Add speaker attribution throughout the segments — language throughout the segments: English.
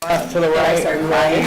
Speaker 1: To the right, everybody.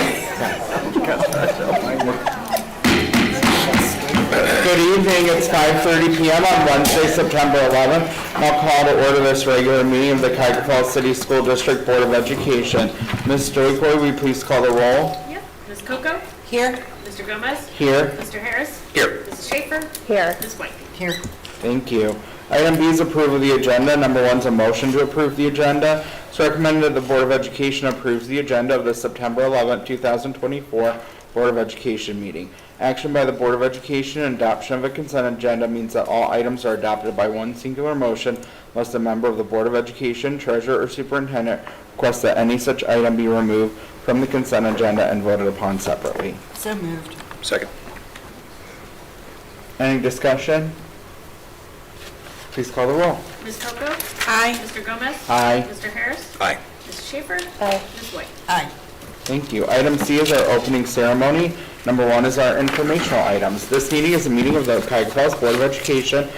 Speaker 1: Good evening, it's 5:30 p.m. on Wednesday, September 11th. I'll call to order this regular meeting of the Cuyahoga Falls City School District Board of Education. Ms. Joycoy, will you please call the roll?
Speaker 2: Yep. Ms. Coco?
Speaker 3: Here.
Speaker 2: Mr. Gomez?
Speaker 1: Here.
Speaker 2: Mr. Harris?
Speaker 4: Here.
Speaker 2: Mrs. Schaefer?
Speaker 3: Here.
Speaker 2: Ms. White?
Speaker 3: Here.
Speaker 1: Thank you. Item B is approval of the agenda. Number 1 is a motion to approve the agenda. It's recommended that the Board of Education approves the agenda of the September 11th, 2024 Board of Education meeting. Action by the Board of Education and adoption of a consent agenda means that all items are adopted by one singular motion unless a member of the Board of Education, Treasurer, or Superintendent requests that any such item be removed from the consent agenda and voted upon separately.
Speaker 3: So moved.
Speaker 4: Second.
Speaker 1: Any discussion? Please call the roll.
Speaker 2: Ms. Coco?
Speaker 3: Aye.
Speaker 2: Mr. Gomez?
Speaker 1: Aye.
Speaker 2: Mr. Harris?
Speaker 4: Aye.
Speaker 2: Mrs. Schaefer?
Speaker 3: Aye.
Speaker 2: Ms. White?
Speaker 3: Aye.
Speaker 1: Thank you. Item C is our opening ceremony. Number 1 is our informational items. This meeting is a meeting of the Cuyahoga Falls Board of Education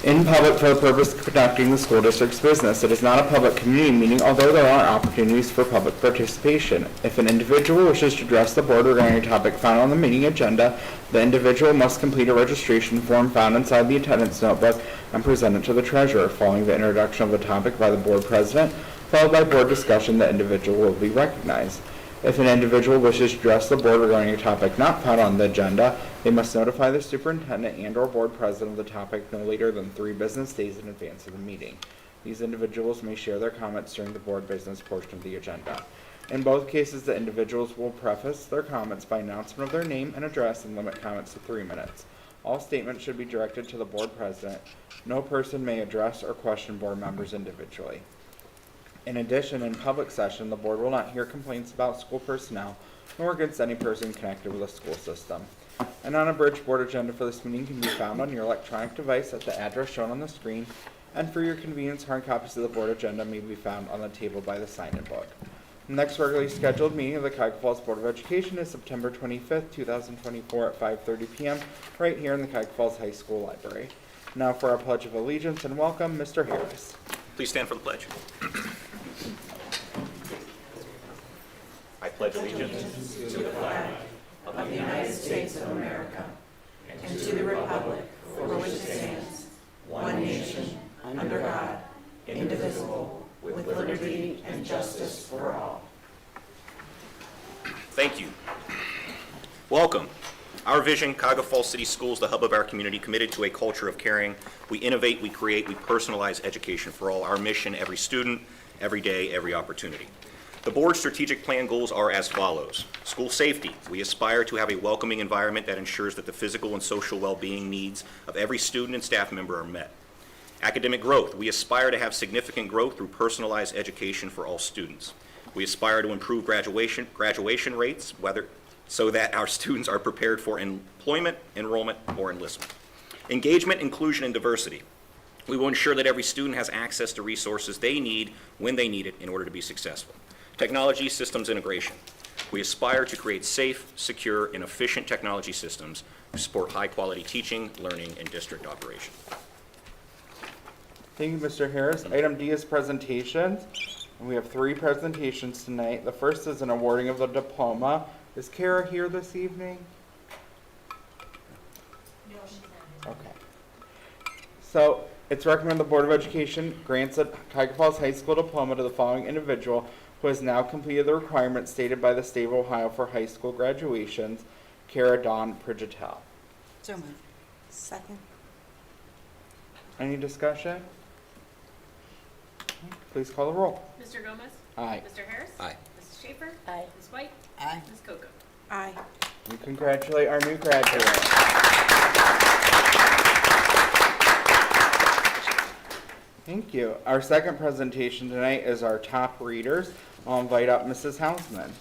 Speaker 1: in public for the purpose of conducting the school district's business. It is not a public community meeting, although there are opportunities for public participation. If an individual wishes to address the board regarding a topic found on the meeting agenda, the individual must complete a registration form found inside the attendance notebook and present it to the treasurer. Following the introduction of the topic by the board president, followed by board discussion, the individual will be recognized. If an individual wishes to address the board regarding a topic not found on the agenda, they must notify the superintendent and/or board president of the topic no later than 3 business days in advance of the meeting. These individuals may share their comments during the board business portion of the agenda. In both cases, the individuals will preface their comments by announcement of their name and address and limit comments to 3 minutes. All statements should be directed to the board president. No person may address or question board members individually. In addition, in public session, the board will not hear complaints about school personnel nor against any person connected with the school system. An unabridged board agenda for this meeting can be found on your electronic device at the address shown on the screen, and for your convenience, hard copies of the board agenda may be found on the table by the sign-in book. The next regularly scheduled meeting of the Cuyahoga Falls Board of Education is September 25th, 2024 at 5:30 p.m. right here in the Cuyahoga Falls High School Library. Now for our Pledge of Allegiance, and welcome Mr. Harris.
Speaker 4: Please stand for the pledge. I pledge allegiance to the flag
Speaker 3: Of the United States of America and to the republic for which it stands, one nation, under God, indivisible, with liberty and justice for all.
Speaker 4: Thank you. Welcome. Our vision, Cuyahoga Falls City Schools, the hub of our community, committed to a culture of caring. We innovate, we create, we personalize education for all. Our mission, every student, every day, every opportunity. The board's strategic plan goals are as follows. School safety. We aspire to have a welcoming environment that ensures that the physical and social well-being needs of every student and staff member are met. Academic growth. We aspire to have significant growth through personalized education for all students. We aspire to improve graduation rates, so that our students are prepared for employment, enrollment, or enlistment. Engagement, inclusion, and diversity. We will ensure that every student has access to resources they need when they need it in order to be successful. Technology systems integration. We aspire to create safe, secure, and efficient technology systems to support high-quality teaching, learning, and district operation.
Speaker 1: Thank you, Mr. Harris. Item D is presentations. And we have 3 presentations tonight. The first is an awarding of the diploma. Is Kara here this evening?
Speaker 2: No, she's not.
Speaker 1: Okay. So it's recommended the Board of Education grants a Cuyahoga Falls High School diploma to the following individual who has now completed the requirements stated by the state of Ohio for high school graduations, Kara Dawn Prigitel.
Speaker 3: So moved. Second.
Speaker 1: Any discussion? Please call the roll.
Speaker 2: Mr. Gomez?
Speaker 1: Aye.
Speaker 2: Mr. Harris?
Speaker 4: Aye.
Speaker 2: Mrs. Schaefer?
Speaker 3: Aye.
Speaker 2: Ms. White?
Speaker 3: Aye.
Speaker 2: Ms. Coco?
Speaker 3: Aye.
Speaker 1: We congratulate our new graduate. Thank you. Our second presentation tonight is our top readers. I'll invite up Mrs. Hausman.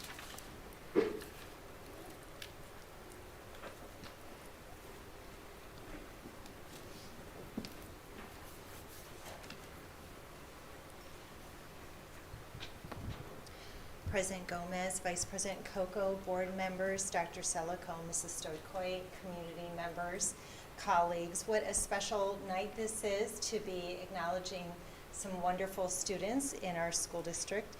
Speaker 5: President Gomez, Vice President Coco, board members, Dr. Selico, Mrs. Stoykoy, community members, colleagues. What a special night this is to be acknowledging some wonderful students in our school district.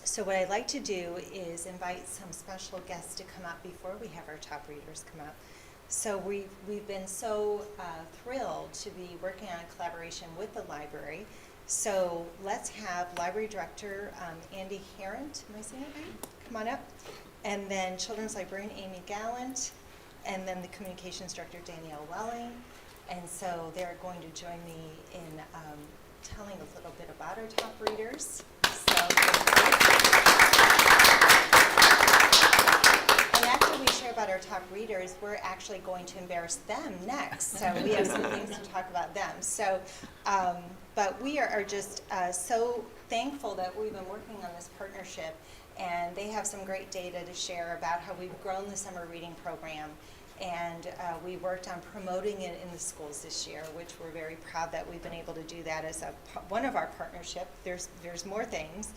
Speaker 5: So what I'd like to do is invite some special guests to come up before we have our top readers come up. So we've been so thrilled to be working on a collaboration with the library. So let's have Library Director Andy Harrent, am I saying it right? Come on up. And then Children's Librarian Amy Gallant, and then the Communications Director Danielle Welling. And so they're going to join me in telling a little bit about our top readers. And after we share about our top readers, we're actually going to embarrass them next. So we have some things to talk about them. So, but we are just so thankful that we've been working on this partnership, and they have some great data to share about how we've grown the summer reading program. And we worked on promoting it in the schools this year, which we're very proud that we've been able to do that as one of our partnership. There's more things.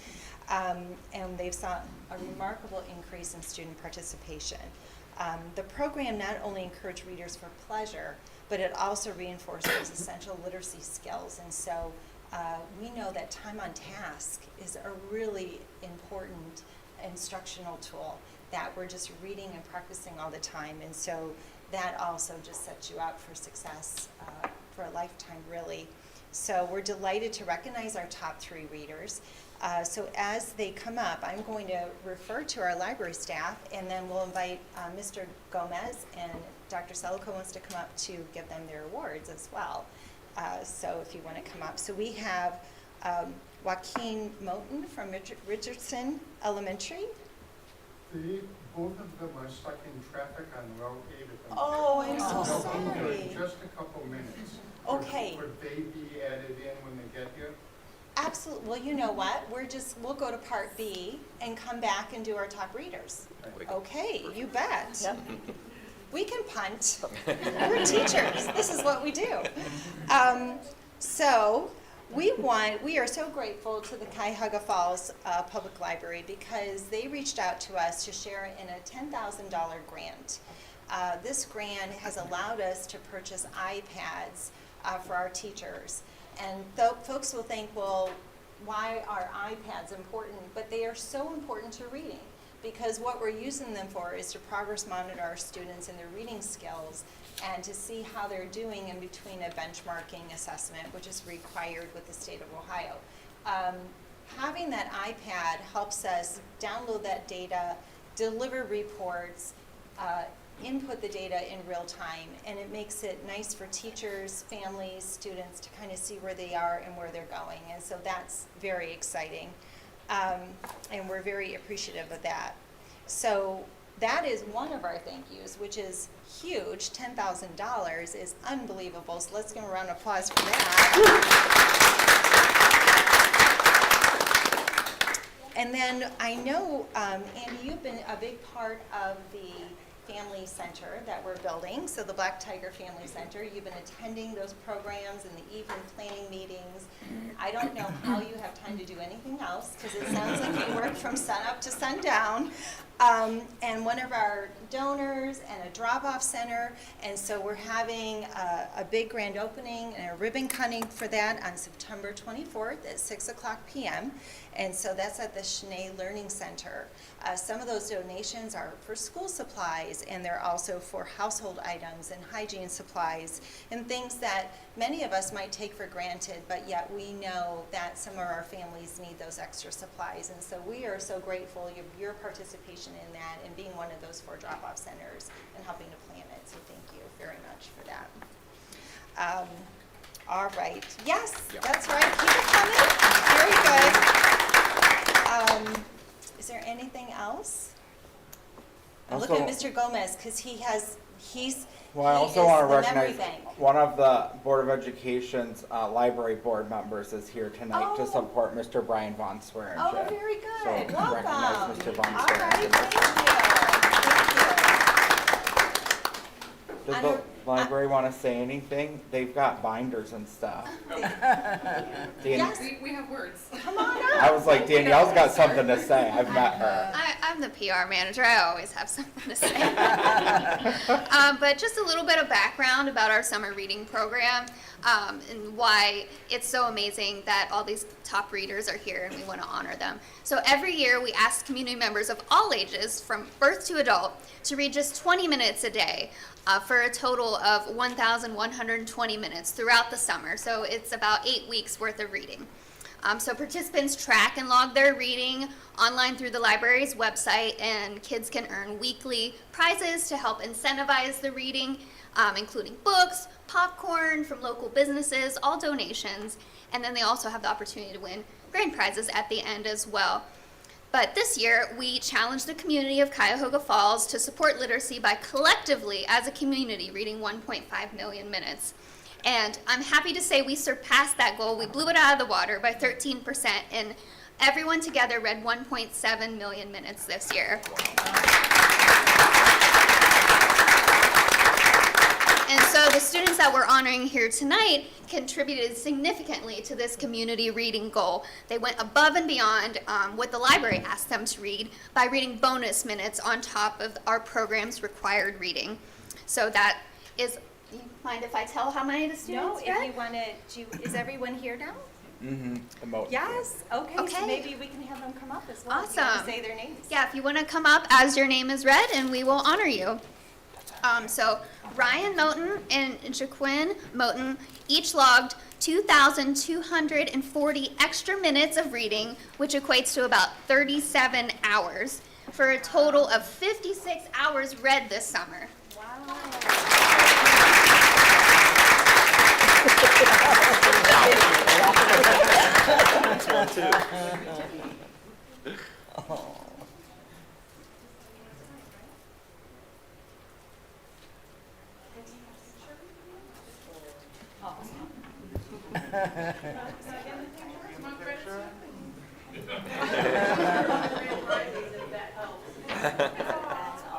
Speaker 5: And they've saw a remarkable increase in student participation. The program not only encouraged readers for pleasure, but it also reinforces essential literacy skills. And so we know that time on task is a really important instructional tool, that we're just reading and practicing all the time. And so that also just sets you up for success for a lifetime, really. So we're delighted to recognize our top 3 readers. So as they come up, I'm going to refer to our library staff, and then we'll invite Mr. Gomez, and Dr. Selico wants to come up to give them their awards as well. So if you want to come up. So we have Joaquin Moten from Richardson Elementary.
Speaker 6: Both of them are stuck in traffic on Route 8 at the moment.
Speaker 5: Oh, I'm so
Speaker 6: They'll be here in
Speaker 5: sorry.
Speaker 6: just a couple minutes.
Speaker 5: Okay.
Speaker 6: Would they be added in when they get here?
Speaker 5: Absolutely. Well, you know what? We'll go to Part B and come back and do our top readers. Okay, you bet.
Speaker 3: Yep.
Speaker 5: We can punt. We're teachers. This is what we do. So we are so grateful to the Cuyahoga Falls Public Library, because they reached out to us to share in a $10,000 grant. This grant has allowed us to purchase iPads for our teachers. And folks will think, well, why are iPads important? But they are so important to reading, because what we're using them for is to progress monitor our students and their reading skills, and to see how they're doing in between a benchmarking assessment, which is required with the state of Ohio. Having that iPad helps us download that data, deliver reports, input the data in real time, and it makes it nice for teachers, families, students to kind of see where they are and where they're going. And so that's very exciting, and we're very appreciative of that. So that is one of our thank yous, which is huge. $10,000 is unbelievable. So let's give a round of applause for that. And then I know, Andy, you've been a big part of the Family Center that we're building, so the Black Tiger Family Center. You've been attending those programs and the evening planning meetings. I don't know how you have time to do anything else, because it sounds like you work from sunup to sundown. And one of our donors and a drop-off center, and so we're having a big grand opening and a ribbon cutting for that on September 24th at 6:00 p.m. And so that's at the Schnee Learning Center. Some of those donations are for school supplies, and they're also for household items and hygiene supplies and things that many of us might take for granted, but yet we know that some of our families need those extra supplies. And so we are so grateful of your participation in that and being one of those 4 drop-off centers and helping to plan it. So thank you very much for that. All right. Yes, that's right. Keep it coming. Very good. Is there anything else? I'm looking at Mr. Gomez, because he's
Speaker 1: Well, I
Speaker 5: he
Speaker 1: also
Speaker 5: is
Speaker 1: want to
Speaker 5: the memory
Speaker 1: recognize
Speaker 5: bank.
Speaker 1: one of the Board of Education's library board members is here tonight to
Speaker 5: Oh.
Speaker 1: support Mr. Brian Von Swearingen.
Speaker 5: Oh, very good.
Speaker 1: So
Speaker 5: Welcome.
Speaker 1: recognize Mr. Von
Speaker 5: All right,
Speaker 1: Swearingen.
Speaker 5: thank you. Thank you.
Speaker 1: Does
Speaker 5: On
Speaker 1: the-
Speaker 5: a
Speaker 1: library want to say anything? They've got binders and stuff.
Speaker 5: Yes,
Speaker 2: We have words.
Speaker 5: come on
Speaker 1: I
Speaker 5: up.
Speaker 1: was like, Danielle's got something to say. I've met her.
Speaker 7: I'm the PR manager. I always have something to say. But just a little bit of background about our summer reading program and why it's so amazing that all these top readers are here and we want to honor them. So every year we ask community members of all ages, from birth to adult, to read just 20 minutes a day for a total of 1,120 minutes throughout the summer. So it's about 8 weeks worth of reading. So participants track and log their reading online through the library's website, and kids can earn weekly prizes to help incentivize the reading, including books, popcorn from local businesses, all donations, and then they also have the opportunity to win grand prizes at the end as well. But this year, we challenged the community of Cuyahoga Falls to support literacy by collectively, as a community, reading 1.5 million minutes. And I'm happy to say we surpassed that goal. We blew it out of the water by 13%, and everyone together read 1.7 million minutes this year. And so the students that we're honoring here tonight contributed significantly to this community reading goal. They went above and beyond what the library asked them to read by reading bonus minutes on top of our program's required reading. So that is, do you mind if I tell how many the
Speaker 5: No,
Speaker 7: students
Speaker 5: if
Speaker 7: read?
Speaker 5: you want to, is everyone here now?
Speaker 1: Mm-hmm.
Speaker 5: Yes, okay,
Speaker 7: Okay.
Speaker 5: so maybe we can have them come up as well. If you
Speaker 7: Awesome.
Speaker 5: want to say their names.
Speaker 7: Yeah, if you want to come up as your name is read, and we will honor you. So Ryan Moten and Jaquin Moten each logged 2,240 extra minutes of reading, which equates to about 37 hours, for a total of 56 hours read this summer.
Speaker 4: That's one, too.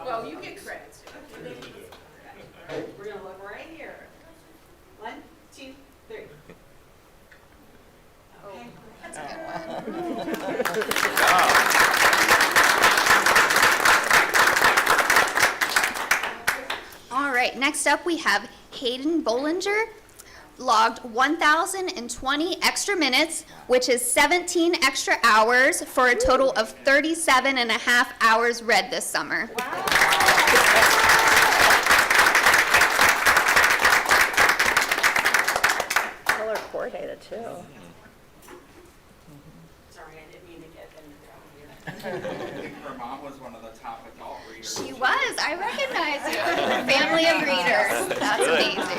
Speaker 2: Well, you get credit.
Speaker 3: We're gonna look right here. 1, 2, 3. Okay.
Speaker 7: That's a good one. All right, next up we have Hayden Bollinger, logged 1,020 extra minutes, which is 17 extra hours, for a total of 37 and a half hours read this summer.
Speaker 3: Color coordinated too.
Speaker 5: Sorry, I didn't mean to get in
Speaker 1: I think her mom was one of the top adult readers.
Speaker 7: She was. I recognize you. Family of readers. That's amazing.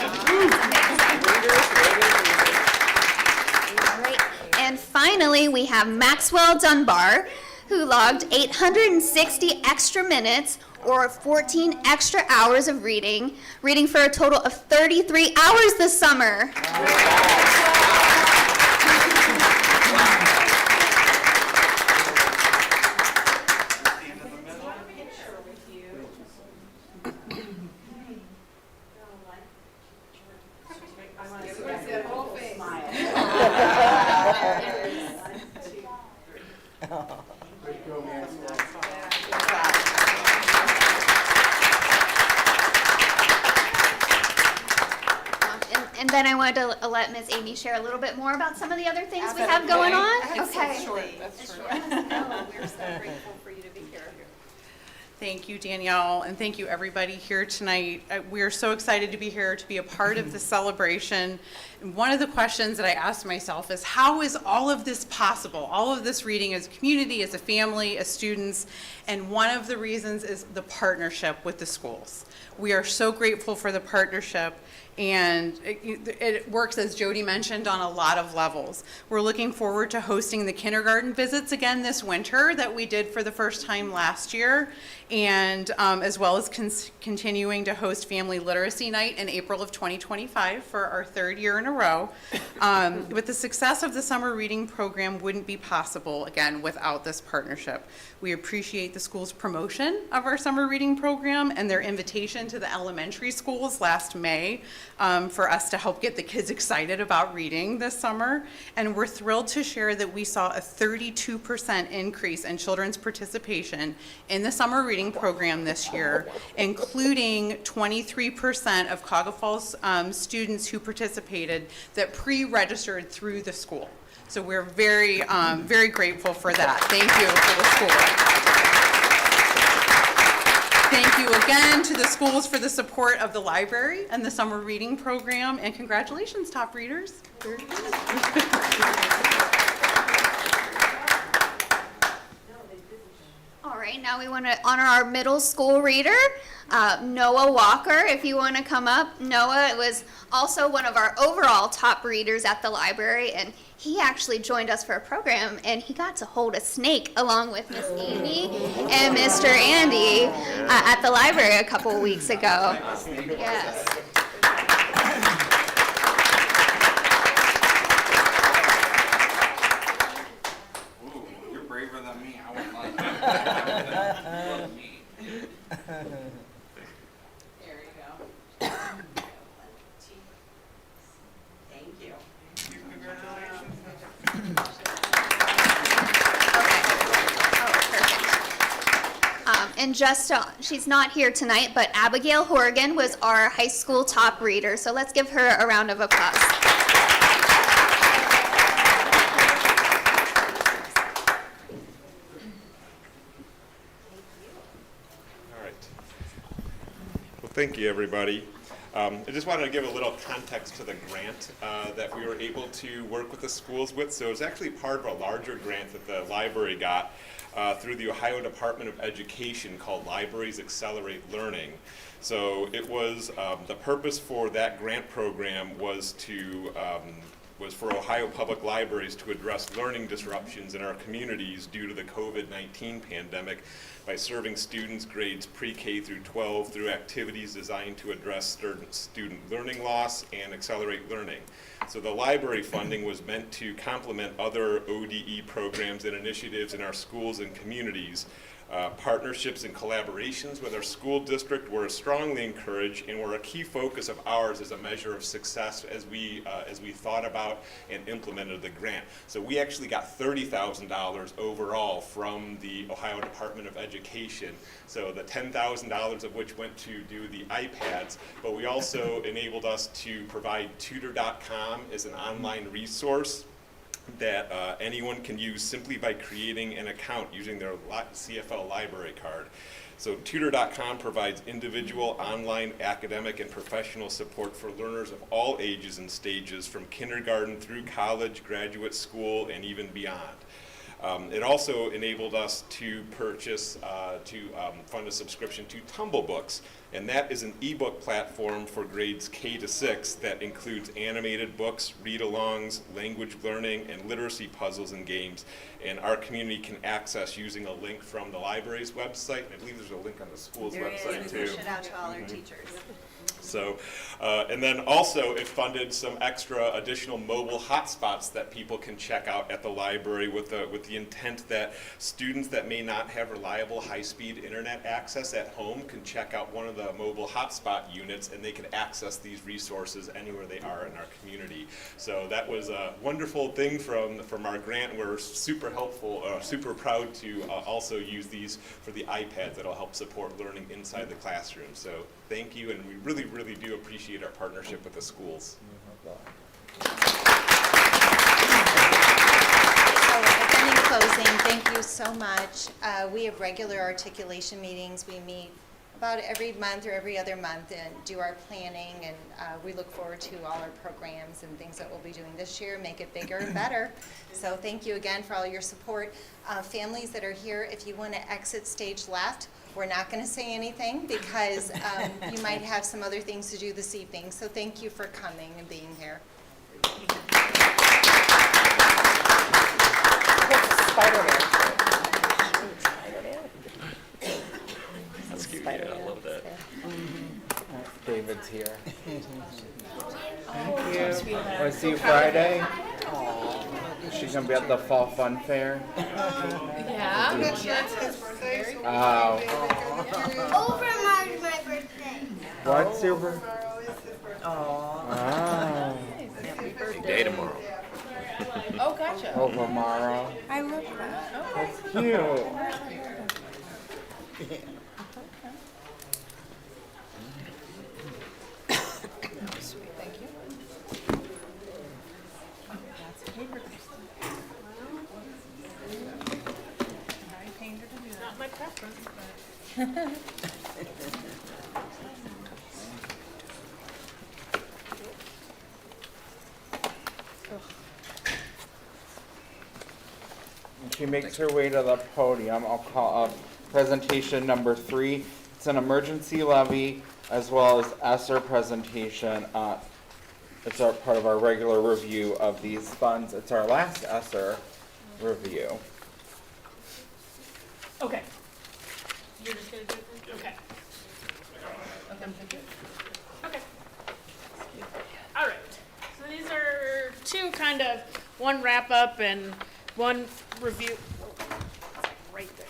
Speaker 7: All right. And finally, we have Maxwell Dunbar, who logged 860 extra minutes, or 14 extra hours of reading for a total of 33 hours this summer. And then I wanted to let Ms. Amy share a little bit more about some of the other things we have going on. Okay.
Speaker 5: We're so grateful for you to be here.
Speaker 8: Thank you, Danielle, and thank you, everybody here tonight. We are so excited to be here, to be a part of the celebration. And one of the questions that I asked myself is, how is all of this possible? All of this reading as a community, as a family, as students, and one of the reasons is the partnership with the schools. We are so grateful for the partnership, And it works, as Jody mentioned, on a lot of levels. We're looking forward to hosting the kindergarten visits again this winter that we did for the first time last year, and as well as continuing to host Family Literacy Night in April of 2025 for our third year in a row. But the success of the summer reading program wouldn't be possible, again, without this partnership. We appreciate the school's promotion of our summer reading program and their invitation to the elementary schools last May for us to help get the kids excited about reading this summer. And we're thrilled to share that we saw a 32% increase in children's participation in the summer reading program this year, including 23% of Cuyahoga Falls students who participated that pre-registered through the school. So we're very, very grateful for that. Thank you for the school. Thank you again to the schools for the support of the library and the summer reading program, and congratulations, top readers. Very good.
Speaker 7: All right, now we want to honor our middle school reader, Noah Walker. If you want to come up, Noah was also one of our overall top readers at the library, and he actually joined us for a program, and he got to hold a snake along with Miss Amy and Mr. Andy at the library a couple of weeks ago. Yes.
Speaker 9: Ooh, you're braver than me. I won't lie. There
Speaker 3: you go. Thank you.
Speaker 9: Congratulations.
Speaker 7: And just, she's not here tonight, but Abigail Horgan was our high school top reader. So let's give her a round of applause.
Speaker 10: All right. Well, thank you, everybody. I just wanted to give a little context to the grant that we were able to work with the schools with. So it was actually part of a larger grant that the library got through the Ohio Department of Education called Libraries Accelerate Learning. So it was, the purpose for that grant program was for Ohio Public Libraries to address learning disruptions in our communities due to the COVID-19 pandemic by serving students grades pre-K through 12 through activities designed to address student learning loss and accelerate learning. So the library funding was meant to complement other ODE programs and initiatives in our schools and communities. Partnerships and collaborations with our school district were strongly encouraged and were a key focus of ours as a measure of success as we thought about and implemented the grant. So we actually got $30,000 overall from the Ohio Department of Education. So the $10,000 of which went to do the iPads, but we also enabled us to provide tutor.com as an online resource that anyone can use simply by creating an account using their CFL library card. So tutor.com provides individual, online, academic, and professional support for learners of all ages and stages from kindergarten through college, graduate school, and even beyond. It also enabled us to purchase, fund a subscription to Tumble Books, and that is an ebook platform for grades K to 6 that includes animated books, read-alongs, language learning, and literacy puzzles and games. And our community can access using a link from the library's website, and I believe there's a link on the school's website too.
Speaker 5: We push it out to all our teachers.
Speaker 10: So, and then also it funded some extra additional mobile hotspots that people can check out at the library with the intent that students that may not have reliable high-speed internet access at home can check out one of the mobile hotspot units and they can access these resources anywhere they are in our community. So that was a wonderful thing from our grant. We're super helpful, super proud to also use these for the iPads that'll help support learning inside the classroom. So thank you, and we really, really do appreciate our partnership with the schools.
Speaker 5: So again, in closing, thank you so much. We have regular articulation meetings. We meet about every month or every other month and do our planning, and we look forward to all our programs and things that we'll be doing this year, make it bigger and better. So thank you again for all your support. Families that are here, if you want to exit stage left, we're not going to say anything because you might have some other things to do this evening. So thank you for coming and being here.
Speaker 4: That's cute, yeah, I love that.
Speaker 1: David's here. Thank you. Want to see you Friday? She's gonna be at the Fall Fun Fair.
Speaker 2: Yeah.
Speaker 1: Oh.
Speaker 11: Overmarked my birthday.
Speaker 1: What's your birthday?
Speaker 4: Big day tomorrow.
Speaker 2: Oh, gotcha.
Speaker 1: Over tomorrow.
Speaker 2: I love that.
Speaker 1: That's cute.
Speaker 2: Sweet, thank you.
Speaker 8: Not my preference, but.
Speaker 1: When she makes her way to the podium, I'll call up presentation number 3. It's an emergency levy as well as ESSER presentation. It's our part of our regular review of these funds. It's our last ESSER review.
Speaker 12: Okay. You're just gonna do it? Okay. Okay. All right. So these are two kind of, one wrap up and one review. Right there.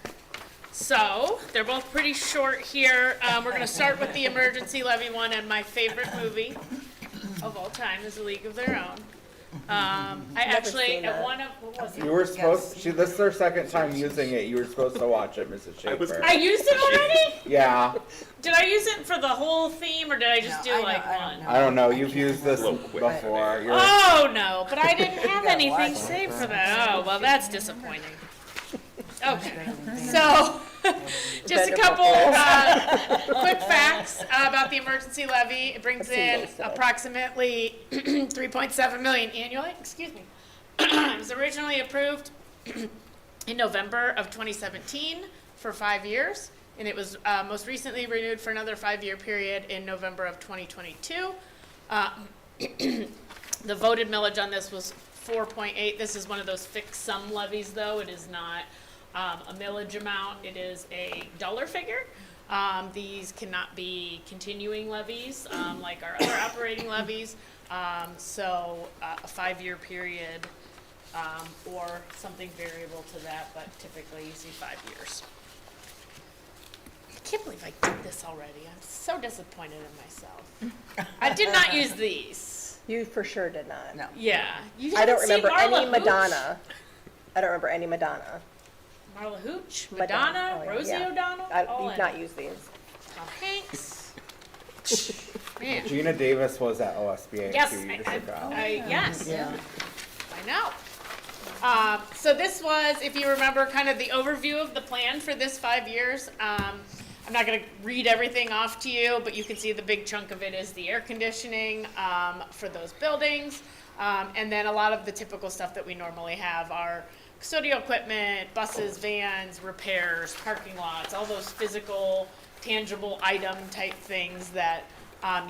Speaker 12: So they're both pretty short here. We're gonna start with the emergency levy one, and my favorite movie of all time is A League of Their Own. I actually, at one of, what was it?
Speaker 1: You were supposed, this is their second time using it. You were supposed to watch it, Mrs. Schaefer.
Speaker 12: I used it already?
Speaker 1: Yeah,
Speaker 12: Did I use it for the whole theme, or did I just do like one?
Speaker 1: I don't know. You've used this
Speaker 4: little quick.
Speaker 1: before. You're,
Speaker 12: Oh, no, but I didn't have anything saved for that. Oh, well, that's disappointing. Okay, so, just a couple quick facts about the emergency levy. It brings in approximately 3.7 million annually, excuse me. It was originally approved in November of 2017 for 5 years, and it was most recently renewed for another 5-year period in November of 2022. The voted millage on this was 4.8. This is one of those fixed sum levies, though. It is not a millage amount. It is a dollar figure. These cannot be continuing levies like our other operating levies. So a 5-year period or something variable to that, but typically you see 5 years. I can't believe I did this already. I'm so disappointed in myself. I did not use these.
Speaker 3: You for sure did not. No.
Speaker 12: Yeah. You
Speaker 3: I don't
Speaker 12: haven't seen
Speaker 3: remember any
Speaker 12: Marla Hooch?
Speaker 3: Madonna. I don't remember any Madonna.
Speaker 12: Marla Hooch, Madonna,
Speaker 3: Oh, yeah.
Speaker 12: Rosie
Speaker 3: Yeah.
Speaker 12: O'Donnell, all
Speaker 3: You've
Speaker 12: in
Speaker 3: not
Speaker 12: it.
Speaker 3: used these.
Speaker 12: Tom Hanks. Man.
Speaker 1: Gina Davis was at OSBA
Speaker 12: Yes,
Speaker 1: 2 years
Speaker 12: I
Speaker 1: ago.
Speaker 12: yes. I know. So this was, if you remember, kind of the overview of the plan for this 5 years. I'm not going to read everything off to you, but you can see the big chunk of it is the air conditioning for those buildings. And then a lot of the typical stuff that we normally have are custodial equipment, buses, vans, repairs, parking lots, all those physical, tangible item type things that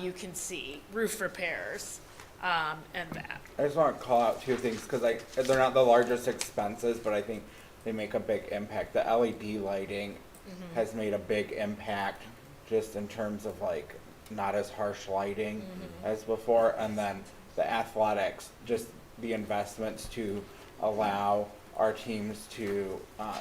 Speaker 12: you can see, roof repairs, and that.
Speaker 1: I just want to call out 2 things because they're not the largest expenses, but I think they make a big impact. The LED lighting has made a big impact just in terms of like not as harsh lighting as before. And then the athletics, just the investments to allow our teams to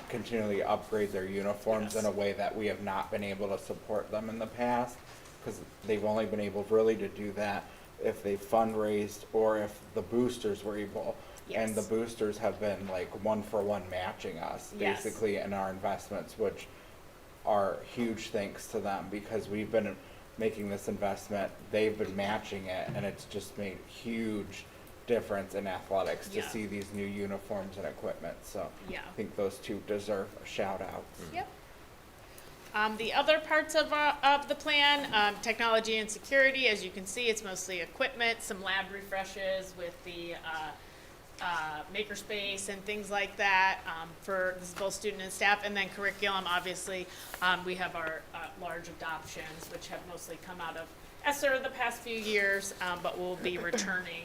Speaker 1: continually upgrade their uniforms in a way that we have not been able to support them in the past, because they've only been able really to do that if they fundraised or if the boosters were able. And the boosters have been like 1-for-1 matching us basically in our investments, which are huge thanks to them because we've been making this investment, they've been matching it, and it's just made huge difference in athletics to see these new uniforms and equipment. So I think those 2 deserve a shout out.
Speaker 12: Yep. The other parts of the plan, technology and security, as you can see, it's mostly equipment, some lab refreshes with the makerspace and things like that for this is both student and staff. And then curriculum, obviously, we have our large adoptions, which have mostly come out of ESSER the past few years, but we'll be returning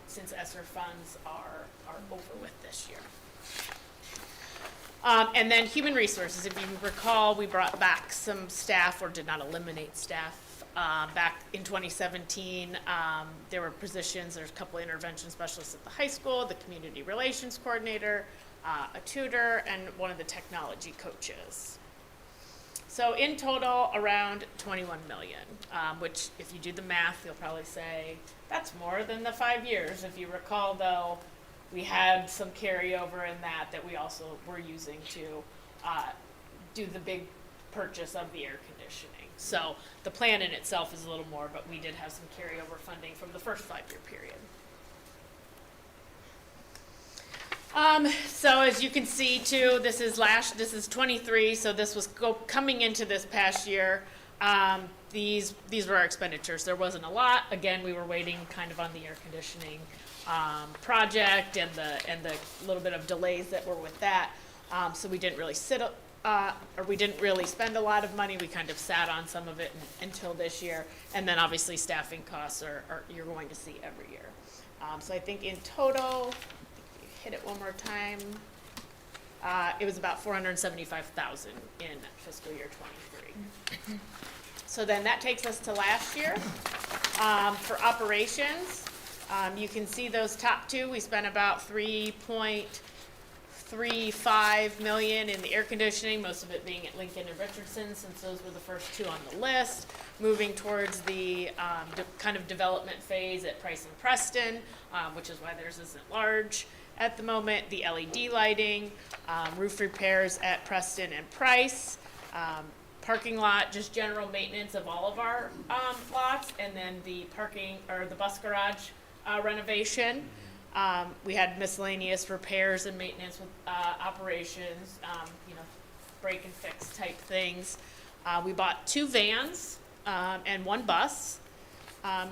Speaker 12: since ESSER funds are over with this year. And then human resources, if you recall, we brought back some staff, or did not eliminate staff, back in 2017. There were positions, there's a couple intervention specialists at the high school, the community relations coordinator, a tutor, and one of the technology coaches. So in total, around 21 million, which if you do the math, you'll probably say, that's more than the 5 years. If you recall, though, we had some carryover in that we also were using to do the big purchase of the air conditioning. So the plan in itself is a little more, but we did have some carryover funding from the first 5-year period. So as you can see too, this is 23, so this was coming into this past year. These were our expenditures. There wasn't a lot. Again, we were waiting kind of on the air conditioning project and the little bit of delays that were with that. So we didn't really we didn't really spend a lot of money. We kind of sat on some of it until this year. And then obviously staffing costs are you're going to see every year. So I think in total, hit it one more time. It was about $475,000 in fiscal year 23. So then that takes us to last year. For operations, you can see those top two. We spent about $3.35 million in the air conditioning, most of it being at Lincoln and Richardson, since those were the first two on the list. Moving towards the kind of development phase at Price and Preston, which is why theirs isn't large at the moment. The LED lighting, roof repairs at Preston and Price, parking lot, just general maintenance of all of our lots, and then the parking or the bus garage renovation. We had miscellaneous repairs and maintenance with operations, break and fix type things. We bought 2 vans and 1 bus,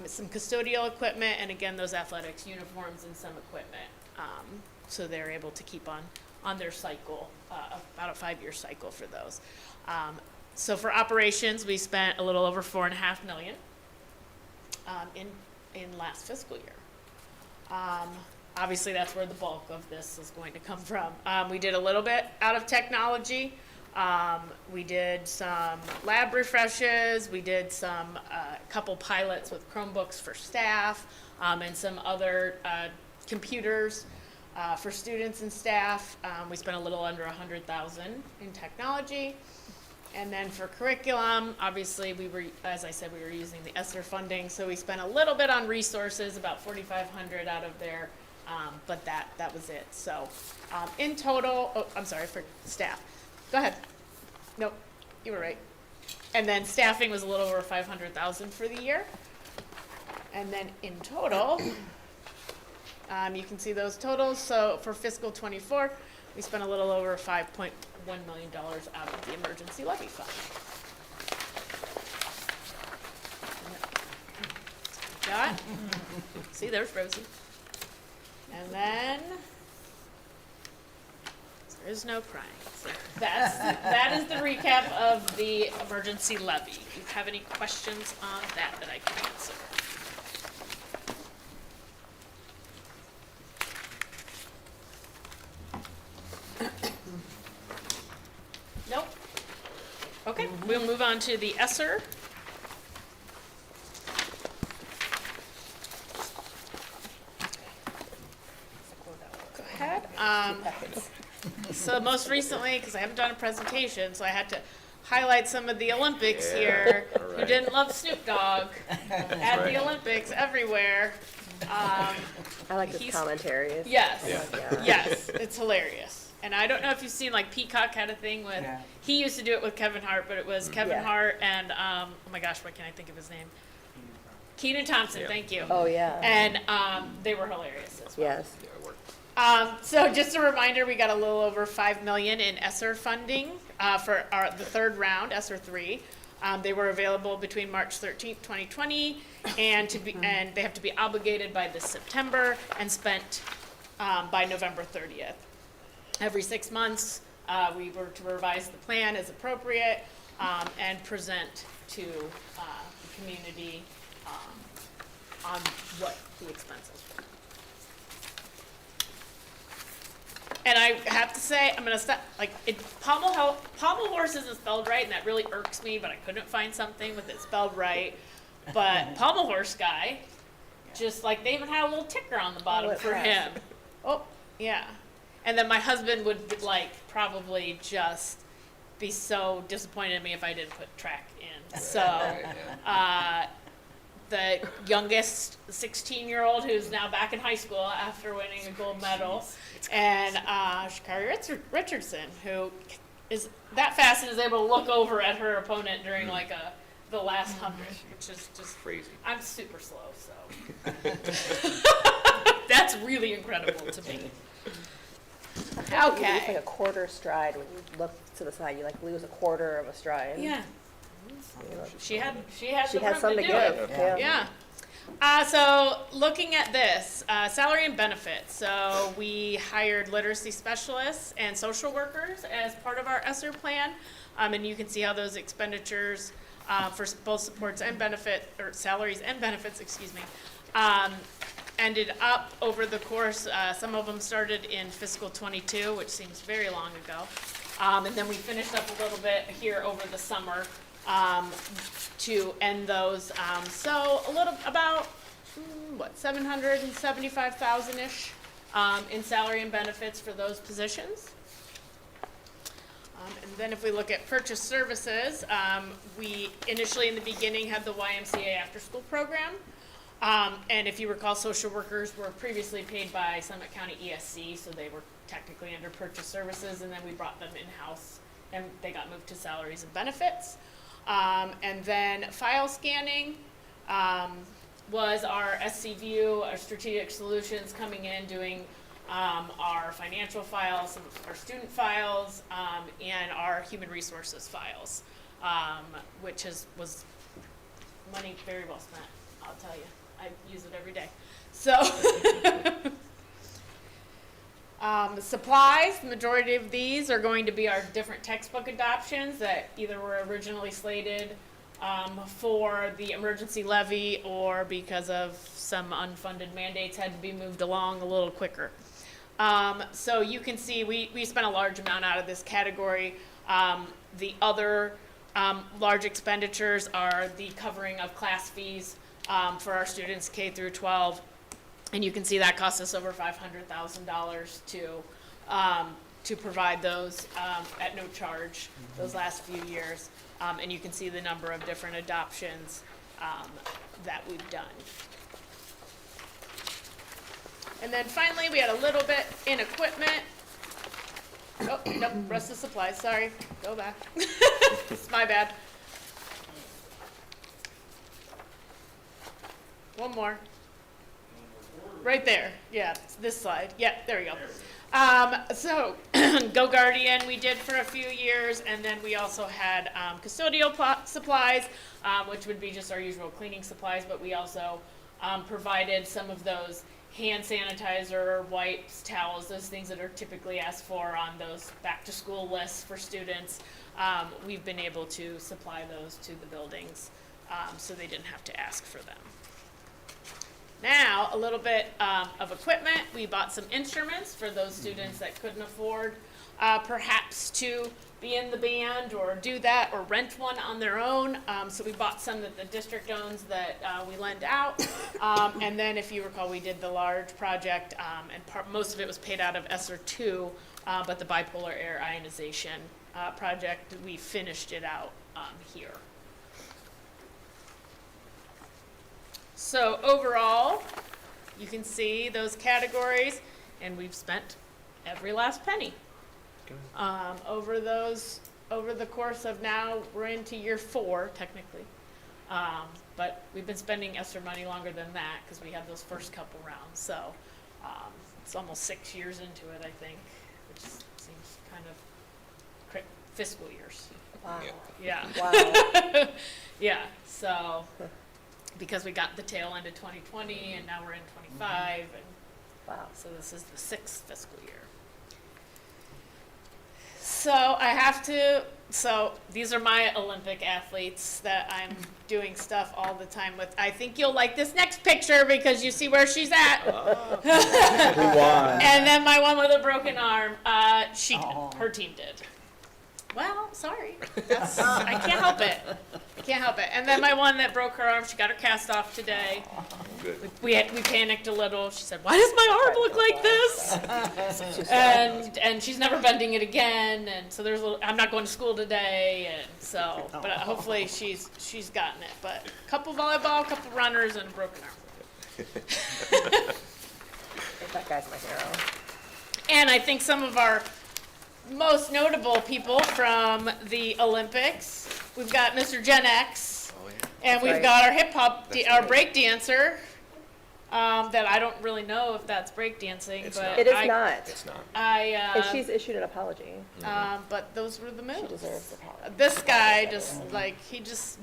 Speaker 12: some custodial equipment, and again, those athletics uniforms and some equipment. So they're able to keep on their cycle, about a 5-year cycle for those. So for operations, we spent a little over $4.5 million in last fiscal year. Obviously, that's where the bulk of this is going to come from. We did a little bit out of technology. We did some lab refreshes. We did some couple pilots with Chromebooks for staff, and some other computers for students and staff. We spent a little under $100,000 in technology. And then for curriculum, obviously as I said, we were using the ESSER funding, so we spent a little bit on resources, about $4,500 out of there, but that was it. So in total, I'm sorry, for staff. Go ahead. Nope, you were right. And then staffing was a little over $500,000 for the year. And then in total, you can see those totals. So for fiscal 24, we spent a little over $5.1 million out of the emergency levy fund. Got? See, there's Rosie. And then there is no crying. So that is the recap of the emergency levy. Do you have any questions on that I can answer? Nope. Okay, we'll move on to the ESSER. Go ahead. So most recently, because I haven't done a presentation, so I had to highlight some of the Olympics here. Who didn't love Snoop Dogg at the Olympics everywhere.
Speaker 13: I like his commentary.
Speaker 12: Yes,
Speaker 13: Yeah.
Speaker 12: yes, it's hilarious. And I don't know if you've seen, like, Peacock had a thing with, he used to do it with Kevin Hart, but it was Kevin Hart and, oh my gosh, why can't I think of his name? Kenan Thompson, thank you.
Speaker 13: Oh, yeah.
Speaker 12: And they were hilarious as well.
Speaker 13: Yes.
Speaker 12: So just a reminder, we got a little over $5 million in ESSER funding for the third round, ESSER 3. They were available between March 13th, 2020, and they have to be obligated by this September and spent by November 30th. Every 6 months, we were to revise the plan as appropriate and present to the community on what the expenses were. And I have to say, I'm gonna stop, like, Pommel horse isn't spelled right, and that really irks me, but I couldn't find something with it spelled right. But Pommel horse guy, just like, they even had a little ticker on the bottom for him. Oh, yeah. And then my husband would, like, probably just be so disappointed in me if I didn't put track in. So, the youngest 16-year-old who's now back in high school after winning a gold medal, and Shakari Richardson, who is that fast and is able to look over at her opponent during like the last 100, which is just
Speaker 4: Crazy.
Speaker 12: I'm super slow, so that's really incredible to me.
Speaker 13: It's like
Speaker 12: Okay.
Speaker 13: a quarter stride when you look to the side. You like lose a quarter of a stride.
Speaker 12: Yeah.
Speaker 13: You know,
Speaker 12: She had
Speaker 13: she
Speaker 12: the
Speaker 13: has
Speaker 12: room
Speaker 13: something to
Speaker 12: do it.
Speaker 13: give. Yeah.
Speaker 12: Yeah. So looking at this, salary and benefits. So we hired literacy specialists and social workers as part of our ESSER plan. And you can see how those expenditures for both supports and salaries and benefits, ended up over the course. Some of them started in fiscal 22, which seems very long ago. And then we finished up a little bit here over the summer to end those. So a little about, 775,000-ish in salary and benefits for those positions. And then if we look at purchase services, we initially in the beginning had the YMCA after-school program. And if you recall, social workers were previously paid by Summit County ESC, so they were technically under purchase services, and then we brought them in-house, and they got moved to salaries and benefits. And then file scanning was our SC View, our strategic solutions coming in, doing our financial files, our student files, and our human resources files, which was money very well spent, I'll tell you. I use it every day. So, supplies, the majority of these are going to be our different textbook adoptions that either were originally slated for the emergency levy or because of some unfunded mandates had to be moved along a little quicker. So you can see we spent a large amount out of this category. The other large expenditures are the covering of class fees for our students K through 12. And you can see that cost us over $500,000 to provide those at no charge those last few years. And you can see the number of different adoptions that we've done. And then finally, we had a little bit in equipment. Oh, nope, rest of supplies, sorry. Go back. It's my bad. One more. Right there. Yeah, this slide. Yeah, there we go. So, Go Guardian we did for a few years, and then we also had custodial supplies, which would be just our usual cleaning supplies, but we also provided some of those hand sanitizer, wipes, towels, those things that are typically asked for on those back-to-school lists for students. We've been able to supply those to the buildings, so they didn't have to ask for them. Now, a little bit of equipment. We bought some instruments for those students that couldn't afford perhaps to be in the band or do that or rent one on their own. So we bought some that the district owns that we lend out. And then if you recall, we did the large project and most of it was paid out of ESSER 2, but the bipolar air ionization project, we finished it out here. So overall, you can see those categories, and we've spent every last penny. Over the course of now, we're into year 4, technically. But we've been spending ESSER money longer than that, because we had those first couple rounds. So it's almost 6 years into it, I think, which seems kind of fiscal years.
Speaker 13: Wow.
Speaker 12: Yeah.
Speaker 13: Wow.
Speaker 12: Yeah, so, because we got the tail end of 2020, and now we're in 25, and
Speaker 13: Wow.
Speaker 12: So this is the 6th fiscal year. So these are my Olympic athletes that I'm doing stuff all the time with. I think you'll like this next picture because you see where she's at.
Speaker 1: Who won?
Speaker 12: And then my one with a broken arm, her team did. Well, sorry. I can't help it. I can't help it. And then my one that broke her arm, she got her cast off today.
Speaker 4: Good.
Speaker 12: We panicked a little. She said, "Why does my arm look like this?" And she's never bending it again. And so there's I'm not going to school today, and so but hopefully she's gotten it. But a couple volleyball, a couple runners, and a broken arm.
Speaker 13: That guy's my hero.
Speaker 12: And I think some of our most notable people from the Olympics. We've got Mr. Gen X, and we've got our hip hop, our break dancer. That I don't really know if that's break dancing, but
Speaker 13: It is not.
Speaker 4: It's not.
Speaker 13: And she's issued an apology.
Speaker 12: But those were the moves.
Speaker 13: She deserves the apology.
Speaker 12: This guy just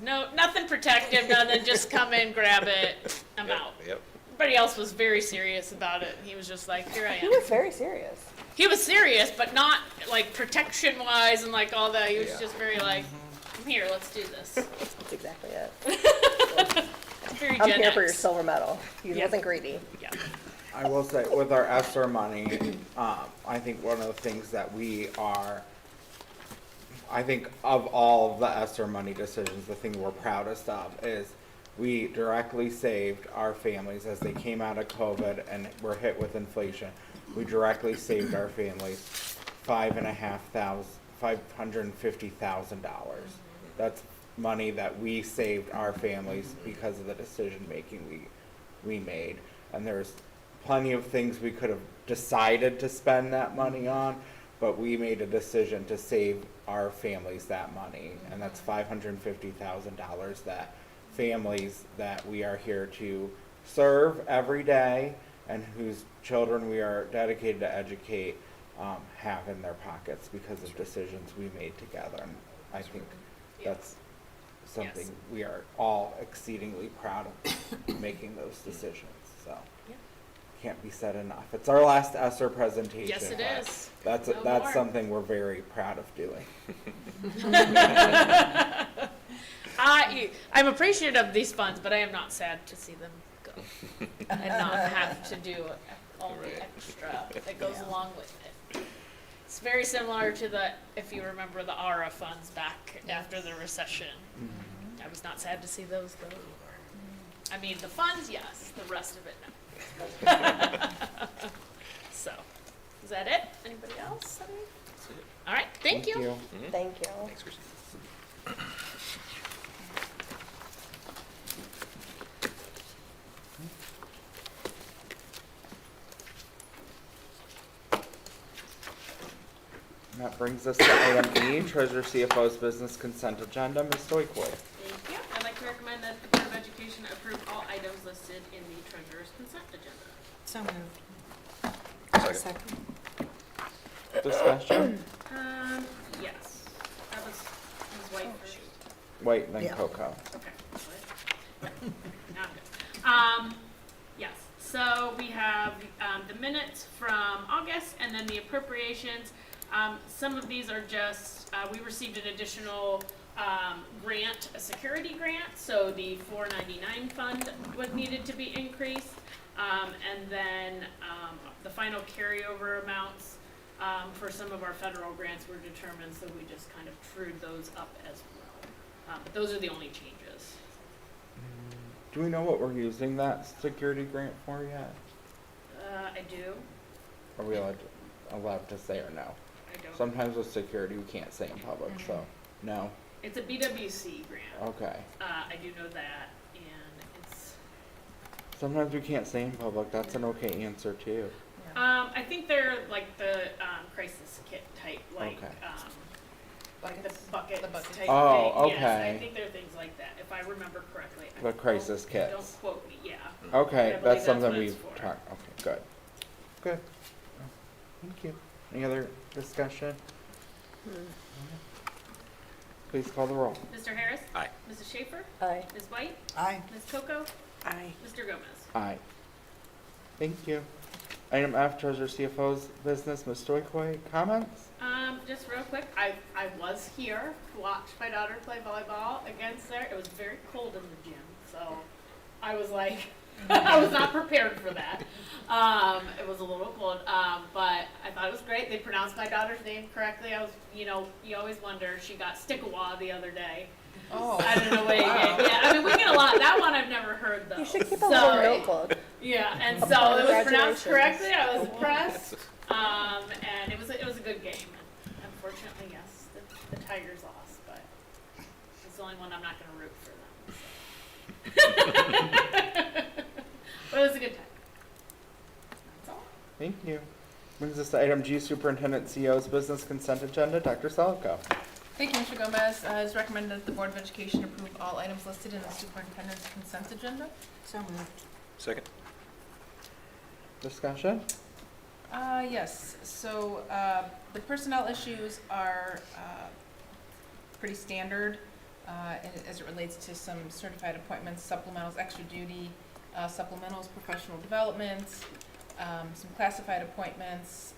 Speaker 12: nothing protective, nothing, just come in, grab it, I'm out.
Speaker 4: Yep.
Speaker 12: Everybody else was very serious about it. He was just like, here I am.
Speaker 13: He was very serious.
Speaker 12: He was serious, but not like protection wise and like all that. He was just very like, I'm here, let's do this.
Speaker 13: That's exactly it.
Speaker 12: It's very
Speaker 13: I'm
Speaker 12: Gen
Speaker 13: here for your
Speaker 12: X.
Speaker 13: silver medal. He
Speaker 12: Yeah.
Speaker 13: wasn't greedy.
Speaker 12: Yeah.
Speaker 1: I will say, with our ESSER money, I think one of the things that I think of all of the ESSER money decisions, the thing we're proudest of is we directly saved our families as they came out of COVID and were hit with inflation. We directly saved our families $550,000. That's money that we saved our families because of the decision making we made. And there's plenty of things we could have decided to spend that money on, but we made a decision to save our families that money. And that's $550,000 that families that we are here to serve every day and whose children we are dedicated to educate have in their pockets because of decisions we made together. And I think that's something we are all exceedingly proud of making those decisions. So can't be said enough. It's our last ESSER presentation.
Speaker 12: Yes, it
Speaker 1: but
Speaker 12: is.
Speaker 1: That's
Speaker 12: No
Speaker 1: that's
Speaker 12: more.
Speaker 1: something we're very proud of doing.
Speaker 12: I'm appreciative of these funds, but I am not sad to see them go and not have to do all the extra that goes along with it. It's very similar to if you remember the ARA funds back after the recession. I was not sad to see those go. I mean, the funds, yes, the rest of it, no. So, is that it? Anybody else? All right, thank you.
Speaker 13: Thank you.
Speaker 4: Thanks, Christine.
Speaker 1: And that brings us to item E, Treasurer CFO's Business Consent Agenda. Ms. Stoichwood.
Speaker 14: Thank you. I'd like to recommend that the Board of Education approve all items listed in the Treasurer's Consent Agenda.
Speaker 3: So moved.
Speaker 4: Second.
Speaker 1: Discussion?
Speaker 14: Yes. That was Ms. White first.
Speaker 1: White and then
Speaker 3: Yeah.
Speaker 1: Coco.
Speaker 14: Okay. Now I'm good. Yes, so we have the minutes from August and then the appropriations. Some of these are just, we received an additional grant, a security grant, so the 499 fund was needed to be increased. And then the final carryover amounts for some of our federal grants were determined, so we just kind of trued those up as well. But those are the only changes.
Speaker 1: Do we know what we're using that security grant for yet?
Speaker 14: I do.
Speaker 1: Are we allowed to say or no?
Speaker 14: I don't.
Speaker 1: Sometimes with security we can't say in public, so no.
Speaker 14: It's a BWC grant.
Speaker 1: Okay.
Speaker 14: I do know that, and it's.
Speaker 1: Sometimes we can't say in public. That's an okay answer too.
Speaker 14: I think they're like the crisis kit type, like
Speaker 1: Okay.
Speaker 14: like the bucket type thing.
Speaker 1: Oh,
Speaker 14: Yes,
Speaker 1: okay.
Speaker 14: I think they're things like that, if I remember correctly.
Speaker 1: The crisis kits.
Speaker 14: Don't quote me. Yeah.
Speaker 1: Okay,
Speaker 14: I believe
Speaker 1: that's something
Speaker 14: what it's
Speaker 1: we've
Speaker 14: for.
Speaker 1: talked. Okay, good. Good. Thank you. Any other discussion? Please call the roll.
Speaker 14: Mr. Harris.
Speaker 4: Aye.
Speaker 14: Mrs. Schaefer.
Speaker 13: Aye.
Speaker 14: Ms. White.
Speaker 3: Aye.
Speaker 14: Ms. Coco.
Speaker 3: Aye.
Speaker 14: Mr. Gomez.
Speaker 1: Aye. Thank you. Item F, Treasurer CFO's business, Ms. Stoikoi, comments?
Speaker 14: Just real quick, I was here to watch my daughter play volleyball against there. It was very cold in the gym, so I was like, I was not prepared for that. It was a little cold, but I thought it was great. They pronounced my daughter's name correctly. I was, you always wonder. She got Stickawa the other day.
Speaker 2: Oh.
Speaker 14: I don't know what you get. Yeah, I mean, we get a lot. That one I've never heard though.
Speaker 13: You should keep a little
Speaker 14: So,
Speaker 13: notebook.
Speaker 14: yeah, and so
Speaker 13: Upon
Speaker 14: it was pronounced
Speaker 13: graduations.
Speaker 14: correctly. I was impressed, and it was a good game. Unfortunately, yes, the Tigers lost, but it's the only one I'm not going to root for them. So. But it was a good time. That's all.
Speaker 1: Thank you. Brings us to item G, Superintendent CEO's business consent agenda. Dr. Salko.
Speaker 2: Thank you, Mr. Gomez. It is recommended that the Board of Education approve all items listed in the superintendent's consent agenda.
Speaker 13: So moved.
Speaker 4: Second.
Speaker 1: Discussion?
Speaker 2: Yes, so the personnel issues are pretty standard as it relates to some certified appointments, supplementals, extra duty, supplementals, professional development, some classified appointments,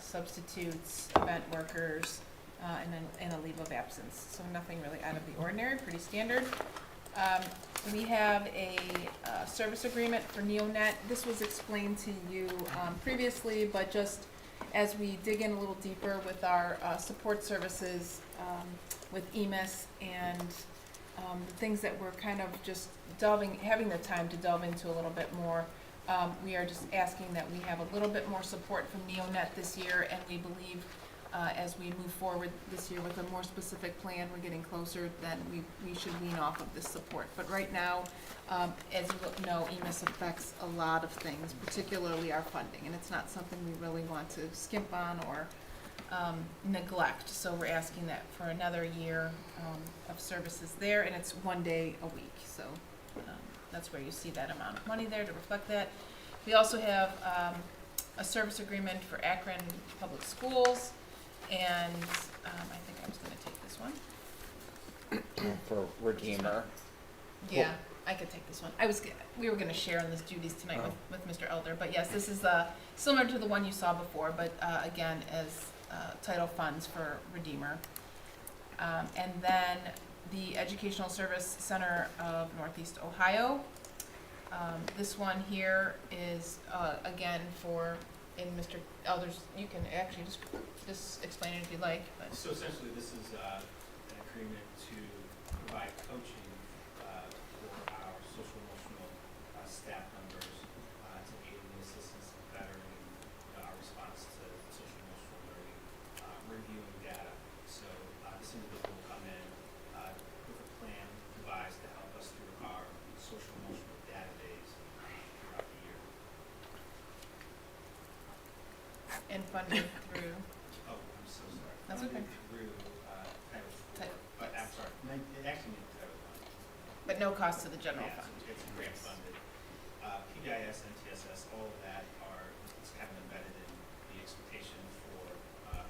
Speaker 2: substitutes, event workers, and a leave of absence. So nothing really out of the ordinary, pretty standard. We have a service agreement for NeoNet. This was explained to you previously, but just as we dig in a little deeper with our support services with EMIS and the things that we're kind of just having the time to delve into a little bit more, we are just asking that we have a little bit more support from NeoNet this year, and we believe as we move forward this year with a more specific plan, we're getting closer, then we should lean off of this support. But right now, as you know, EMIS affects a lot of things, particularly our funding, and it's not something we really want to skimp on or neglect. So we're asking that for another year of services there, and it's 1 day a week. So that's where you see that amount of money there to reflect that. We also have a service agreement for Akron Public Schools, and I think I was going to take this one.
Speaker 1: For Redeemer.
Speaker 2: Yeah, I could take this one. We were going to share on this duties tonight with Mr. Elder, but yes, this is similar to the one you saw before, but again, as title funds for Redeemer. And then the Educational Service Center of Northeast Ohio. This one here is, again, in Mr. Elder's, you can actually just explain it if you'd like. But.
Speaker 15: So essentially, this is an agreement to provide coaching for our social emotional staff members to aid in the assistance of bettering our response to social emotional learning, reviewing data. So this individual will come in with a plan devised to help us through our social emotional database throughout the year.
Speaker 2: And funded through.
Speaker 15: Oh, I'm so sorry.
Speaker 2: That's okay.
Speaker 15: Through Title IV. But I'm sorry, it actually means Title I.
Speaker 2: But no cost to the general
Speaker 15: Yeah,
Speaker 2: fund.
Speaker 15: so it's grant funded. PBIS, NTSS, all of that it's kind of embedded in the expectation for our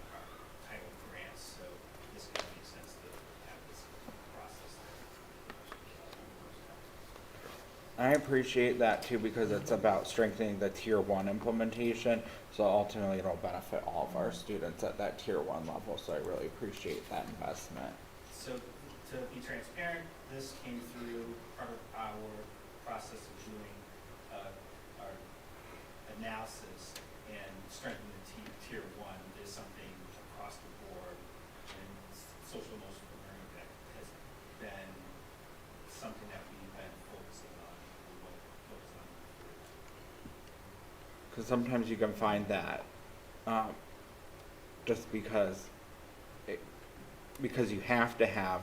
Speaker 15: title grants. So this kind of makes sense to have this process there.
Speaker 1: I appreciate that too, because it's about strengthening the Tier 1 implementation. So ultimately, it'll benefit all of our students at that Tier 1 level. So I really appreciate that investment.
Speaker 15: So to be transparent, this came through part of our process of doing our analysis, and strengthening the Tier 1 is something across the board, and social emotional learning that has been something that we've been focusing on.
Speaker 1: Because sometimes you can find that just because you have to have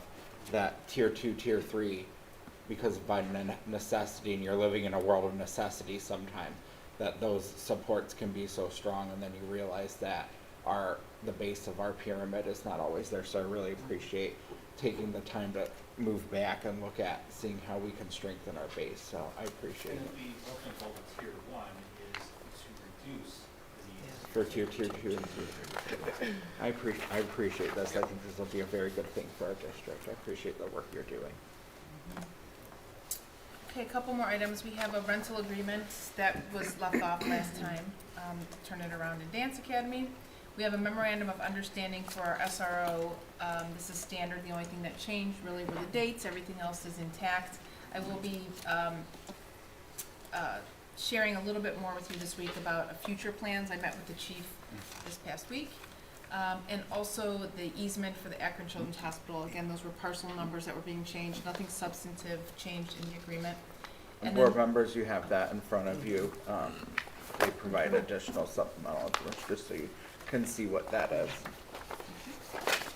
Speaker 1: that Tier 2, Tier 3, because by necessity, and you're living in a world of necessity sometimes, that those supports can be so strong, and then you realize that the base of our pyramid is not always there. So I really appreciate taking the time to move back and look at seeing how we can strengthen our base. So I appreciate
Speaker 15: And
Speaker 1: it.
Speaker 15: the ultimate goal of Tier 1 is to reduce the needs
Speaker 1: For Tier 2 and Tier 3. I appreciate this. I think this will be a very good thing for our district. I appreciate the work you're doing.
Speaker 2: Okay, a couple more items. We have a rental agreement that was left off last time. Turn it around in Dance Academy. We have a memorandum of understanding for our SRO. This is standard. The only thing that changed really were the dates. Everything else is intact. I will be sharing a little bit more with you this week about future plans. I met with the chief this past week. And also the easement for the Akron Children's Hospital. Again, those were parcel numbers that were being changed. Nothing substantive changed in the agreement.
Speaker 1: And board members, you have that in front of you. They provide additional supplemental information just so you can see what that is.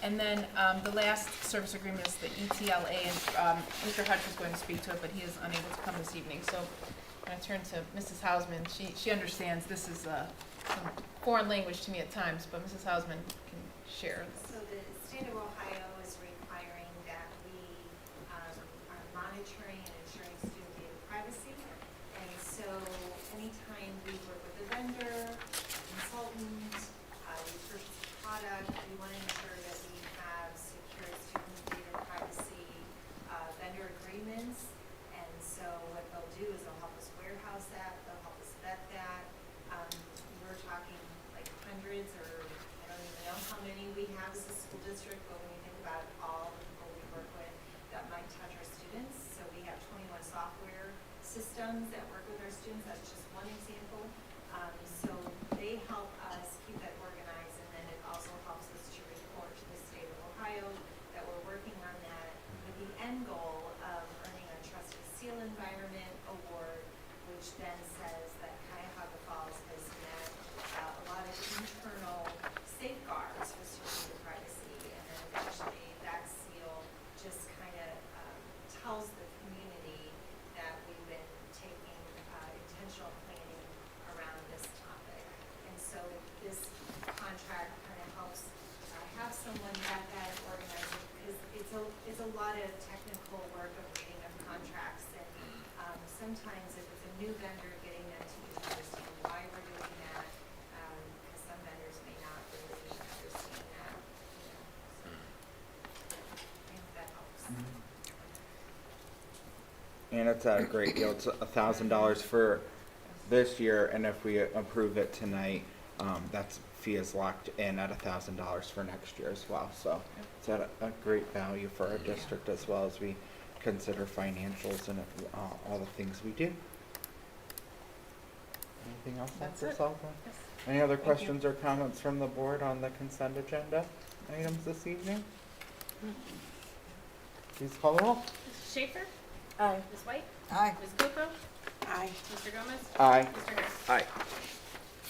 Speaker 2: And then the last service agreement is the ETLA, and Mr. Hutch was going to speak to it, but he is unable to come this evening. So I'm going to turn to Mrs. Hausman. She understands this is some foreign language to me at times, but Mrs. Hausman can share.
Speaker 16: So the state of Ohio is requiring that we are monitoring and ensuring student data privacy. And so anytime we work with a vendor, consultant, we purchase a product, we want to ensure that we have secure student data privacy vendor agreements. And so what they'll do is they'll help us warehouse that, they'll help us vet that. We're talking like hundreds, or I don't even know how many we have as a school district, but when you think about all the people we work with that might touch our students, so we have 21 software systems that work with our students. That's just one example. So they help us keep that organized, and then it also helps us to report to the state of Ohio that we're working on that with the end goal of earning a Trusted Seal Environment Award, which then says that Cuyahoga Falls has met a lot of internal safeguards for student data privacy, and then eventually that seal just kind of tells the community that we've been taking intentional planning around this topic. And so this contract kind of helps have someone vet that and organize it, because it's a lot of technical work of reading of contracts, and sometimes if it's a new vendor, getting them to even understand why we're doing that, because some vendors may not really understand that. So I hope that helps.
Speaker 1: And it's a great deal. It's $1,000 for this year, and if we approve it tonight, that's fee is locked in at $1,000 for next year as well. So it's at a great value for our district, as well as we consider financials and all the things we do. Anything else,
Speaker 2: That's
Speaker 1: Dr.
Speaker 2: it.
Speaker 1: Salva?
Speaker 2: Yes.
Speaker 1: Any other
Speaker 2: Thank you.
Speaker 1: questions or comments from the board on the consent agenda items this evening? Please call the roll.
Speaker 14: Mrs. Schaefer?
Speaker 13: Aye.
Speaker 14: Ms. White?
Speaker 3: Aye.
Speaker 14: Ms. Coco?
Speaker 3: Aye.
Speaker 14: Mr. Gomez?
Speaker 1: Aye.
Speaker 14: Mr. Harris?
Speaker 4: Aye.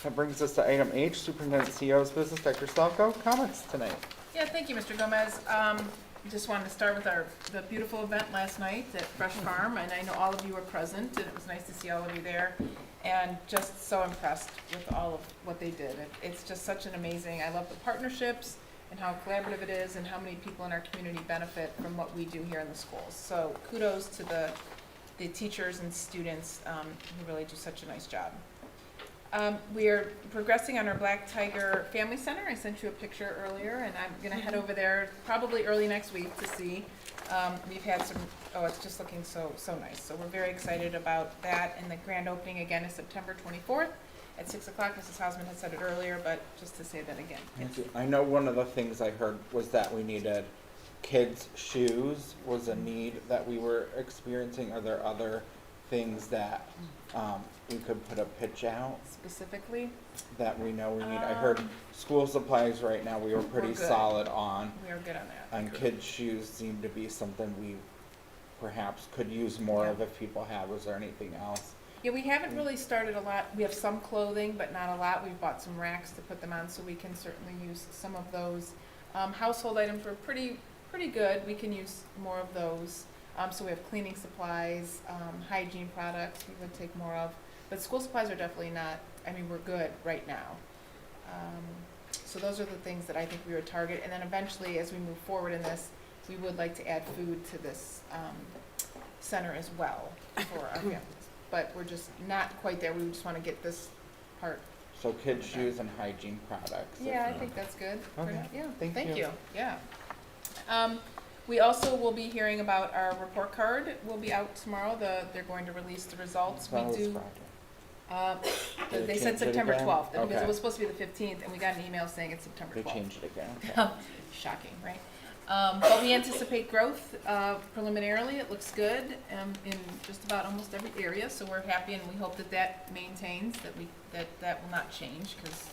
Speaker 1: That brings us to item H, Superintendent CEO's business. Dr. Salko, comments tonight?
Speaker 2: Yeah, thank you, Mr. Gomez. Just wanted to start with the beautiful event last night at Fresh Farm, and I know all of you were present, and it was nice to see all of you there, and just so impressed with all of what they did. It's just such an amazing, I love the partnerships and how collaborative it is, and how many people in our community benefit from what we do here in the schools. So kudos to the teachers and students who really do such a nice job. We are progressing on our Black Tiger Family Center. I sent you a picture earlier, and I'm going to head over there probably early next week to see. We've had some, it's just looking so nice. So we're very excited about that. And the grand opening again is September 24th at 6 o'clock. Mrs. Hausman had said it earlier, but just to say that again.
Speaker 1: Thank you. I know one of the things I heard was that we needed kids' shoes was a need that we were experiencing. Are there other things that we could put a pitch out
Speaker 2: Specifically?
Speaker 1: that we know we need? I heard school supplies right now we were pretty
Speaker 2: We're good.
Speaker 1: solid on.
Speaker 2: We are good on that.
Speaker 1: And kids' shoes seem to be something we perhaps could use more of if people have. Was there anything else?
Speaker 2: Yeah, we haven't really started a lot. We have some clothing, but not a lot. We've bought some racks to put them on, so we can certainly use some of those. Household items were pretty good. We can use more of those. So we have cleaning supplies, hygiene products we would take more of. But school supplies are definitely not, I mean, we're good right now. So those are the things that I think we would target. And then eventually, as we move forward in this, we would like to add food to this center as well for our families. But we're just not quite there. We just want to get this part.
Speaker 1: So kids' shoes and hygiene products.
Speaker 2: Yeah, I think that's good.
Speaker 1: Okay.
Speaker 2: Yeah,
Speaker 1: Thank
Speaker 2: thank
Speaker 1: you.
Speaker 2: you. Yeah. We also will be hearing about our report card. Will be out tomorrow. They're going to release the results. We do.
Speaker 1: Did
Speaker 2: They
Speaker 1: they
Speaker 2: said
Speaker 1: change it
Speaker 2: September
Speaker 1: again?
Speaker 2: 12th, because
Speaker 1: Okay.
Speaker 2: it was supposed to be the 15th, and we got an email saying it's September 12th.
Speaker 1: They changed it again, okay.
Speaker 2: Shocking, right? But we anticipate growth preliminarily. It looks good in just about almost every area, so we're happy, and we hope that that maintains, that will not change, because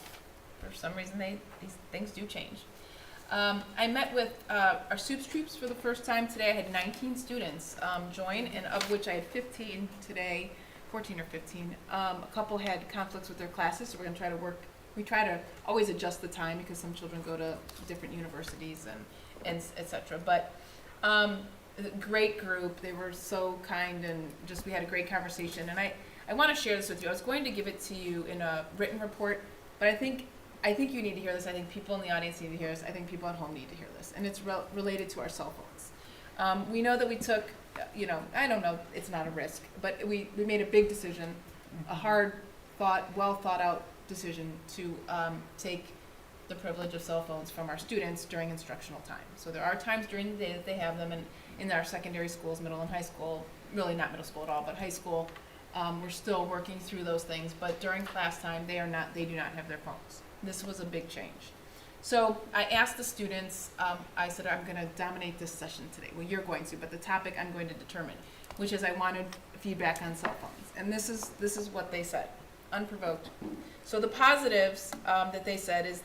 Speaker 2: for some reason these things do change. I met with our soups troops for the first time today. I had 19 students join, and of which I had 15 today, 14 or 15. A couple had conflicts with their classes, so we're going to try to work. We try to always adjust the time because some children go to different universities and et cetera. But great group. They were so kind, and just we had a great conversation. And I want to share this with you. I was going to give it to you in a written report, but I think you need to hear this. I think people in the audience need to hear this. I think people at home need to hear this. And it's related to our cell phones. We know that we took, I don't know, it's not a risk, but we made a big decision, a hard well thought out decision to take the privilege of cell phones from our students during instructional time. So there are times during the day that they have them, and in our secondary schools, middle and high school, really not middle school at all, but high school, we're still working through those things. But during class time, they do not have their phones. This was a big change. So I asked the students, I said, I'm going to dominate this session today. Well, you're going to, but the topic I'm going to determine, which is I wanted feedback on cell phones. And this is what they said, unprovoked. So the positives that they said is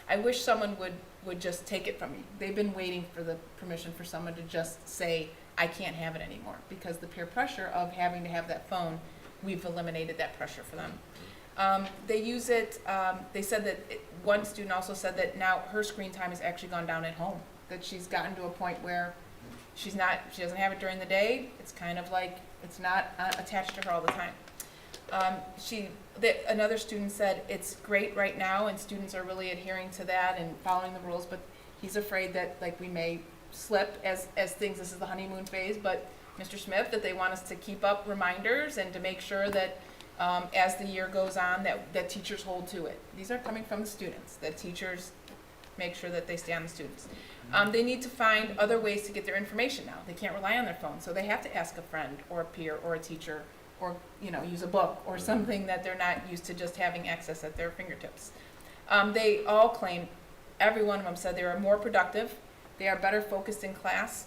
Speaker 2: I wish someone would just take it from me. They've been waiting for the permission for someone to just say, I can't have it anymore, because the peer pressure of having to have that phone, we've eliminated that pressure for them. They use it, they said that, one student also said that now her screen time has actually gone down at home, that she's gotten to a point where she doesn't have it during the day. It's kind of like, it's not attached to her all the time. Another student said it's great right now, and students are really adhering to that and following the rules, but he's afraid that we may slip as things, this is the honeymoon phase, but Mr. Smith, that they want us to keep up reminders and to make sure that as the year goes on, that teachers hold to it. These are coming from the students, that teachers make sure that they stay on the students. They need to find other ways to get their information now. They can't rely on their phone, so they have to ask a friend or a peer or a teacher, or use a book or something that they're not used to just having access at their fingertips. They all claim, every one of them said they are more productive, they are better focused in class,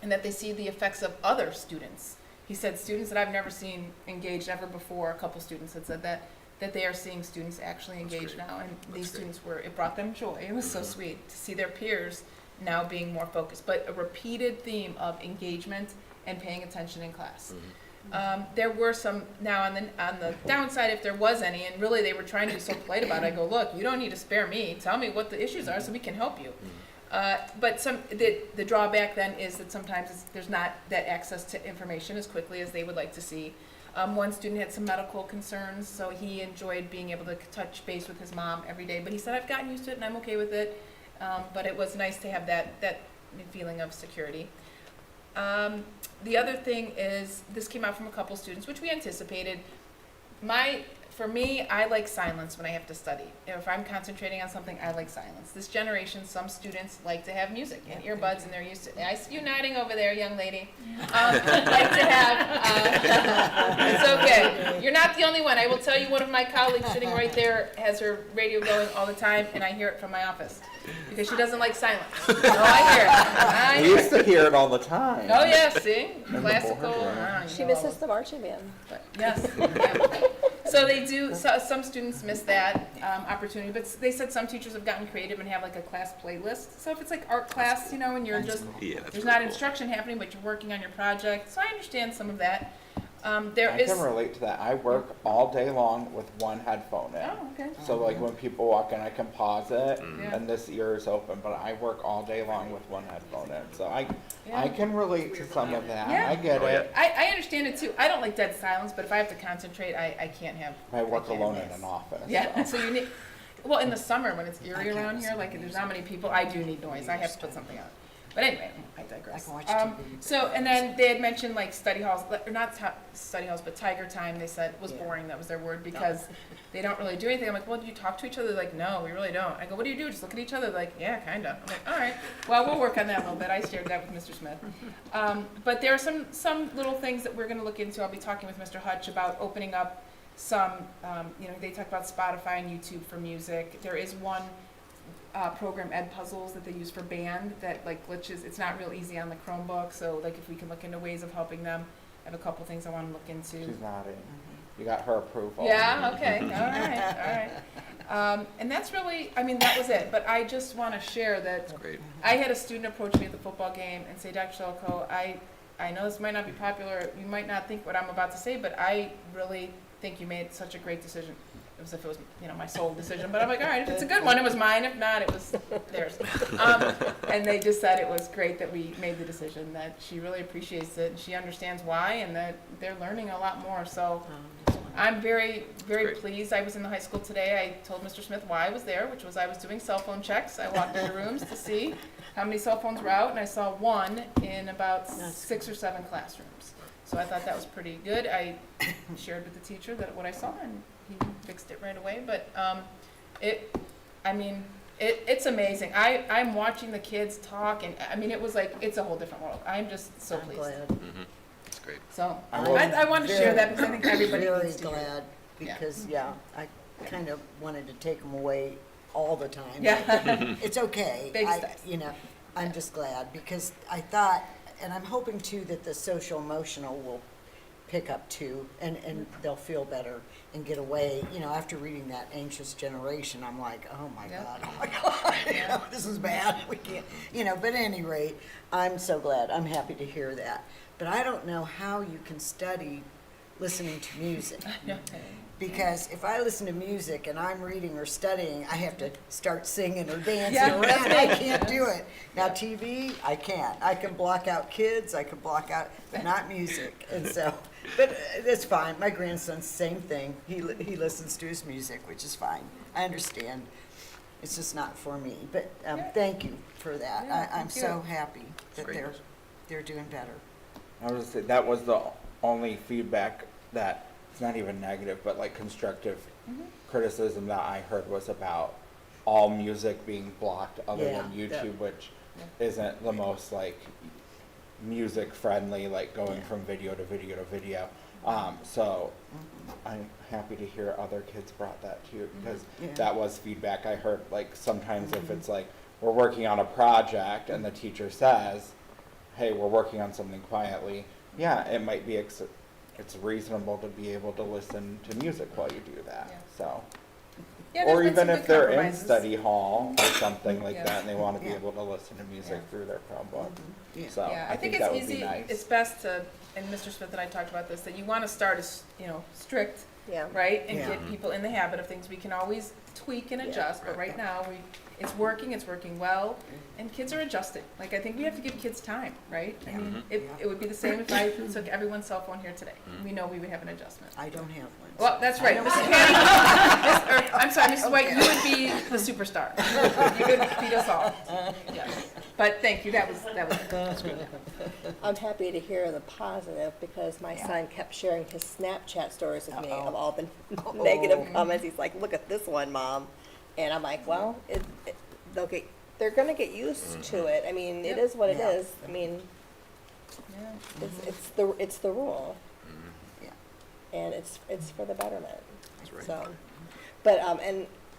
Speaker 2: and that they see the effects of other students. He said students that I've never seen engaged ever before, a couple students had said that they are seeing students actually engaged now, and these students it brought them joy. It was so sweet to see their peers now being more focused, but a repeated theme of engagement and paying attention in class. There were some, now on the downside, if there was any, and really they were trying to be so polite about it, I go, look, you don't need to spare me, tell me what the issues are so we can help you. But the drawback then is that sometimes there's not that access to information as quickly as they would like to see. One student had some medical concerns, so he enjoyed being able to touch base with his mom every day, but he said, I've gotten used to it and I'm okay with it, but it was nice to have that feeling of security. The other thing is, this came out from a couple students, which we anticipated. For me, I like silence when I have to study. If I'm concentrating on something, I like silence. This generation, some students like to have music and earbuds, and they're used to, I see you nodding over there, young lady. Like to have, it's okay. You're not the only one. I will tell you, one of my colleagues sitting right there has her radio going all the time, and I hear it from my office, because she doesn't like silence. Oh, I hear it.
Speaker 1: We used to hear it all the time.
Speaker 2: Oh, yeah, see?
Speaker 1: the
Speaker 2: Classical.
Speaker 1: boardroom.
Speaker 13: She misses the marching band.
Speaker 2: But, yes. Yeah. So they do, some students miss that opportunity, but they said some teachers have gotten creative and have like a class playlist. So if it's like art class, and you're just, there's not instruction happening, but you're working on your project. So I understand some of that.
Speaker 1: I can relate to that. I work all day long with one headphone in.
Speaker 2: Oh, okay.
Speaker 1: So like when people walk in, I can pause it,
Speaker 2: Yeah.
Speaker 1: and this ear is open, but I work all day long with one headphone in. So I can relate to some of that.
Speaker 2: Yeah.
Speaker 1: I get it.
Speaker 2: I understand it too. I don't like dead silence, but if I have to concentrate, I can't have.
Speaker 1: I work
Speaker 2: can't
Speaker 1: alone
Speaker 2: miss.
Speaker 1: in an office.
Speaker 2: Yeah, so you need, well, in the summer when it's eerie around here, like there's not many people, I do need noise. I have to put something But anyway, I digress.
Speaker 3: I can watch TV.
Speaker 2: So, and then they had mentioned like study halls, or not study halls, but tiger time, they said was boring, that was their word, because they don't really do anything. I'm like, well, do you talk to each other? They're like, no, we really don't. I go, what do you do? Just look at each other? They're like, yeah, kinda. I'm like, all right, well, we'll work on that a little bit. I shared that with Mr. Smith. But there are some little things that we're gonna look into. I'll be talking with Mr. Hutch about opening up some, they talk about Spotify and YouTube for music. There is one program, Ed Puzzles, that they use for band that like glitches. It's not real easy on the Chromebook, so like if we can look into ways of helping them. I have a couple things I want to look into.
Speaker 1: She's nodding. You got her approval.
Speaker 2: Yeah, okay, all right. And that's really, I mean, that was it. But I just want to share that I had a student approach me at the football game and say, Dr. Shelko, I know this might not be popular, you might not think what I'm about to say, but I really think you made such a great decision. It was if it was, my sole decision, but I'm like, all right, if it's a good one, it was mine. If not, it was theirs. And they just said it was great that we made the decision, that she really appreciates it, and she understands why, and that they're learning a lot more. So I'm very, very pleased. I was in the high school today. I told Mr. Smith why I was there, which was I was doing cell phone checks. I walked into rooms to see how many cell phones were out, and I saw one in about 6 or 7 classrooms. So I thought that was pretty good. I shared with the teacher that what I saw, and he fixed it right away. But it's amazing. I'm watching the kids talk, and I mean, it was like, it's a whole different world. I'm just so pleased.
Speaker 3: Glad.
Speaker 4: That's great.
Speaker 2: So I wanted to share that because I think everybody
Speaker 3: Very
Speaker 2: needs to hear it.
Speaker 3: glad, because, I kind of wanted to take them away all the time.
Speaker 2: Yeah.
Speaker 3: It's okay.
Speaker 2: Baby steps.
Speaker 3: I'm just glad, because I thought, and I'm hoping too that the social emotional will pick up too, and they'll feel better and get away. After reading that Anxious Generation, I'm like, oh my God, this is bad. We can't, but at any rate, I'm so glad. I'm happy to hear that. But I don't know how you can study listening to music. Because if I listen to music and I'm reading or studying, I have to start singing or dancing around. I can't do it. Now TV, I can't. I can block out kids, I can block out, but not music. And so, but it's fine. My grandson's same thing. He listens to his music, which is fine. I understand. It's just not for me. But thank you for that.
Speaker 2: Yeah,
Speaker 3: I'm
Speaker 2: thank you.
Speaker 3: so happy that they're doing better.
Speaker 1: I was say that was the only feedback that it's not even negative, but like constructive criticism that I heard was about all music being blocked other than YouTube, which isn't the most like music friendly, like going from video to video to video. So I'm happy to hear other kids brought that to you, because that was feedback I heard. Like sometimes if it's like we're working on a project and the teacher says, hey, we're working on something quietly, it might be it's reasonable to be able to listen to music while you do that. So, or even if they're in study hall or something like that, and they want to be able to listen to music through their Chromebook. So I think that would be nice.
Speaker 2: It's best to, and Mr. Smith and I talked about this, that you want to start as strict, right, and get people in the habit of things. We can always tweak and adjust, but right now it's working well, and kids are adjusting. Like, I think we have to give kids time, right? I mean, it would be the same if I took everyone's cell phone here today. We know we would have an adjustment.
Speaker 3: I don't have one.
Speaker 2: Well, that's right. Mrs. Patty, I'm sorry, Mrs. White, you would be the superstar. You would beat us all. Yes. But thank you, that was good.
Speaker 13: I'm happy to hear the positive, because my son kept sharing his Snapchat stories with me of all the negative comments. He's like, look at this one, Mom. And I'm like, well, they're going to get used to it. I mean, it is what it is. I mean, it's the rule. And it's for the betterment.
Speaker 4: That's right.
Speaker 13: So, but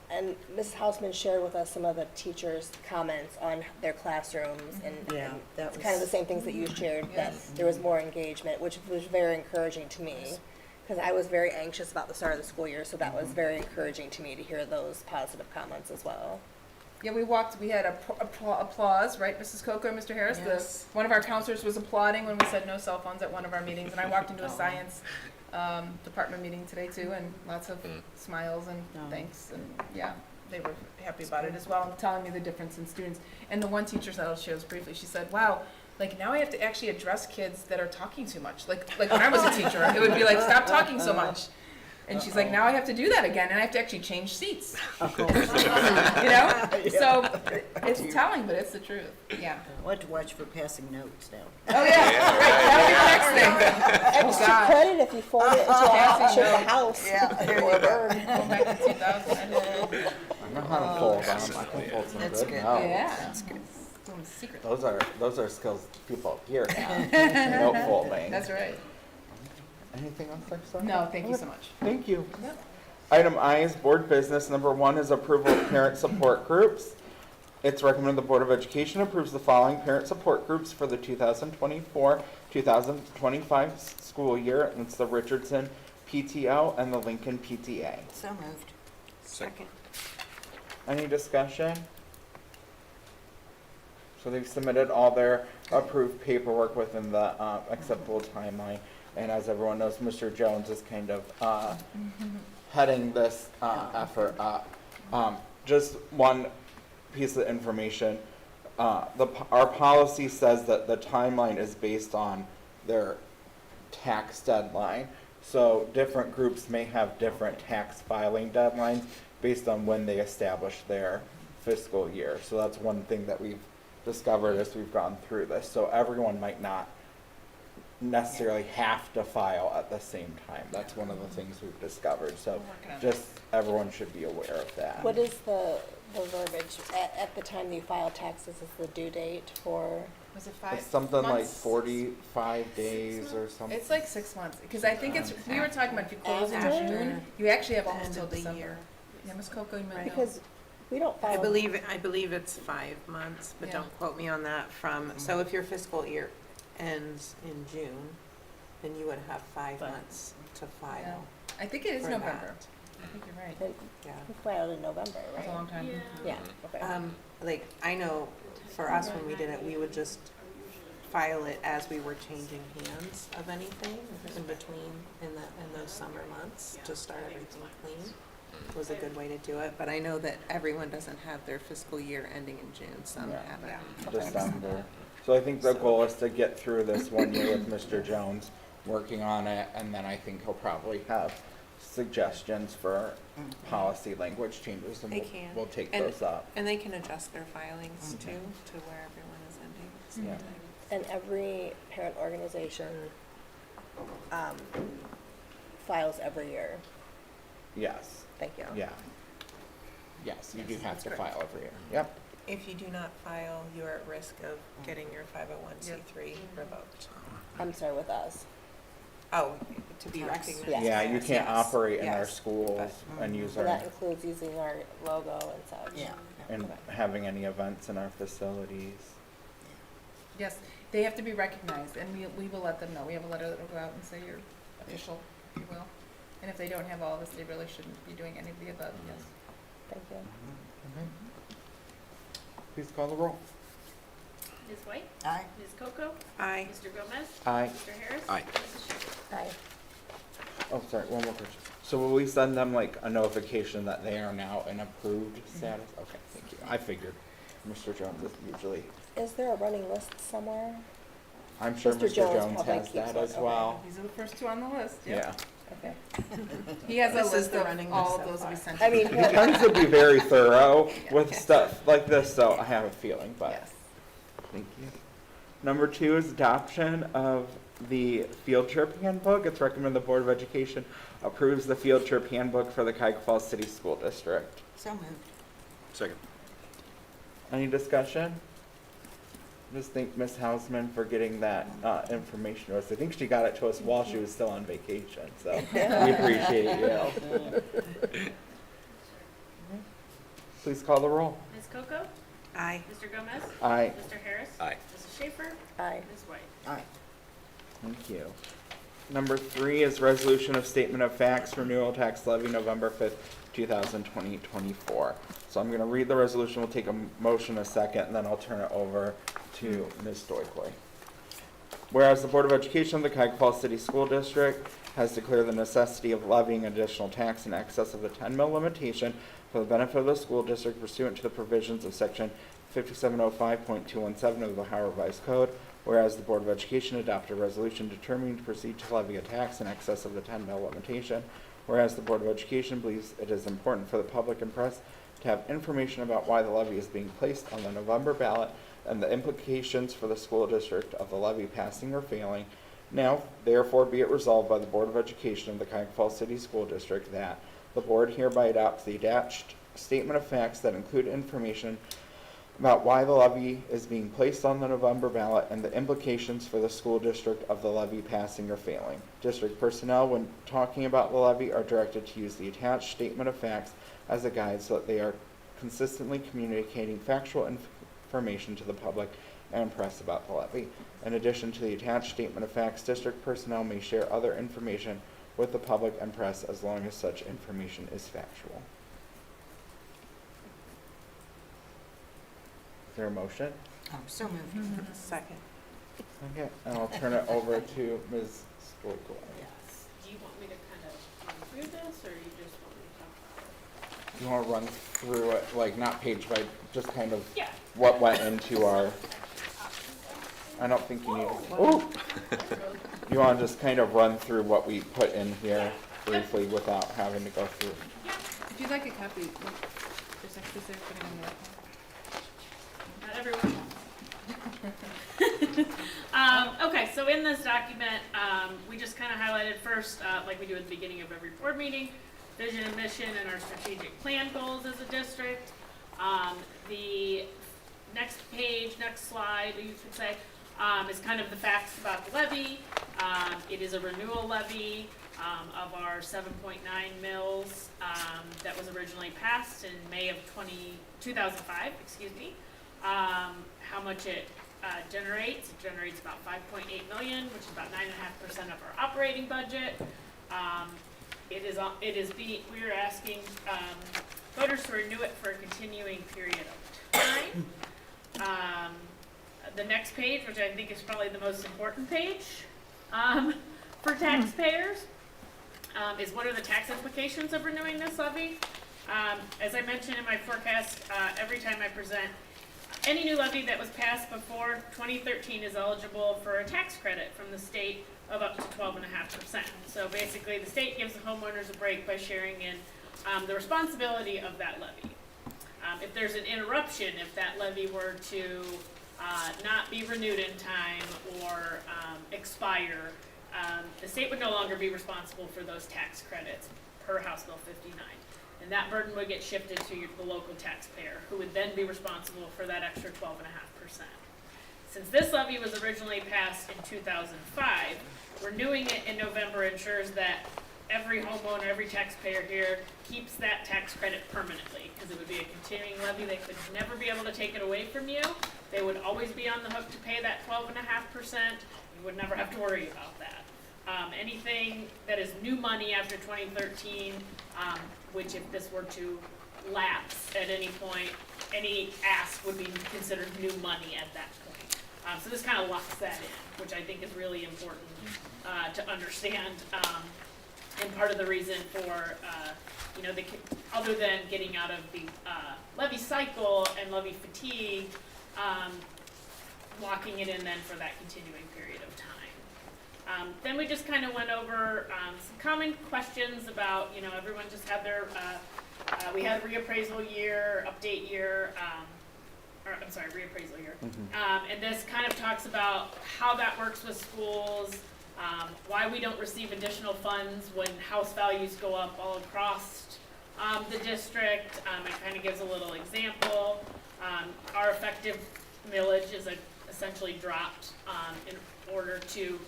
Speaker 13: and Mrs. Hausman shared with us some of the teachers' comments on their classrooms, and it's kind of the same things that you shared. That there was more engagement, which was very encouraging to me, because I was very anxious about the start of the school year. So that was very encouraging to me to hear those positive comments as well.
Speaker 2: Yeah, we had applause, right, Mrs. Coco and Mr. Harris?
Speaker 3: Yes.
Speaker 2: One of our counselors was applauding when we said no cell phones at one of our meetings, and I walked into a science department meeting today too, and lots of smiles and thanks, and they were happy about it as well, and telling me the difference in students. And the one teacher that I'll share this briefly, she said, wow, like now I have to actually address kids that are talking too much. Like when I was a teacher, it would be like, stop talking so much. And she's like, now I have to do that again, and I have to actually change seats. You know? So it's telling, but it's the truth. Yeah.
Speaker 3: What to watch for passing notes now.
Speaker 2: Oh, yeah. Right. That'll be the next thing.
Speaker 13: Extra credit if you fold it into a picture of the house.
Speaker 3: Yeah,
Speaker 13: Or a bird.
Speaker 2: Going back to 2000. I don't know.
Speaker 1: I know how to fold them. I can fold some
Speaker 3: That's
Speaker 1: good
Speaker 3: good.
Speaker 1: notes.
Speaker 2: Yeah. That's good. Doing the secret.
Speaker 1: Those are skills people up here have. Note folding.
Speaker 2: That's right.
Speaker 1: Anything else, Lisa?
Speaker 2: No, thank you so much.
Speaker 1: Thank you.
Speaker 2: Yep.
Speaker 1: Item I is board business. Number 1 is approval of parent support groups. It's recommended the Board of Education approves the following parent support groups for the 2024-2025 school year. And it's the Richardson PTO and the Lincoln PTA.
Speaker 3: So moved. Second.
Speaker 1: Any discussion? So they've submitted all their approved paperwork within the acceptable timeline. And as everyone knows, Mr. Jones is kind of heading this effort up. Just one piece of information. Our policy says that the timeline is based on their tax deadline. So different groups may have different tax filing deadlines based on when they establish their fiscal year. So that's one thing that we've discovered as we've gone through this. So everyone might not necessarily have to file at the same time. That's one of the things we've discovered. So just everyone should be aware of that.
Speaker 13: What is the verbiage? At the time you file taxes is the due date for?
Speaker 2: Was it 5
Speaker 1: It's something like
Speaker 2: months?
Speaker 1: 45 days or something.
Speaker 2: It's like 6 months, because I think it's, we were talking about if you close in
Speaker 13: After.
Speaker 2: June, you actually have almost
Speaker 3: End
Speaker 2: till
Speaker 3: of the
Speaker 2: December.
Speaker 3: year.
Speaker 2: Yeah, Ms. Coco, you might know.
Speaker 13: Because we don't file.
Speaker 17: I believe it's 5 months, but
Speaker 2: Yeah.
Speaker 17: don't quote me on that so if your fiscal year ends in June, then you would have 5 months to
Speaker 2: Yeah.
Speaker 17: file.
Speaker 2: I think it is
Speaker 17: for
Speaker 2: November.
Speaker 17: that.
Speaker 2: I think you're right.
Speaker 13: And
Speaker 17: Yeah.
Speaker 13: we filed in November,
Speaker 2: That's
Speaker 13: right?
Speaker 2: a long time.
Speaker 13: Yeah, okay.
Speaker 17: Like, I know for us, when we did it, we would just file it as we were changing hands of anything in between in those summer months to start everything clean. Was a good way to do it, but I know that everyone doesn't have their fiscal year ending in June, some
Speaker 1: Yeah.
Speaker 17: have it.
Speaker 1: December. So I think the goal is to get through this one year with Mr. Jones working on it, and then I think he'll probably have suggestions for policy language changes, and
Speaker 17: They can.
Speaker 1: we'll take
Speaker 17: And-
Speaker 1: those up.
Speaker 17: And they can adjust their filings too, to where everyone is ending at the same
Speaker 1: Yeah.
Speaker 17: time.
Speaker 13: And every parent organization files every year.
Speaker 1: Yes,
Speaker 13: Thank you.
Speaker 1: yeah. Yes, you do have to file every year. Yep.
Speaker 17: If you do not file, you're at risk of getting your 501c3 revoked.
Speaker 13: I'm sorry, with us.
Speaker 17: Oh, to be recognized.
Speaker 13: Yes.
Speaker 1: Yeah, you can't
Speaker 17: Yes,
Speaker 1: operate in our
Speaker 17: yes.
Speaker 1: schools and use
Speaker 13: So
Speaker 1: our,
Speaker 13: that includes using our logo and such.
Speaker 3: Yeah.
Speaker 1: and having any events in our facilities.
Speaker 2: Yes, they have to be recognized, and we will let them know. We have a letter that will go out and say you're official, if you will. And if they don't have all of this, they really shouldn't be doing any of the above, yes.
Speaker 13: Thank you.
Speaker 1: Okay. Please call the roll.
Speaker 14: Ms. White?
Speaker 3: Aye.
Speaker 14: Ms. Coco?
Speaker 17: Aye.
Speaker 14: Mr. Gomez?
Speaker 1: Aye.
Speaker 14: Mr. Harris?
Speaker 4: Aye.
Speaker 14: Mrs. Schaefer?
Speaker 13: Aye.
Speaker 1: Oh, sorry, one more question. So will we send them like a notification that they are now in approved status? Okay, thank you. I figured Mr. Jones is usually,
Speaker 13: Is there a running list somewhere?
Speaker 1: I'm sure
Speaker 13: Mr.
Speaker 1: Mr.
Speaker 13: Jones
Speaker 1: Jones
Speaker 13: probably
Speaker 1: has
Speaker 13: keeps
Speaker 1: that
Speaker 13: one,
Speaker 1: as
Speaker 13: okay.
Speaker 1: well.
Speaker 2: These are the first two on the list, yeah.
Speaker 1: Yeah.
Speaker 13: Okay.
Speaker 2: He has a
Speaker 17: This is
Speaker 2: list
Speaker 17: the
Speaker 2: of
Speaker 17: running
Speaker 2: all
Speaker 17: list
Speaker 2: of
Speaker 17: so
Speaker 2: those that we
Speaker 17: far.
Speaker 2: sent.
Speaker 13: I mean,
Speaker 1: He tends to be very thorough with stuff like this, so I have a feeling, but
Speaker 2: Yes.
Speaker 1: thank you. Number 2 is adoption of the field trip handbook. It's recommended the Board of Education approves the field trip handbook for the Cuyahoga Falls City School District.
Speaker 3: So moved.
Speaker 4: Second.
Speaker 1: Any discussion? Just thank Ms. Hausman for getting that information to us. I think she got it to us while she was still on vacation, so we appreciate you. Please call the roll.
Speaker 14: Ms. Coco?
Speaker 17: Aye.
Speaker 14: Mr. Gomez?
Speaker 1: Aye.
Speaker 14: Mr. Harris?
Speaker 4: Aye.
Speaker 14: Mrs. Schaefer?
Speaker 13: Aye.
Speaker 14: Ms. White?
Speaker 3: Aye.
Speaker 1: Thank you. Number 3 is resolution of statement of facts, renewal tax levy, November 5th, 2024. So I'm going to read the resolution. We'll take a motion a second, and then I'll turn it over to Ms. Stoikley. Whereas the Board of Education of the Cuyahoga Falls City School District has declared the necessity of levying additional tax in excess of the 10 mil limitation for the benefit of the school district pursuant to the provisions of Section 5705.217 of the Ohio Revised Code. Whereas the Board of Education adopted a resolution determining to proceed to levy a tax in excess of the 10 mil limitation. Whereas the Board of Education believes it is important for the public and press to have information about why the levy is being placed on the November ballot and the implications for the school district of the levy passing or failing. Now, therefore, be it resolved by the Board of Education of the Cuyahoga Falls City School District that the board hereby adopts the attached statement of facts that include information about why the levy is being placed on the November ballot and the implications for the school district of the levy passing or failing. District personnel, when talking about the levy, are directed to use the attached statement of facts as a guide so that they are consistently communicating factual information to the public and press about the levy. In addition to the attached statement of facts, district personnel may share other information with the public and press as long as such information is factual. Is there a motion?
Speaker 17: So moved. Second.
Speaker 1: Okay, and I'll turn it over to Ms. Stokel.
Speaker 14: Yes. Do you want me to kind of run through this, or you just want me to talk about it?
Speaker 1: You want to run through it, like not page by, just kind of
Speaker 14: Yeah.
Speaker 1: what went into our, I don't think you need, ooh! You want to just kind of run through what we put in here briefly without having to go through.
Speaker 2: If you'd like a copy, there's actually putting on there.
Speaker 14: Not everyone. Okay, so in this document, we just kind of highlighted first, like we do at the beginning of every board meeting, vision and mission and our strategic plan goals as a district. The next page, next slide, you could say, is kind of the facts about the levy. It is a renewal levy of our 7.9 mils that was originally passed in May of 2005, excuse me. How much it generates. It generates about 5.8 million, which is about 9.5% of our operating budget. We are asking voters to renew it for a continuing period of time. The next page, which I think is probably the most important page for taxpayers, is what are the tax implications of renewing this levy? As I mentioned in my forecast, every time I present, any new levy that was passed before 2013 is eligible for a tax credit from the state of up to 12.5%. So basically, the state gives the homeowners a break by sharing in the responsibility of that levy. If there's an interruption, if that levy were to not be renewed in time or expire, the state would no longer be responsible for those tax credits per House Bill 59. And that burden would get shifted to the local taxpayer, who would then be responsible for that extra 12.5%. Since this levy was originally passed in 2005, renewing it in November ensures that every homeowner, every taxpayer here keeps that tax credit permanently, because it would be a continuing levy. They could never be able to take it away from you. They would always be on the hook to pay that 12.5%. You would never have to worry about that. Anything that is new money after 2013, which if this were to lapse at any point, any ask would be considered new money at that point. So this kind of locks that in, which I think is really important to understand. And part of the reason for, other than getting out of the levy cycle and levy fatigue, locking it in then for that continuing period of time. Then we just kind of went over some common questions about, everyone just had their, we had reappraisal year, update year, reappraisal year. And this kind of talks about how that works with schools, why we don't receive additional funds when house values go up all across the district. It kind of gives a little example. Our effective millage is essentially dropped in order to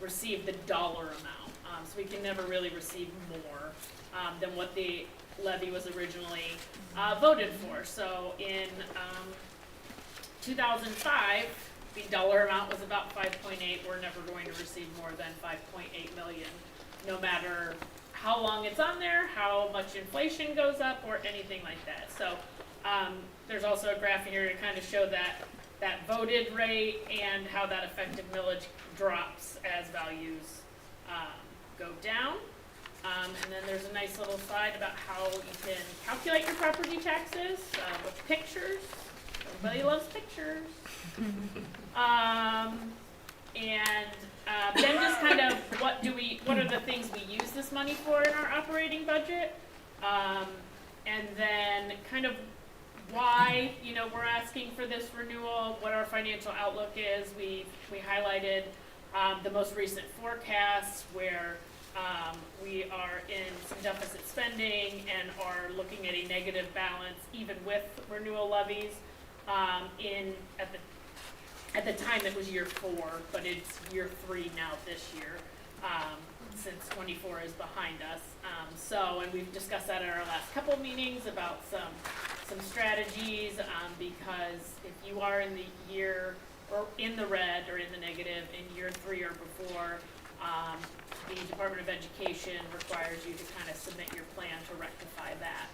Speaker 14: receive the dollar amount. So we can never really receive more than what the levy was originally voted for. So in 2005, the dollar amount was about 5.8. We're never going to receive more than 5.8 million, no matter how long it's on there, how much inflation goes up, or anything like that. So there's also a graph here to kind of show that voted rate and how that effective millage drops as values go down. And then there's a nice little slide about how you can calculate your property taxes with pictures. Everybody loves pictures. And then just kind of what are the things we use this money for in our operating budget? And then kind of why, we're asking for this renewal, what our financial outlook is. We highlighted the most recent forecasts where we are in some deficit spending and are looking at a negative balance even with renewal levies. At the time it was year 4, but it's year 3 now this year, since 24 is behind us. And we've discussed that at our last couple meetings about some strategies, because if you are in the year or in the red or in the negative in year 3 or before, the Department of Education requires you to kind of submit your plan to rectify that.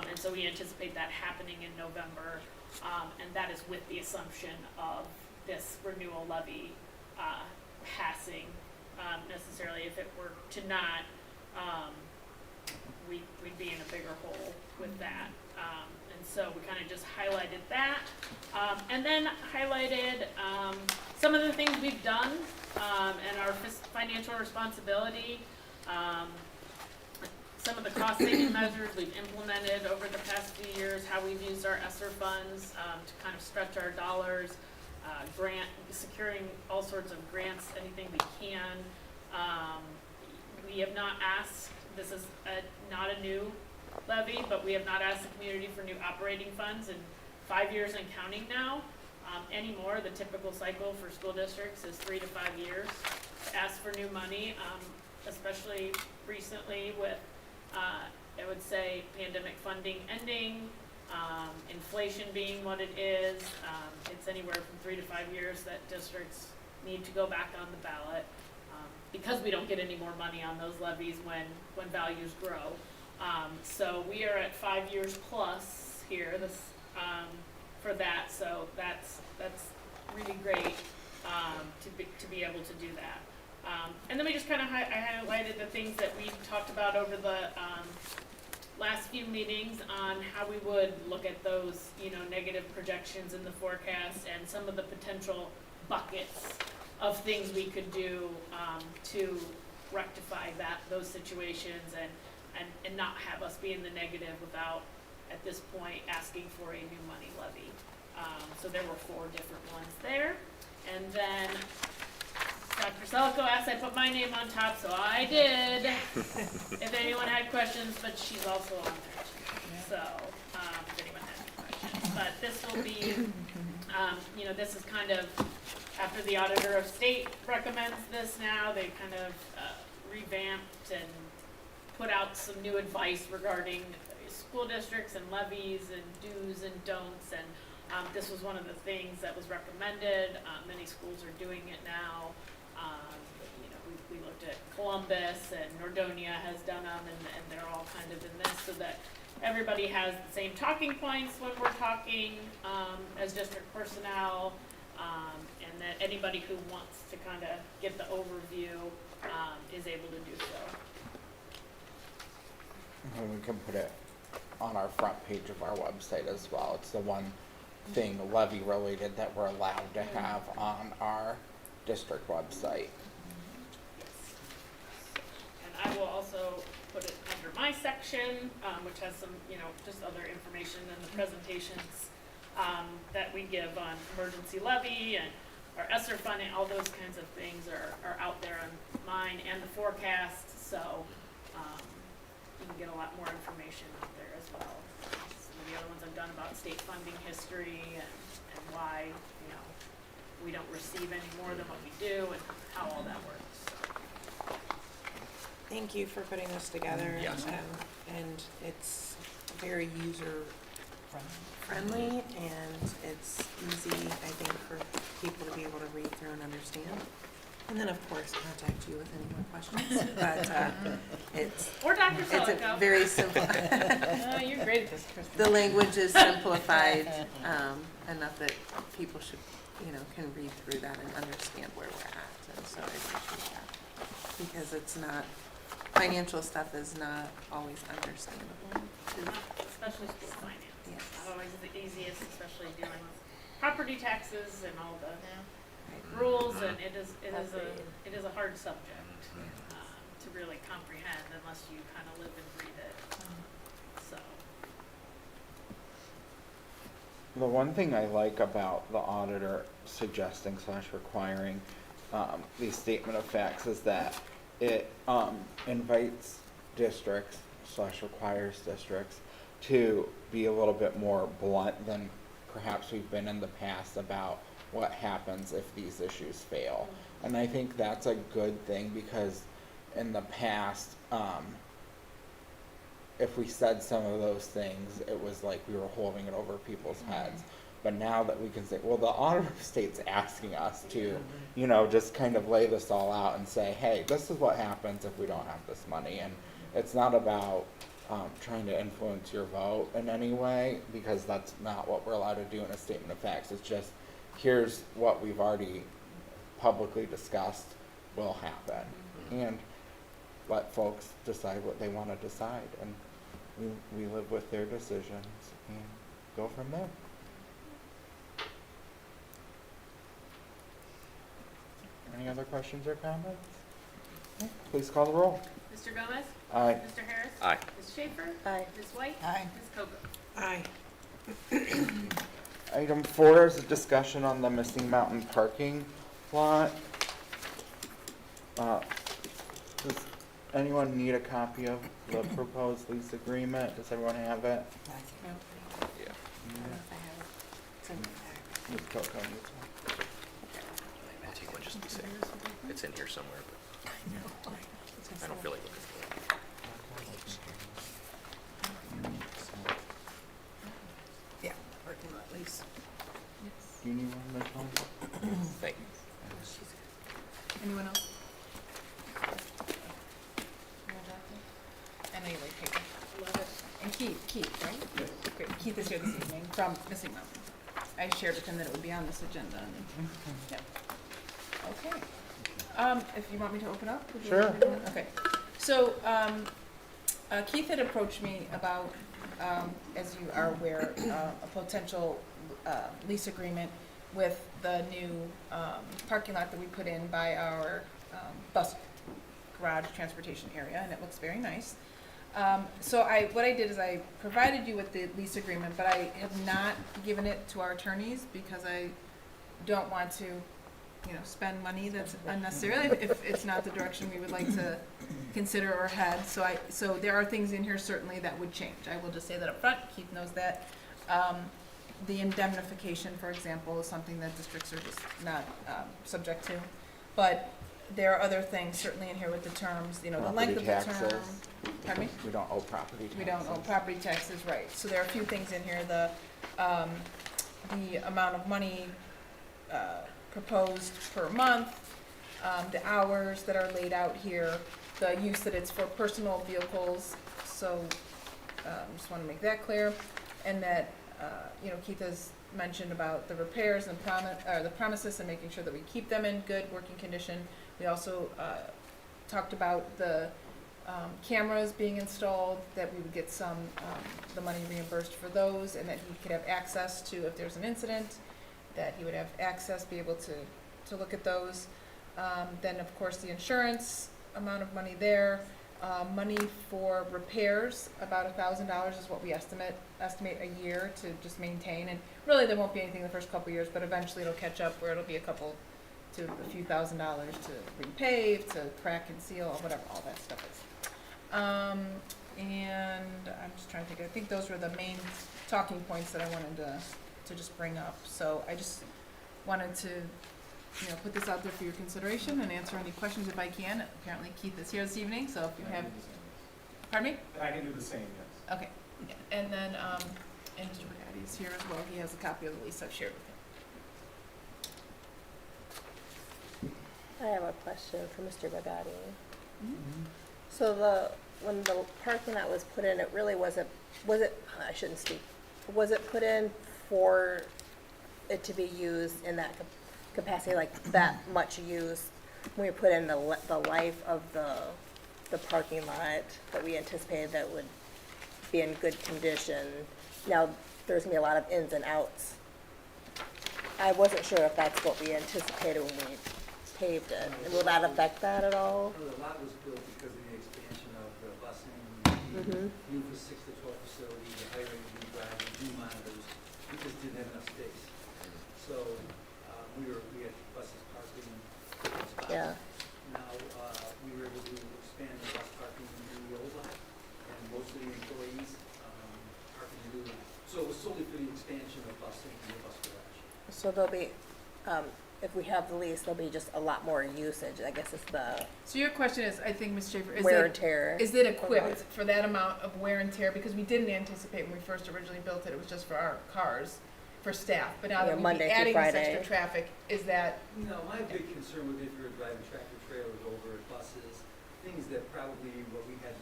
Speaker 14: And so we anticipate that happening in November, and that is with the assumption of this renewal levy passing. Necessarily, if it were to not, we'd be in a bigger hole with that. And so we kind of just highlighted that, and then highlighted some of the things we've done and our financial responsibility. Some of the cost-saving measures we've implemented over the past few years, how we've used our ESSER funds to kind of stretch our dollars, securing all sorts of grants, anything we can. We have not asked, this is not a new levy, but we have not asked the community for new operating funds in 5 years and counting now. Anymore, the typical cycle for school districts is 3 to 5 years to ask for new money, especially recently with, I would say, pandemic funding ending, inflation being what it is. It's anywhere from 3 to 5 years that districts need to go back on the ballot, because we don't get any more money on those levies when values grow. So we are at 5 years plus here for that. So that's really great to be able to do that. And then we just kind of highlighted the things that we talked about over the last few meetings on how we would look at those, negative projections in the forecast and some of the potential buckets of things we could do to rectify those situations and not have us be in the negative without, at this point, asking for a new money levy. So there were 4 different ones there. And then Dr. Selko asked I put my name on top, so I did. If anyone had questions, but she's also on there too. So, if anyone had any questions. But this will be, this is kind of, after the Auditor of State recommends this now, they kind of revamped and put out some new advice regarding school districts and levies and do's and don'ts. And this was one of the things that was recommended. Many schools are doing it now. We looked at Columbus and Nordonia has done them, and they're all kind of in this, so that everybody has the same talking points when we're talking as district personnel, and that anybody who wants to kind of get the overview is able to do so.
Speaker 1: And we can put it on our front page of our website as well. It's the one thing levy related that we're allowed to have on our district website.
Speaker 14: And I will also put it under my section, which has some, just other information than the presentations that we give on emergency levy and our ESSER funding. All those kinds of things are out there on mine and the forecast, so you can get a lot more information out there as well. Some of the other ones I've done about state funding history and why, we don't receive any more than what we do and how all that works.
Speaker 17: Thank you for putting this together.
Speaker 4: Yes.
Speaker 17: And it's very user friendly, and it's easy, I think, for people to be able to read through and understand. And then, of course, contact you with any more questions. But
Speaker 14: Or Dr.
Speaker 17: it's a
Speaker 14: Selko.
Speaker 17: very simple.
Speaker 2: You're great at this, Kristen.
Speaker 17: The language is simplified enough that people should, can read through that and understand where we're at. And so I appreciate that, because it's not, financial stuff is not always understandable.
Speaker 14: Especially school finance.
Speaker 17: Yes.
Speaker 14: Not always the easiest, especially dealing with property taxes and all the rules, and it is a hard subject to really comprehend unless you kind of live and breathe it. So.
Speaker 1: The one thing I like about the auditor suggesting / requiring these statement of facts is that it invites districts / requires districts to be a little bit more blunt than perhaps we've been in the past about what happens if these issues fail. And I think that's a good thing, because in the past, if we said some of those things, it was like we were holding it over people's heads. But now that we can say, well, the auditor of state's asking us to, you know, just kind of lay this all out and say, hey, this is what happens if we don't have this money. And it's not about trying to influence your vote in any way, because that's not what we're allowed to do in a statement of facts. It's just, here's what we've already publicly discussed will happen. And let folks decide what they want to decide. And we live with their decisions and go from there. Any other questions or comments? Okay, please call the roll.
Speaker 14: Mr. Gomez?
Speaker 1: Aye.
Speaker 14: Mr. Harris?
Speaker 4: Aye.
Speaker 14: Ms. Schaefer?
Speaker 13: Aye.
Speaker 14: Ms. White?
Speaker 3: Aye.
Speaker 14: Ms. Coco?
Speaker 3: Aye.
Speaker 1: Item 4 is a discussion on the missing mountain parking lot. Does anyone need a copy of the proposed lease agreement? Does everyone have it?
Speaker 4: Yeah.
Speaker 1: Ms. Coco needs one.
Speaker 4: I'll take one just to be safe. It's in here somewhere, but I don't feel like looking for it.
Speaker 3: Yeah, parking lot lease.
Speaker 1: Do you need one, Ms. Holmes?
Speaker 4: Thank you.
Speaker 2: Anyone else? I know you like paper. Love it. And Keith, right? Great. Keith is here this evening from Missing Mountain. I shared with him that it would be on this agenda. And, yep. Okay. If you want me to open up? would you
Speaker 1: Sure.
Speaker 2: like me to? Okay. So Keith had approached me about, as you are aware, a potential lease agreement with the new parking lot that we put in by our bus garage transportation area, and it looks very nice. So what I did is I provided you with the lease agreement, but I have not given it to our attorneys because I don't want to, spend money that's unnecessary if it's not the direction we would like to consider or head. So there are things in here certainly that would change. I will just say that up front. Keith knows that. The indemnification, for example, is something that districts are just not subject to. But there are other things certainly in here with the terms, the length of the term. Pardon me?
Speaker 1: We don't owe property taxes.
Speaker 2: We don't owe property taxes, right. So there are a few things in here. The amount of money proposed per month, the hours that are laid out here, the use that it's for personal vehicles. So just want to make that clear. And that, Keith has mentioned about the repairs and the premises and making sure that we keep them in good working condition. We also talked about the cameras being installed, that we would get the money reimbursed for those, and that he could have access to, if there's an incident, that he would have access, be able to look at those. Then, of course, the insurance amount of money there. Money for repairs, about $1,000 is what we estimate a year to just maintain. And really, there won't be anything the first couple of years, but eventually it'll catch up where it'll be a few $1,000s to repave, to crack and seal, or whatever all that stuff is. And I'm just trying to think. I think those were the main talking points that I wanted to just bring up. So I just wanted to put this out there for your consideration and answer any questions if I can. Apparently Keith is here this evening, so if you have, pardon me?
Speaker 6: I can do the same, yes.
Speaker 2: Okay, and then, and Mr. Brigatti is here as well. He has a copy of the lease I've shared with him.
Speaker 13: I have a question for Mr. Bagatti. So when the parking lot was put in, it really wasn't, I shouldn't speak, was it put in for it to be used in that capacity, like that much use, when we put in the life of the parking lot that we anticipated that would be in good condition? Now, there's gonna be a lot of ins and outs I wasn't sure if that's what we anticipated when we paved it. Will that affect that at all?
Speaker 18: Well, the lot was built because of the expansion of the busing,
Speaker 13: Mhm.
Speaker 18: the new for 6 to 12 facility, the hiring of new drivers, new monitors. We just didn't have enough space. So we had buses parked in different spots.
Speaker 13: Yeah.
Speaker 18: Now, we were able to expand the bus parking in the old lot, and most of the employees park in the new lot. So it was solely for the expansion of busing and the bus garage.
Speaker 13: So there'll be, if we have the lease, there'll be just a lot more usage, I guess is the
Speaker 2: So your question is, I think, Ms. Schaefer, is
Speaker 13: wear
Speaker 2: it,
Speaker 13: and tear.
Speaker 2: is it equipped for that amount of wear and tear? Because we didn't anticipate when we first originally built it, it was just for our cars, for staff. But now
Speaker 13: Yeah,
Speaker 2: that we'd
Speaker 13: Monday
Speaker 2: be
Speaker 13: through
Speaker 2: adding this
Speaker 13: Friday.
Speaker 2: extra traffic, is that,
Speaker 18: No, my big concern would be if you were driving tractor trailers over buses, things that probably what we had,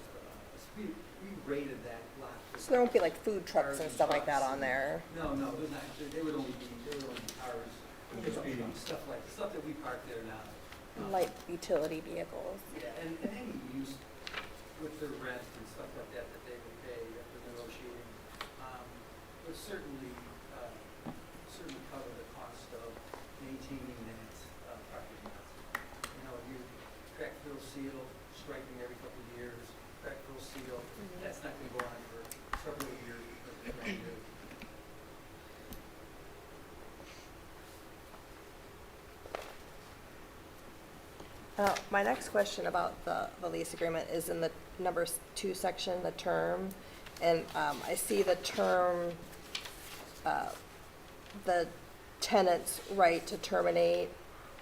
Speaker 18: we rated that lot. for
Speaker 13: So there won't be like food trucks
Speaker 18: cars
Speaker 13: and stuff like that
Speaker 18: trucks.
Speaker 13: on there.
Speaker 18: No, no, there's not, they would only be cars, stuff that we park there now.
Speaker 13: Light utility vehicles.
Speaker 18: Yeah, and any use with their rent and stuff like that that they would pay after negotiating, would certainly cover the cost of maintaining that parking lot. You know, you crack fill seal, striping every couple of years, crack fill seal, that's not gonna go on for several years. Because it's brand new.
Speaker 13: My next question about the lease agreement is in the number 2 section, the term. And I see the term, the tenant's right to terminate,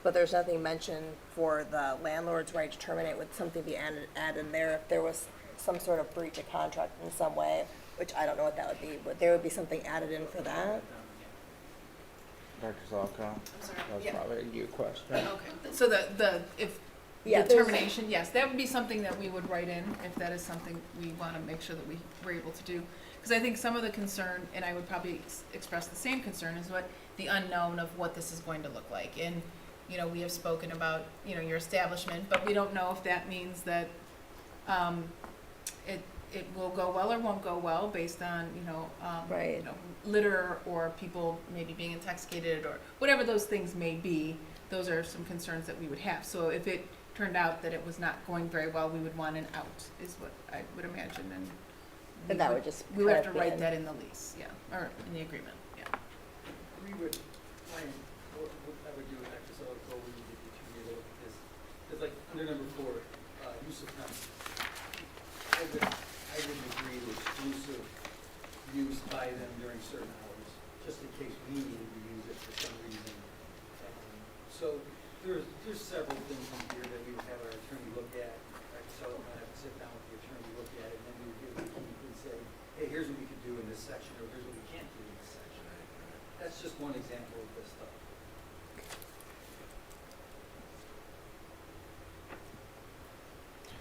Speaker 13: but there's nothing mentioned for the landlord's right to terminate. Would something be added in there if there was some sort of breach of contract in some way, which I don't know what that would be, but there would be something added in for that?
Speaker 1: Dr. Zalko?
Speaker 2: I'm sorry,
Speaker 1: That was
Speaker 2: yeah.
Speaker 1: probably a you question.
Speaker 2: Okay, so if
Speaker 13: Yeah,
Speaker 2: the
Speaker 13: there's-
Speaker 2: termination, yes, that would be something that we would write in, if that is something we want to make sure that we were able to do. Because I think some of the concern, and I would probably express the same concern, is what the unknown of what this is going to look like. And, you know, we have spoken about, you know, your establishment, but we don't know if that means that it will go well or won't go well based on,
Speaker 13: Right.
Speaker 2: you know, litter or people maybe being intoxicated or whatever those things may be. Those are some concerns that we would have. So if it turned out that it was not going very well, we would want an out, is what I would imagine,
Speaker 13: And that would just
Speaker 2: we would have
Speaker 13: kind
Speaker 2: to
Speaker 13: of be
Speaker 2: write
Speaker 13: in-
Speaker 2: that in the lease, yeah, or in the agreement, yeah.
Speaker 18: We would, what I would do in Dr. Zalko, we would get you to look at this. Because like under number 4, use of premises. I would agree to exclusive use by them during certain hours, just in case we needed to use it for some reason. So there's several things in here that we would have our attorney look at. Dr. Zalko might have to sit down with the attorney, look at it, and then we would give the key and say, hey, here's what we could do in this section, or here's what we can't do in this section. That's just one example of this stuff.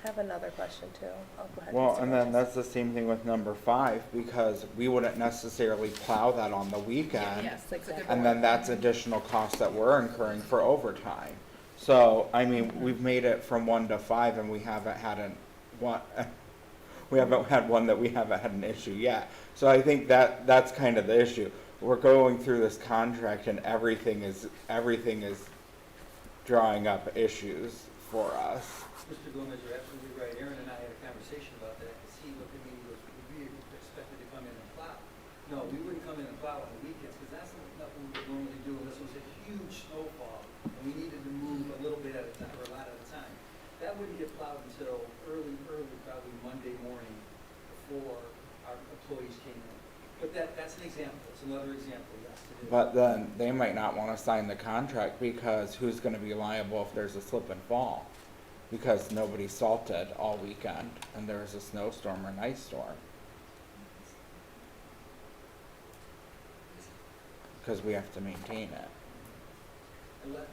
Speaker 13: I have another question too. I'll go ahead.
Speaker 1: Well,
Speaker 13: Mr.
Speaker 1: and then
Speaker 13: Burgess.
Speaker 1: that's the same thing with number 5, because we wouldn't necessarily plow that on the weekend.
Speaker 2: Yes, that's a good
Speaker 1: And
Speaker 2: point.
Speaker 1: then that's additional costs that we're incurring for overtime. So, I mean, we've made it from 1 to 5 and we haven't had we haven't had one that we haven't had an issue yet. So I think that's kind of the issue. We're going through this contract and everything is drawing up issues for us.
Speaker 18: Mr. Gomez, you're absolutely right. Aaron and I had a conversation about that, because he looked at me and goes, would we expected to come in and plow? No, we wouldn't come in and plow on the weekends, because that's not what we would normally do unless it was a huge snowfall, and we needed to move a little bit at a time, or a lot at a time. That wouldn't get plowed until early, probably Monday morning, before our employees came in. But that's an example, it's another example, yes, it is.
Speaker 1: But then they might not want to sign the contract because who's going to be liable if there's a slip and fall? Because nobody salted all weekend and there was a snowstorm or an ice storm. Because we have to maintain it.
Speaker 18: Unless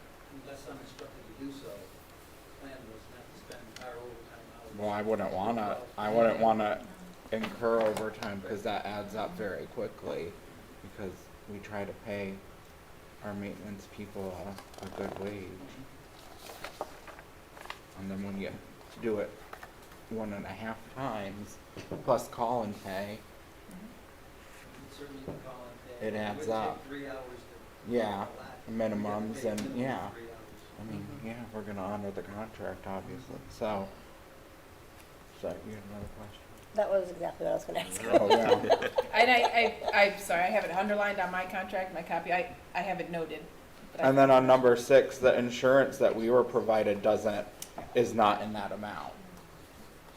Speaker 18: I'm instructed to do so, the plan was not to spend our overtime hours.
Speaker 1: Well, I wouldn't want to incur overtime because that adds up very quickly because we try to pay our maintenance people a good wage. And then when you do it 1.5 times plus call and pay,
Speaker 18: Certainly the call and pay.
Speaker 1: it adds
Speaker 18: would
Speaker 1: up.
Speaker 18: take 3 hours to
Speaker 1: Yeah, minimums and, yeah. I mean, yeah, we're gonna honor the contract, obviously, so. So, you have another question?
Speaker 13: That was exactly what I was gonna ask.
Speaker 1: Oh, yeah.
Speaker 2: And I'm sorry, I have it underlined on my contract, my copy, I have it noted. but I-
Speaker 1: And then on number 6, the insurance that we were provided is not in that amount.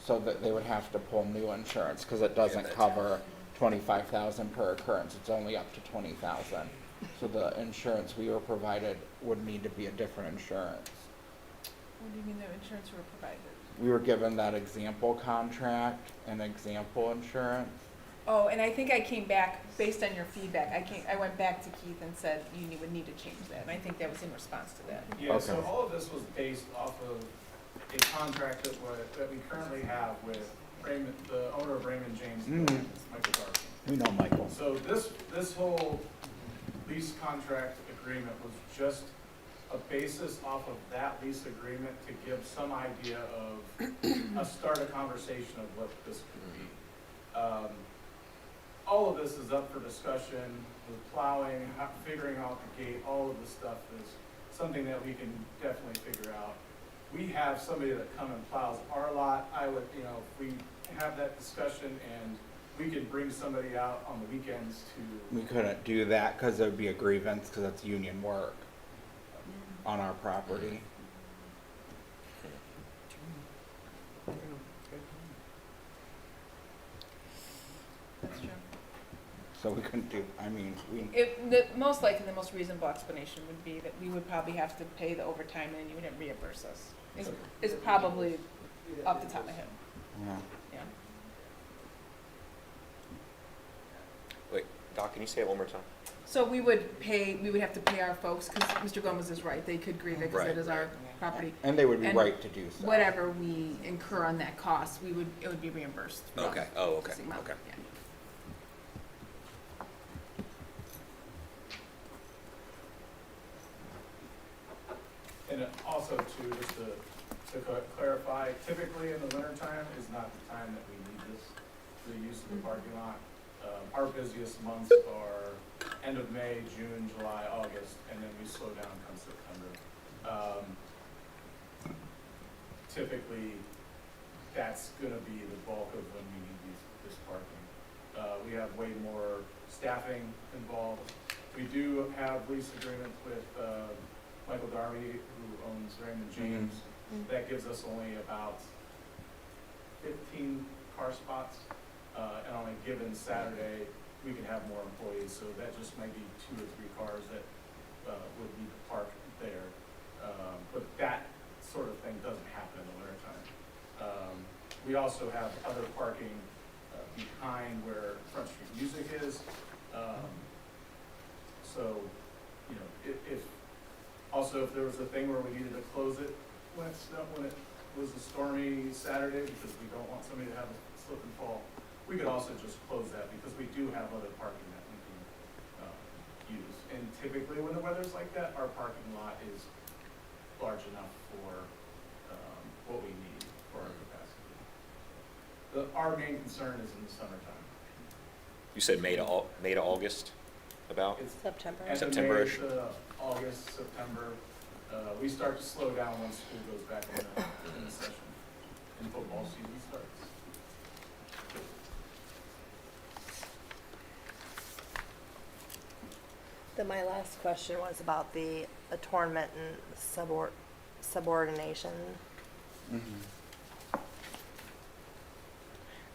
Speaker 1: So that they would have to pull new insurance, because it doesn't cover 25,000 per occurrence, it's only up to 20,000. So the insurance we were provided would need to be a different insurance.
Speaker 2: What do you mean the insurance were provided?
Speaker 1: We were given that example contract and example insurance.
Speaker 2: Oh, and I think I came back, based on your feedback, I went back to Keith and said you would need to change that, and I think that was in response to that.
Speaker 18: Yeah, so
Speaker 1: Okay.
Speaker 18: all of this was based off of a contract that we currently have with Raymond, the owner of Raymond James,
Speaker 1: Mhm.
Speaker 18: Michael Garvey.
Speaker 1: We know Michael.
Speaker 18: So this whole lease contract agreement was just a basis off of that lease agreement to give some idea of, start a conversation of what this could be. All of this is up for discussion, with plowing, figuring out the gate, all of this stuff is something that we can definitely figure out. We have somebody that come and plows our lot. I would, if we have that discussion and we could bring somebody out on the weekends to.
Speaker 1: We couldn't do that because there'd be a grievance because it's union work on our property.
Speaker 2: That's true.
Speaker 1: So we couldn't do,
Speaker 2: Most likely, the most reasonable explanation would be that we would probably have to pay the overtime and you wouldn't reimburse us. Is probably off the top of my head,
Speaker 1: yeah.
Speaker 2: yeah.
Speaker 4: Wait, Doc, can you say it one more time?
Speaker 2: So we would have to pay our folks, because Mr. Gomez is right, they could grieve it because
Speaker 4: Right.
Speaker 2: it is our property.
Speaker 1: And they would be
Speaker 2: And
Speaker 1: right to do so.
Speaker 2: Whatever we incur on that cost, it would be reimbursed. from
Speaker 4: Okay, oh, okay,
Speaker 2: this amount,
Speaker 4: okay.
Speaker 2: yeah.
Speaker 18: And also too, just to clarify, typically in the wintertime is not the time that we need the use of the parking lot. Our busiest months are end of May, June, July, August, and then we slow down come September. Typically, that's gonna be the bulk of when we need this parking. We have way more staffing involved. We do have lease agreements with, Michael Darby, who owns Raymond James. That gives us only about 15 car spots. And on a given Saturday, we can have more employees, so that just might be 2 or 3 cars that would be parked there. But that sort of thing doesn't happen in the wintertime. We also have other parking behind where Front Street Music is. So, if there was a thing where we needed to close it when it was a stormy Saturday, because we don't want somebody to have a slip and fall, we could also just close that, because we do have other parking that we can use. And typically, when the weather's like that, our parking lot is large enough for what we need for our capacity. Our main concern is in the summertime.
Speaker 4: You said May to August, about?
Speaker 18: It's
Speaker 13: September.
Speaker 18: end of May
Speaker 4: September-ish.
Speaker 18: to August, September. We start to slow down once school goes back in the session, and football season starts.
Speaker 13: Then my last question was about the attornment and subordination.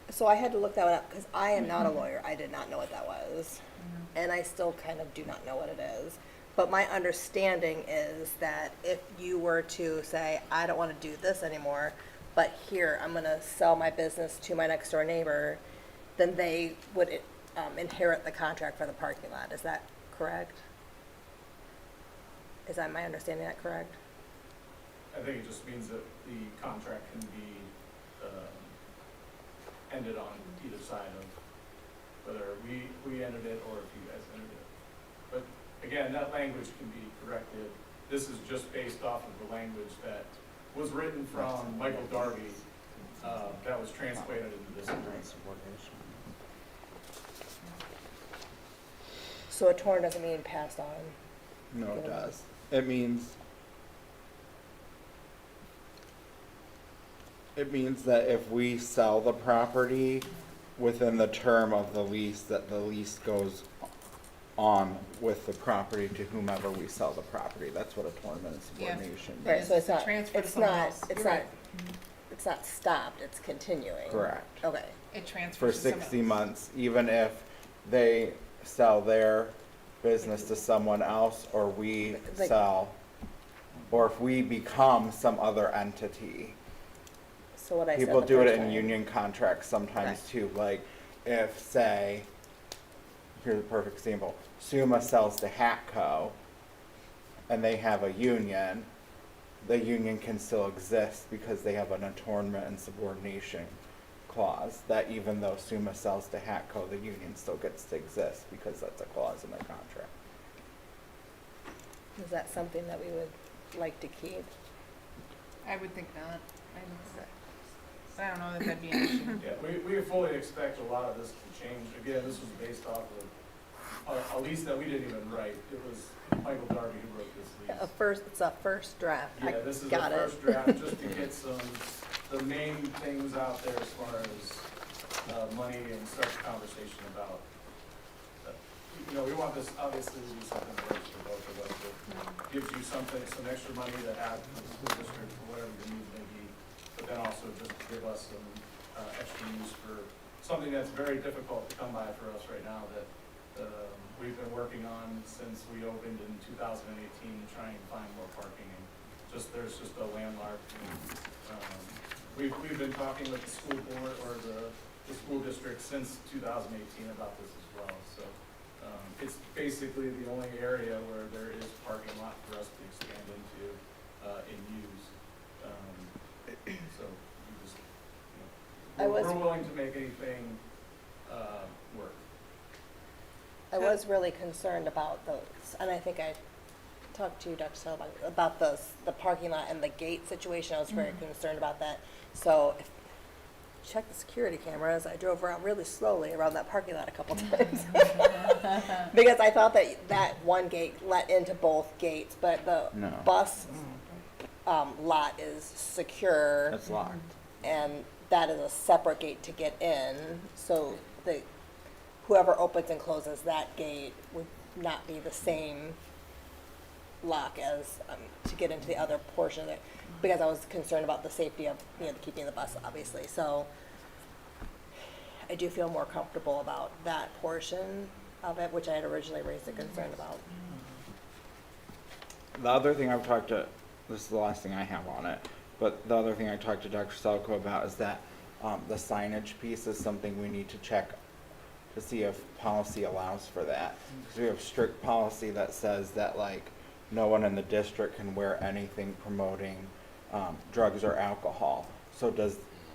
Speaker 13: So I had to look that one up because I am not a lawyer. I did not know what that was. And I still kind of do not know what it is. But my understanding is that if you were to say, I don't want to do this anymore, but here, I'm going to sell my business to my next door neighbor, then they would inherit the contract for the parking lot. Is that correct? Is that my understanding that correct?
Speaker 18: I think it just means that the contract can be ended on either side of whether we ended it or if you guys ended it. But again, that language can be corrected. This is just based off of the language that was written from Michael Darby that was translated into this agreement.
Speaker 13: So a torn doesn't mean passed on.
Speaker 1: No, it
Speaker 13: Get 'em out.
Speaker 1: does. It means that if we sell the property within the term of the lease, that the lease goes on with the property to whomever we sell the property. That's what a tournament of
Speaker 2: Yeah.
Speaker 1: subordination
Speaker 2: Right.
Speaker 1: is.
Speaker 13: So it's not,
Speaker 2: Transfer to
Speaker 13: it's
Speaker 2: someone
Speaker 13: not,
Speaker 2: else.
Speaker 13: it's
Speaker 2: You're
Speaker 13: not,
Speaker 2: right.
Speaker 13: it's not stopped, it's continuing.
Speaker 1: Correct.
Speaker 13: Okay.
Speaker 2: It
Speaker 1: For
Speaker 2: transfers to someone
Speaker 1: 60
Speaker 2: else.
Speaker 1: months, even if they sell their business to someone else, or we
Speaker 13: Like-
Speaker 1: sell, or if we become some other entity.
Speaker 13: So what I said
Speaker 1: People
Speaker 13: the
Speaker 1: do it
Speaker 13: first
Speaker 1: in
Speaker 13: time.
Speaker 1: union contracts sometimes too, like if, say, here's a perfect example, Suma sells to Hatco and they have a union, the union can still exist because they have an attornment and subordination clause, that even though Suma sells to Hatco, the union still gets to exist because that's a clause in their contract.
Speaker 13: Is that something that we would like to keep?
Speaker 2: I would think not. I don't know that that'd be an issue.
Speaker 18: Yeah, we fully expect a lot of this to change. Again, this was based off of a lease that we didn't even write. It was Michael Darby who wrote this lease.
Speaker 13: It's a first draft. I
Speaker 18: Yeah, this is the
Speaker 13: got it.
Speaker 18: first draft, just to get the main things out there as far as money and start the conversation about. We want this obviously to be something that works for both of us, that gives you some extra money to add to the school district for whatever your needs may be, but then also just to give us some extra use for something that's very difficult to come by for us right now, that we've been working on since we opened in 2018, trying to find more parking, and there's just a landmark. We've been talking with the school board or the school district since 2018 about this as well, so it's basically the only area where there is parking lot for us to expand into and use. So we just, we're willing to make anything work.
Speaker 13: I was really concerned about those, and I think I talked to you, Dr. Sell, about the parking lot and the gate situation. I was very concerned about that. So check the security cameras. I drove around really slowly around that parking lot a couple times because I thought that one gate let into both gates, but the bus lot is secure.
Speaker 1: It's locked.
Speaker 13: And that is a separate gate to get in. So whoever opens and closes that gate would not be the same lock as to get into the other portion of it, because I was concerned about the safety of keeping the bus, obviously. So I do feel more comfortable about that portion of it, which I had originally raised a concern about.
Speaker 1: The other thing I've talked to, this is the last thing I have on it, but the other thing I talked to Dr. Selko about is that the signage piece is something we need to check to see if policy allows for that. Because we have strict policy that says that no one in the district can wear anything promoting drugs or alcohol. So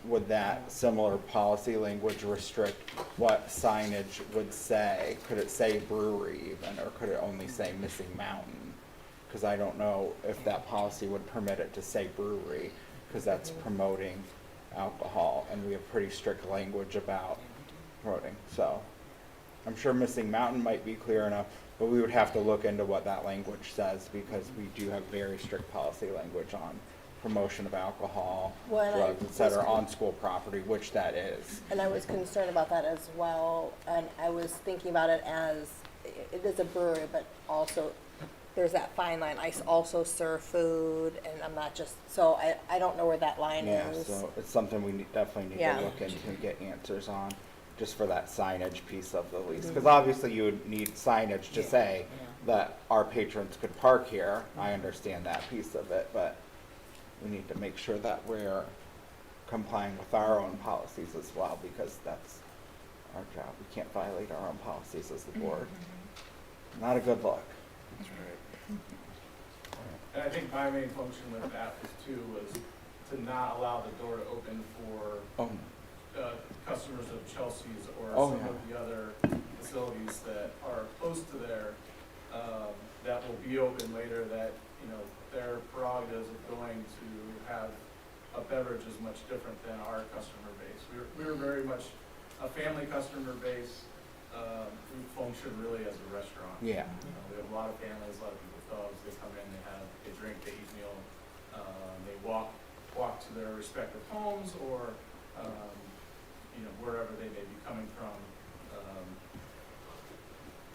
Speaker 1: would that similar policy language restrict what signage would say? Could it say brewery even, or could it only say Missing Mountain? Because I don't know if that policy would permit it to say brewery, because that's promoting alcohol, and we have pretty strict language about promoting. So I'm sure Missing Mountain might be clear enough, but we would have to look into what that language says, because we do have very strict policy language on promotion of alcohol, drugs, et cetera, on school property, which that is.
Speaker 13: And I was concerned about that as well, and I was thinking about it as, it is a brewery, but also there's that fine line. I also serve food, and I'm not just, so I don't know where that line is.
Speaker 1: Yeah, so it's something we definitely need to look into and get answers on, just for that signage piece of the lease. Because obviously you would need signage to say that our patrons could park here. I understand that piece of it, but we need to make sure that we're complying with our own policies as well, because that's our job. We can't violate our own policies as the board. Not a good look.
Speaker 18: That's right. And I think my main function with that was to not allow the door to open for customers of Chelsea's or some of the other facilities that are close to there that will be open later, that their prerogatives of going to have a beverage is much different than our customer base. We're very much a family customer base. we function really as a restaurant.
Speaker 1: Yeah.
Speaker 18: We have a lot of families, a lot of people with dogs, they come in, they drink, they eat meal, they walk to their respective homes or, wherever they may be coming from.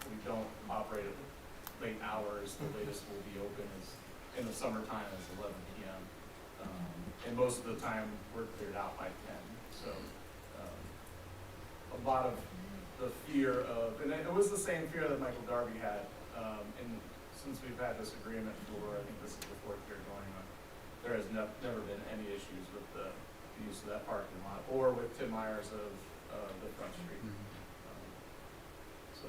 Speaker 18: We don't operate at late hours. The latest we'll be open is in the summertime is 11 p.m. And most of the time we're cleared out by 10. So a lot of the fear of, and it was the same fear that Michael Darby had. And since we've had this agreement for, I think this is the 4th year going on, there has never been any issues with the use of that parking lot or with Tim Myers of the Front Street. So.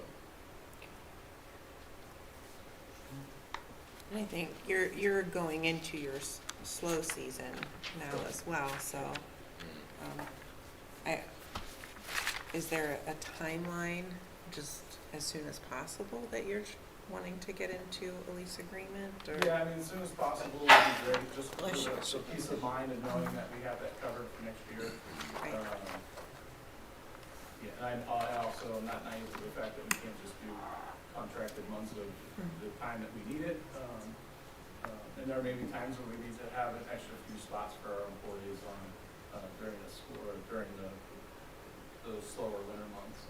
Speaker 17: I think you're going into your slow season now as well, so, is there a timeline, just as soon as possible, that you're wanting to get into a lease agreement, or?
Speaker 18: Yeah, I mean, as soon as possible would be great, just for the peace of mind and knowing that we have that covered for next year.
Speaker 17: Right.
Speaker 18: Yeah, and I also am not naive to the fact that we can't just do contracted months of the time that we need it. And there may be times when we need to have an extra few spots for our employees on during the school or during the slower winter months.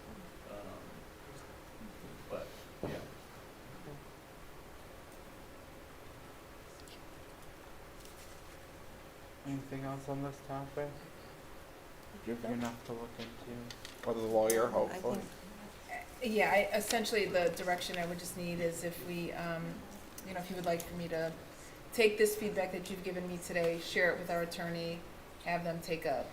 Speaker 18: But yeah.
Speaker 1: Anything else on this topic? Give you enough to look into, or the lawyer, hopefully.
Speaker 2: Yeah, essentially the direction I would just need is if we, if you would like for me to take this feedback that you've given me today, share it with our attorney, have them take a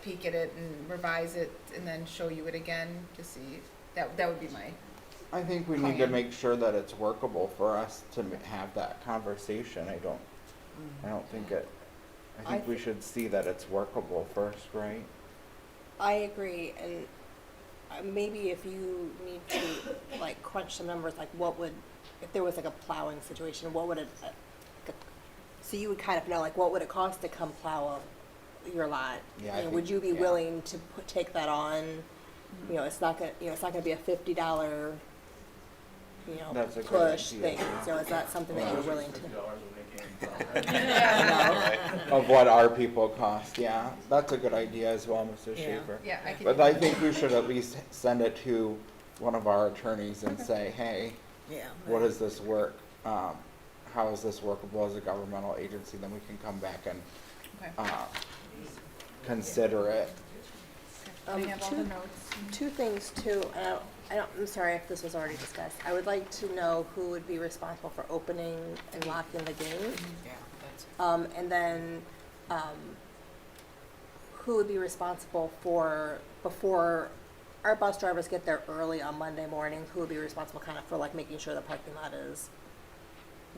Speaker 2: peek at it and revise it, and then show you it again to see, that would be my.
Speaker 1: I think we need to make sure that it's workable for us to have that conversation. I think we should see that it's workable first, right?
Speaker 13: I agree, and maybe if you need to like crunch some numbers, like what would, if there was like a plowing situation, what would it, so you would kind of know like what would it cost to come plow your lot?
Speaker 1: Yeah, I
Speaker 13: would
Speaker 1: think-
Speaker 13: you be
Speaker 1: yeah.
Speaker 13: willing to take that on? It's not gonna be a $50,
Speaker 1: That's a good
Speaker 13: push
Speaker 1: idea,
Speaker 13: thing.
Speaker 1: yeah.
Speaker 13: So is that something that you're willing to?
Speaker 1: Of what our people cost, yeah. That's a good idea as well, Mr.
Speaker 13: Yeah.
Speaker 1: Schaefer.
Speaker 2: Yeah, I can.
Speaker 1: But I think we should at least send it to one of our attorneys and say, hey,
Speaker 3: Yeah.
Speaker 1: what does this work? How is this workable as a governmental agency? Then we can come back and
Speaker 2: Okay.
Speaker 1: consider it.
Speaker 2: I have all the notes.
Speaker 13: Two things too. I'm sorry if this was already discussed. I would like to know who would be responsible for opening and locking the gate.
Speaker 3: Yeah, that's.
Speaker 13: And then, who would be responsible for, before our bus drivers get there early on Monday morning, who would be responsible kind of for like making sure the parking lot is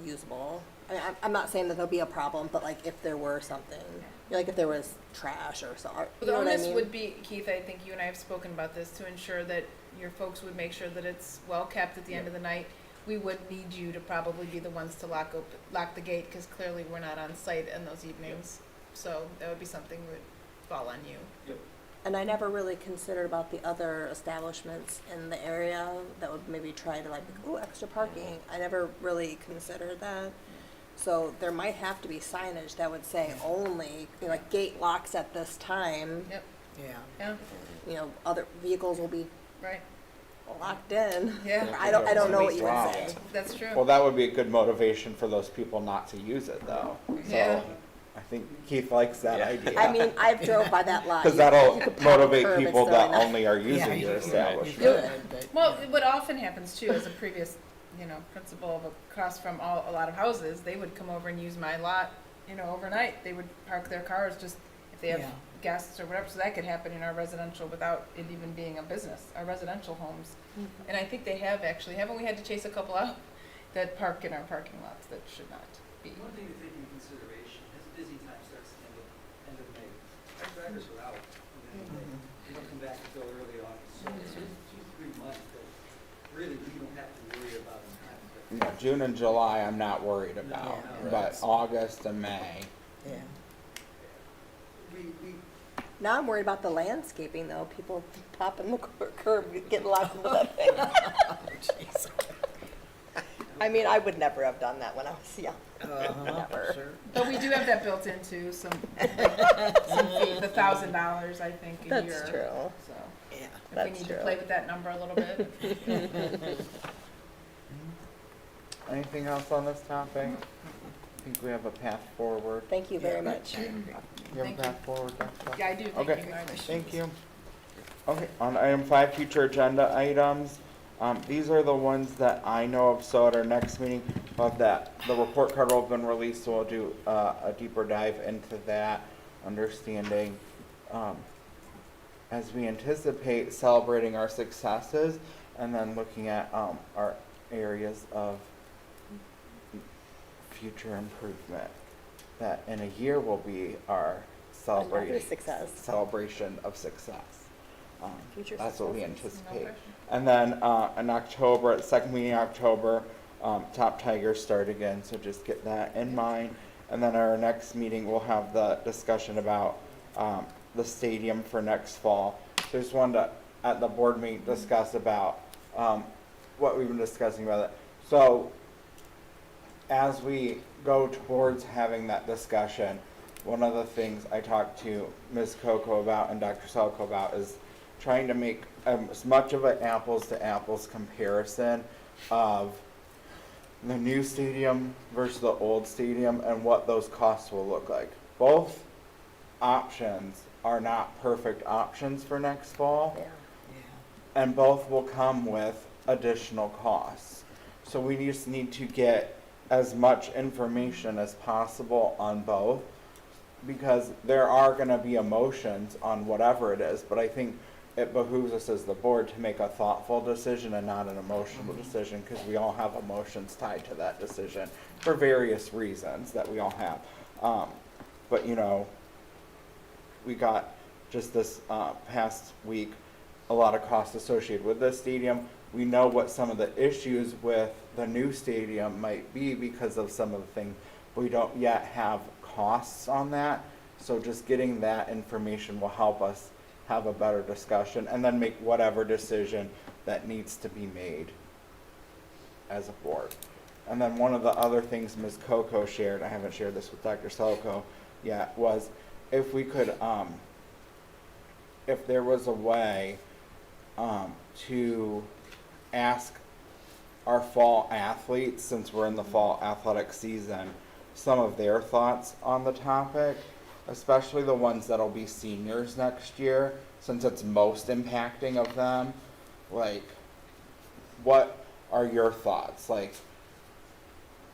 Speaker 13: usable? I mean, I'm not saying that there'll be a problem, but like if there were something, like if there was trash or something, you
Speaker 2: The
Speaker 13: know what I
Speaker 2: onus
Speaker 13: mean?
Speaker 2: would be, Keith, I think you and I have spoken about this, to ensure that your folks would make sure that it's well kept at the end of the night. We would need you to probably be the ones to lock the gate, because clearly we're not on site in those evenings. So that would be something that would fall on you.
Speaker 18: Yep.
Speaker 13: And I never really considered about the other establishments in the area that would maybe try to like, oh, extra parking. I never really considered that. So there might have to be signage that would say only, like gate locks at this time.
Speaker 2: Yep.
Speaker 3: Yeah.
Speaker 2: Yeah,
Speaker 13: Other vehicles will be
Speaker 2: right.
Speaker 13: locked in.
Speaker 2: Yeah.
Speaker 13: I don't know what you would say.
Speaker 2: That's true.
Speaker 1: Well, that would be a good motivation for those people not to use it, though.
Speaker 2: Yeah.
Speaker 1: So I think Keith likes that idea.
Speaker 13: I mean, I've drove by that lot.
Speaker 1: Because that'll
Speaker 13: You could park
Speaker 1: motivate
Speaker 13: curb, it's
Speaker 1: people
Speaker 13: really
Speaker 1: that
Speaker 13: not-
Speaker 1: only are
Speaker 3: Yeah,
Speaker 1: using
Speaker 3: you
Speaker 1: your
Speaker 3: could,
Speaker 1: establishment.
Speaker 3: you could, but.
Speaker 2: Well, what often happens too, as a previous, principal of across from a lot of houses, they would come over and use my lot, overnight. They would park their cars just if they have
Speaker 3: Yeah.
Speaker 2: guests or whatever. So that could happen in our residential without it even being a business, our residential homes. And I think they have actually, haven't we had to chase a couple out that park in our parking lots that should not be?
Speaker 18: One thing to take into consideration, his busy time starts at the end of May. Our drivers are out, and then they don't come back until early August. So it's 2-3 months that really we don't have to worry about in time.
Speaker 1: Yeah, June and July, I'm not worried about,
Speaker 3: No,
Speaker 1: but August and May.
Speaker 3: Yeah.
Speaker 18: We
Speaker 13: Now I'm worried about the landscaping though. People popping the curb, getting locked into that thing. I mean, I would never have done that when I was young. Never.
Speaker 2: But we do have that built into some fee, the $1,000, I think, a year.
Speaker 13: That's true.
Speaker 2: So,
Speaker 13: Yeah,
Speaker 2: if
Speaker 13: that's
Speaker 2: we need
Speaker 13: true.
Speaker 2: to play with that number a little bit.
Speaker 1: Anything else on this topic? I think we have a path forward.
Speaker 13: Thank you very much.
Speaker 1: You have a path forward, Dr.
Speaker 2: Yeah, I do. Thank
Speaker 1: Okay,
Speaker 2: you very much.
Speaker 1: thank you. Okay, on item 5, future agenda items. These are the ones that I know of, so at our next meeting of that, the report card will have been released, so we'll do a deeper dive into that, understanding as we anticipate celebrating our successes and then looking at our areas of future improvement that in a year will be our celebration of success.
Speaker 13: Future
Speaker 1: That's what we
Speaker 13: successes.
Speaker 1: anticipate. And then in October, at the second meeting in October, Top Tigers start again, so just get that in mind. And then our next meeting, we'll have the discussion about the stadium for next fall. So just wanted to, at the board meeting, discuss about what we've been discussing about it. So as we go towards having that discussion, one of the things I talked to Ms. Coco about and Dr. Salko about is trying to make as much of an apples to apples comparison of the new stadium versus the old stadium and what those costs will look like. Both options are not perfect options for next fall, and both will come with additional costs. So we just need to get as much information as possible on both, because there are going to be emotions on whatever it is, but I think it behooves us as the board to make a thoughtful decision and not an emotional decision, because we all have emotions tied to that decision for various reasons that we all have. But you know, we got just this past week a lot of costs associated with this stadium. We know what some of the issues with the new stadium might be because of some of the things. We don't yet have costs on that, so just getting that information will help us have a better discussion and then make whatever decision that needs to be made as a board. And then one of the other things Ms. Coco shared, I haven't shared this with Dr. Salko yet, was if we could, if there was a way to ask our fall athletes, since we're in the fall athletic season, some of their thoughts on the topic, especially the ones that'll be seniors next year, since it's most impacting of them. Like, what are your thoughts? Like,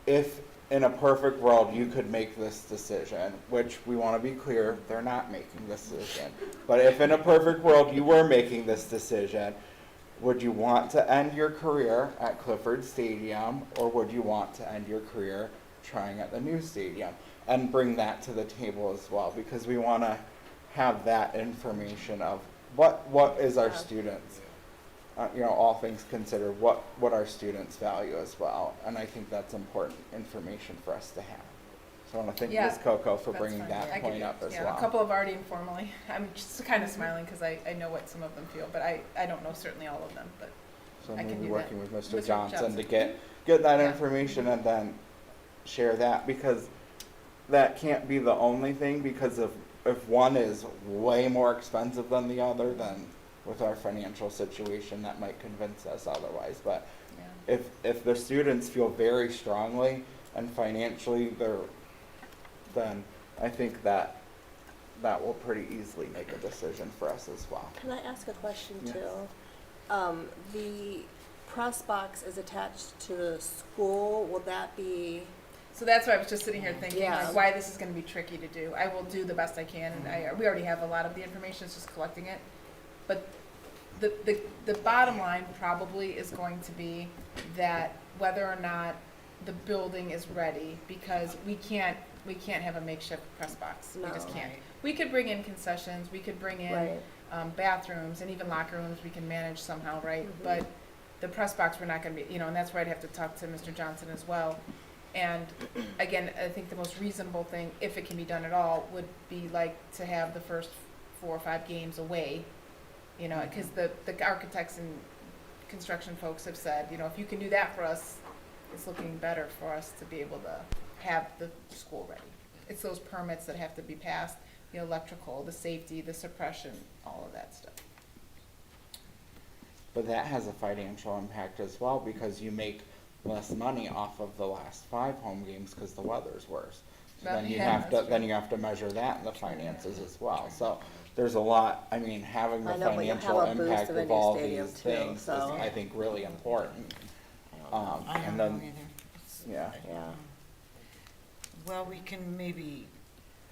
Speaker 1: if in a perfect world you could make this decision, which we want to be clear, they're not making this decision, but if in a perfect world you were making this decision, would you want to end your career at Clifford Stadium, or would you want to end your career trying at the new stadium? And bring that to the table as well, because we want to have that information of what is our students, you know, all things considered, what our students value as well. And I think that's important information for us to have. So I want to thank Ms. Coco for bringing that point up as well.
Speaker 2: A couple have already informally. I'm just kind of smiling because I know what some of them feel, but I don't know certainly all of them, but
Speaker 1: So
Speaker 2: I can
Speaker 1: maybe
Speaker 2: do
Speaker 1: working
Speaker 2: that.
Speaker 1: with Mr. Johnson to get that information and then share that, because that can't be the only thing, because if one is way more expensive than the other, then with our financial situation, that might convince us otherwise. But if the students feel very strongly and financially then I think that will pretty easily make a decision for us as well.
Speaker 13: Can I ask a question
Speaker 1: Yes.
Speaker 13: too? The press box is attached to the school. Will that be?
Speaker 2: So that's why I was just sitting here thinking
Speaker 13: Yeah.
Speaker 2: like why this is going to be tricky to do. I will do the best I can, and we already have a lot of the information. It's just collecting it. But the bottom line probably is going to be that whether or not the building is ready, because we can't have a makeshift press box. We just can't. We could bring in concessions. We could bring in bathrooms and even locker rooms. We can manage somehow, right?
Speaker 13: Mm-hmm.
Speaker 2: But the press box, we're not going to be, and that's where I'd have to talk to Mr. Johnson as well. And again, I think the most reasonable thing, if it can be done at all, would be like to have the first 4 or 5 games away, you know, because the architects and construction folks have said, you know, if you can do that for us, it's looking better for us to be able to have the school ready. It's those permits that have to be passed, the electrical, the safety, the suppression, all of that stuff.
Speaker 1: But that has a financial impact as well, because you make less money off of the last 5 home games because the weather's worse. So
Speaker 2: Well,
Speaker 1: then you
Speaker 2: yeah,
Speaker 1: have
Speaker 2: that's
Speaker 1: to, then you have to measure that in the finances as well. So there's a lot, I mean, having the
Speaker 13: I know, but you'll
Speaker 1: financial
Speaker 13: have a boost
Speaker 1: impact
Speaker 13: of a
Speaker 1: of
Speaker 13: new
Speaker 1: all
Speaker 13: stadium
Speaker 1: these
Speaker 13: too,
Speaker 1: things is,
Speaker 13: so.
Speaker 1: I think, really important.
Speaker 3: I
Speaker 1: And
Speaker 3: don't know
Speaker 1: then,
Speaker 3: either.
Speaker 1: yeah.
Speaker 13: Yeah.
Speaker 3: Well, we can maybe,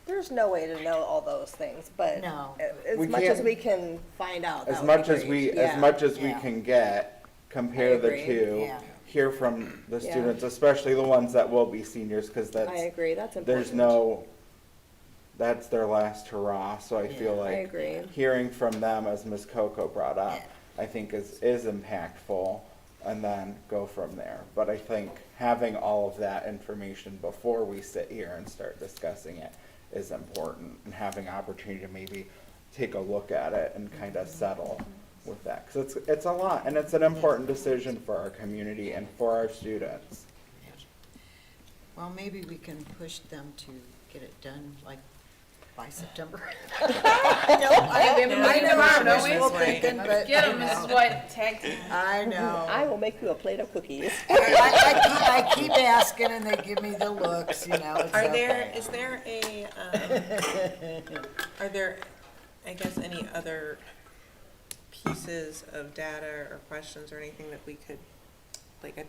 Speaker 13: There's no way to know all those things, but
Speaker 3: No.
Speaker 13: as
Speaker 1: We
Speaker 13: much
Speaker 1: can't-
Speaker 13: as we can find out, that
Speaker 1: As
Speaker 13: would be
Speaker 1: much as
Speaker 13: great.
Speaker 1: we,
Speaker 13: Yeah.
Speaker 1: as much as we
Speaker 3: Yeah.
Speaker 1: can get, compare the
Speaker 13: agree.
Speaker 1: two,
Speaker 3: Yeah.
Speaker 1: hear from the
Speaker 13: Yeah.
Speaker 1: students, especially the ones that will be seniors, because
Speaker 13: I
Speaker 1: that's,
Speaker 13: agree, that's important.
Speaker 1: there's no, that's their last hurrah, so I feel
Speaker 3: Yeah.
Speaker 1: like.
Speaker 13: I agree.
Speaker 1: Hearing from them, as Ms. Coco brought up,
Speaker 3: Yeah.
Speaker 1: I think is impactful, and then go from there. But I think having all of that information before we sit here and start discussing it is important, and having opportunity to maybe take a look at it and kind of settle with that. Because it's a lot, and it's an important decision for our community and for our students.
Speaker 3: well, maybe we can push them to get it done like by September.
Speaker 2: We have a meeting tomorrow, don't we?
Speaker 3: wishful thinking,
Speaker 2: Let's
Speaker 3: but,
Speaker 2: get them,
Speaker 3: you know.
Speaker 2: Mrs. White, tag team.
Speaker 3: I know.
Speaker 13: I will make you a plate of cookies.
Speaker 3: I keep asking and they give me the looks, you know, it's
Speaker 17: Are there,
Speaker 3: okay.
Speaker 17: is there a, are there, I guess, any other pieces of data or questions or anything that we could, like a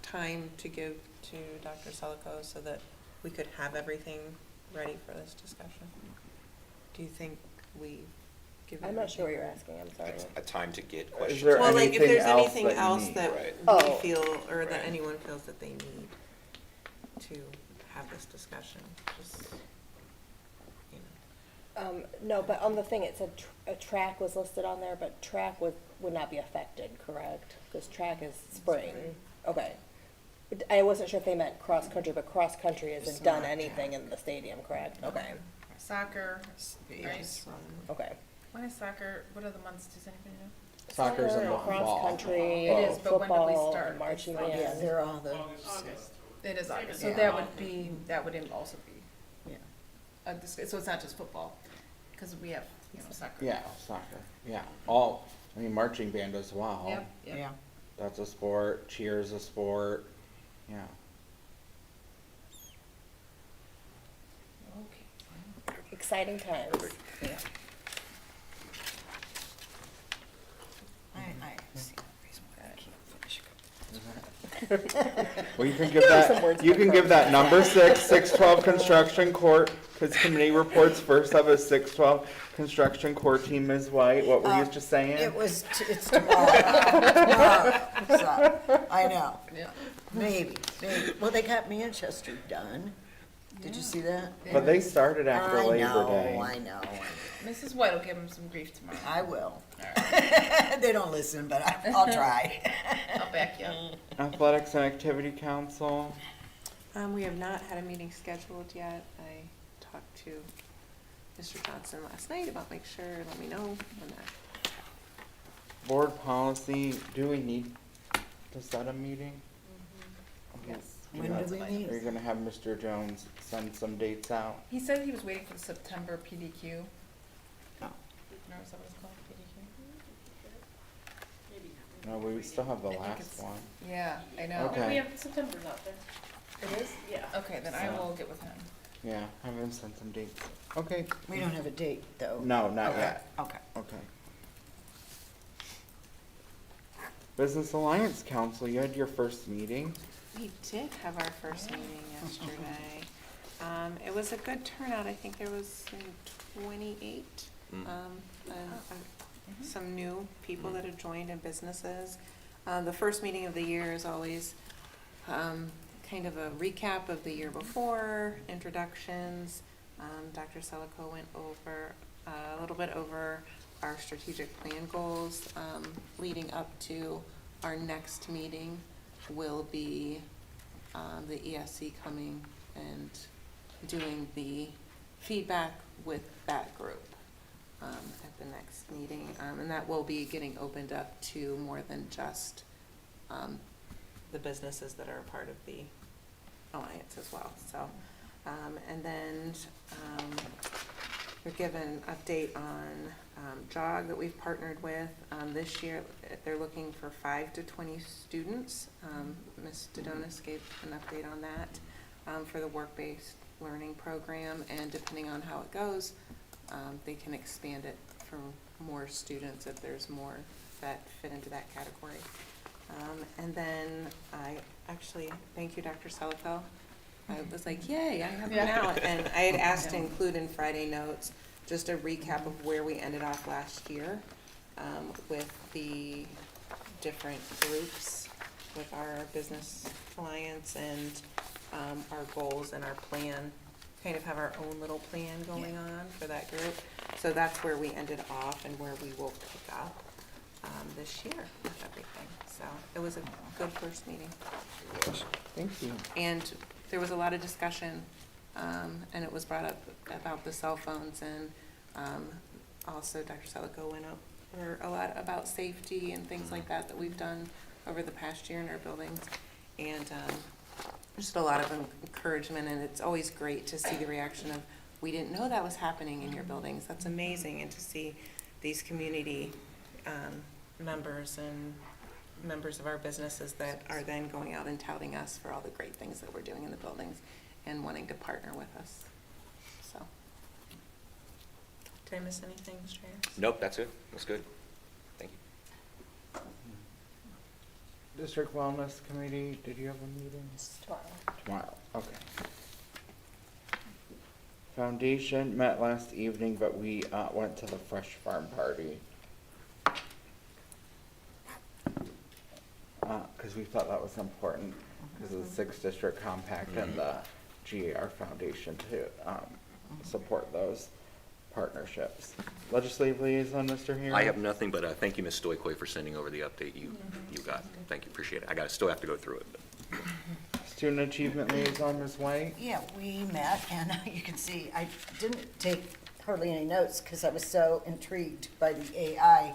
Speaker 17: time to give to Dr. Selico so that we could have everything ready for this discussion? Do you think we give?
Speaker 13: I'm not sure what you're asking, I'm sorry.
Speaker 4: A time to get
Speaker 1: Is
Speaker 4: questions.
Speaker 1: there
Speaker 17: Well, like if
Speaker 1: anything
Speaker 17: there's
Speaker 1: else
Speaker 17: anything
Speaker 1: that you
Speaker 17: else
Speaker 1: need?
Speaker 17: that
Speaker 4: Right.
Speaker 17: we
Speaker 13: Oh.
Speaker 17: feel, or that
Speaker 4: Right.
Speaker 17: anyone feels that they need to have this discussion, just, you know.
Speaker 13: No, but on the thing, it said a track was listed on there, but track would not be affected, correct? Because track is spring. Okay. But I wasn't sure if they meant cross-country, but cross-country isn't done anything in the stadium, correct? Okay,
Speaker 2: Soccer, right?
Speaker 3: Yes.
Speaker 13: okay.
Speaker 2: When is soccer, what are the months, does anybody know?
Speaker 1: Soccer's in the fall.
Speaker 13: Cross-country,
Speaker 2: It is, but when do we
Speaker 13: football,
Speaker 2: start?
Speaker 13: and marching
Speaker 3: Yeah,
Speaker 13: band.
Speaker 3: they're all the.
Speaker 2: It is August, so
Speaker 3: Yeah.
Speaker 2: that would be, that would also be,
Speaker 3: Yeah.
Speaker 2: so it's not just football, because we have, you know, soccer.
Speaker 1: Yeah, soccer, yeah, all, I mean, marching band as well.
Speaker 2: Yep, yep.
Speaker 3: Yeah.
Speaker 1: That's a sport, cheer's a sport, yeah.
Speaker 2: Okay.
Speaker 13: Exciting times.
Speaker 3: Yeah. I see no reason why I can't finish.
Speaker 1: Well, you can give
Speaker 13: Give them some
Speaker 1: that,
Speaker 13: words
Speaker 1: you
Speaker 13: for
Speaker 1: can give that
Speaker 13: program.
Speaker 1: number 612 construction court, because committee reports first of is 612 construction core team, Ms. White, what were you just saying?
Speaker 3: It's tomorrow. Tomorrow. So, I know.
Speaker 2: Yeah.
Speaker 3: Maybe. Well, they got Manchester done. Did you see that?
Speaker 1: But they started after Labor Day.
Speaker 3: I know.
Speaker 2: Mrs. White will give them some grief tomorrow.
Speaker 3: I will.
Speaker 2: All right.
Speaker 3: They don't listen, but I'll try.
Speaker 2: I'll back you up.
Speaker 1: Athletics and Activity Council,
Speaker 17: We have not had a meeting scheduled yet. I talked to Mr. Johnson last night about make sure, let me know when that.
Speaker 1: board policy, do we need to set a meeting?
Speaker 2: Yes.
Speaker 3: When do we meet?
Speaker 1: Are you gonna have Mr. Jones send some dates out?
Speaker 2: He said he was waiting for the September PDQ.
Speaker 1: Oh.
Speaker 2: No, is that what it's called, PDQ?
Speaker 1: No, we still have the
Speaker 2: I think
Speaker 1: last
Speaker 2: it's-
Speaker 1: one.
Speaker 2: Yeah, I know.
Speaker 1: Okay.
Speaker 14: We have September's out there.
Speaker 2: It is?
Speaker 14: Yeah.
Speaker 2: Okay, then I will get with him.
Speaker 1: Yeah, have him send some dates. Okay.
Speaker 3: We don't have a date, though.
Speaker 1: No, not
Speaker 3: Okay.
Speaker 1: yet.
Speaker 3: Okay.
Speaker 1: Okay. Business Alliance Council, you had your first meeting.
Speaker 17: We did have our first meeting yesterday. It was a good turnout. I think there was 28, some new people that have joined in businesses. The first meeting of the year is always kind of a recap of the year before, introductions. Dr. Selico went over a little bit over our strategic plan goals. Leading up to our next meeting will be the ESC coming and doing the feedback with that group. at the next meeting. And that will be getting opened up to more than just the businesses that are a part of the alliance as well. So, and then we're given an update on JOG that we've partnered with. This year, they're looking for 5 to 20 students. Ms. Dodonis gave an update on that for the work-based learning program, and depending on how it goes, they can expand it for more students if there's more that fit into that category. And then I actually, thank you, Dr. Selico. I was like, yay, I have one out. And I had asked to include in Friday notes just a recap of where we ended off last year with the different groups with our business alliance and our goals and our plan, kind of have our own little plan going on for that group. So that's where we ended off and where we will pick up this year with everything. So it was a good first meeting.
Speaker 1: Thank you.
Speaker 17: And there was a lot of discussion, and it was brought up about the cell phones, and also Dr. Selico went over a lot about safety and things like that that we've done over the past year in our buildings. And just a lot of encouragement, and it's always great to see the reaction of, we didn't know that was happening in your buildings. That's amazing, and to see these community members and members of our businesses that are then going out and touting us for all the great things that we're doing in the buildings and wanting to partner with us. So, did I miss anything, Mr. Harris?
Speaker 4: Nope, that's it. That's good. Thank you.
Speaker 1: District Wellness Committee, did you have a meeting?
Speaker 13: Tomorrow.
Speaker 1: Tomorrow, okay. Foundation met last evening, but we went to the Fresh Farm Party. Because we thought that was important, because of the 6th District Compact and the GAR Foundation to support those partnerships. Legislative Liaison, Mr. Harris?
Speaker 4: I have nothing, but thank you, Ms. Stoikoi, for sending over the update you got. Thank you, appreciate it. still have to go through it. But.
Speaker 1: Student Achievement Liaison, Ms. White?
Speaker 3: Yeah, we met, and you can see, I didn't take hardly any notes because I was so intrigued by the AI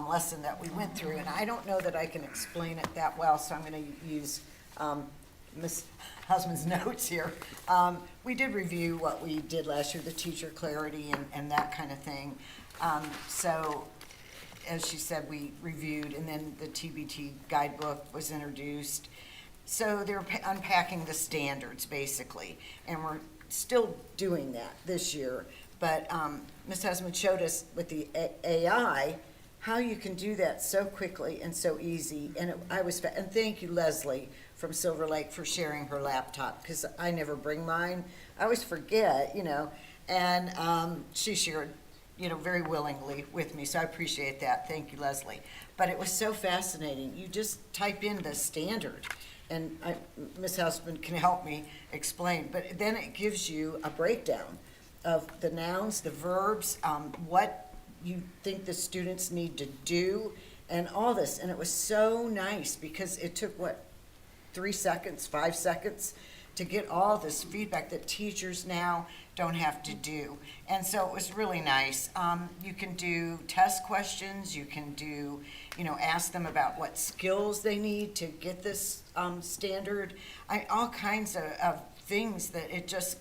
Speaker 3: lesson that we went through, and I don't know that I can explain it that well, so I'm going to use Ms. Husband's notes here. We did review what we did last year, the teacher clarity and that kind of thing. So, as she said, we reviewed, and then the TBT guidebook was introduced. So they're unpacking the standards, basically, and we're still doing that this year. But Ms. Husband showed us with the AI how you can do that so quickly and so easy. And and thank you, Leslie from Silver Lake, for sharing her laptop, because I never bring mine. I always forget, and she shared, very willingly with me. So I appreciate that. Thank you, Leslie. But it was so fascinating. You just type in the standard, and Ms. Husband can help me explain, but then it gives you a breakdown of the nouns, the verbs, what you think the students need to do, and all this. And it was so nice because it took, 3 seconds, 5 seconds to get all this feedback that teachers now don't have to do. And so it was really nice. You can do test questions, you can do, ask them about what skills they need to get this standard, all kinds of things that it just,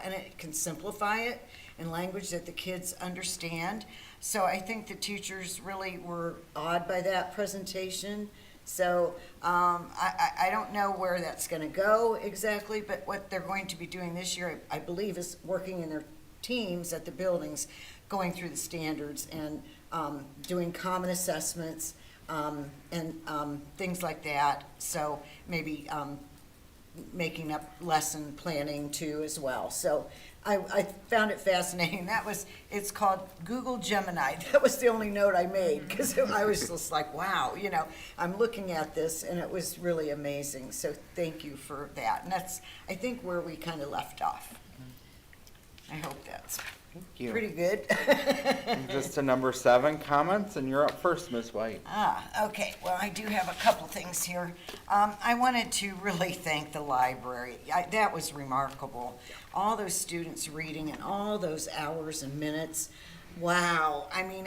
Speaker 3: and it can simplify it in language that the kids understand. So I think the teachers really were awed by that presentation. So I don't know where that's going to go exactly, but what they're going to be doing this year, I believe, is working in their teams at the buildings, going through the standards and doing common assessments and things like that. So maybe making up lesson planning too as well. So I found it fascinating. It's called Google Gemini. That was the only note I made, because I was just like, wow, I'm looking at this, and it was really amazing. So thank you for that. And that's, I think, where we kind of left off. I hope that's pretty good.
Speaker 1: Just to number 7, comments, and you're up first, Ms. White.
Speaker 3: Okay. Well, I do have a couple things here. I wanted to really thank the library. That was remarkable. All those students reading and all those hours and minutes. Wow. I mean,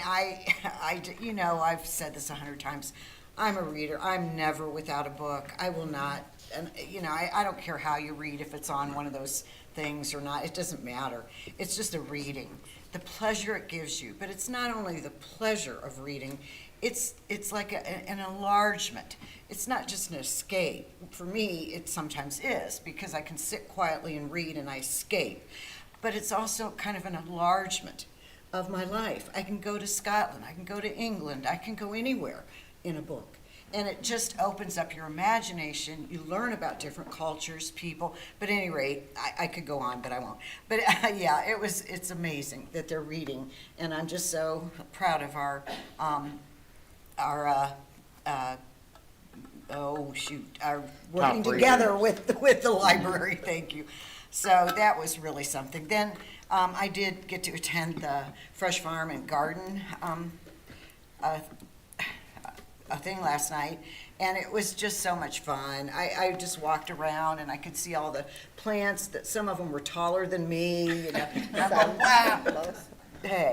Speaker 3: you know, I've said this 100 times. I'm a reader. I'm never without a book. I will not, and you know, I don't care how you read, if it's on one of those things or not. It doesn't matter. It's just a reading. The pleasure it gives you. But it's not only the pleasure of reading, it's like an enlargement. It's not just an escape. For me, it sometimes is, because I can sit quietly and read and I escape. But it's also kind of an enlargement of my life. I can go to Scotland, I can go to England, I can go anywhere in a book. And it just opens up your imagination. You learn about different cultures, people. But at any rate, I could go on, but I won't. But yeah, it's amazing that they're reading. And I'm just so proud of our working together with the library. Thank you. So that was really something. Then I did get to attend the Fresh Farm and Garden a thing last night, and it was just so much fun. I just walked around and I could see all the plants, that some of them were taller than me. You know, and I'm going, wow. Hey.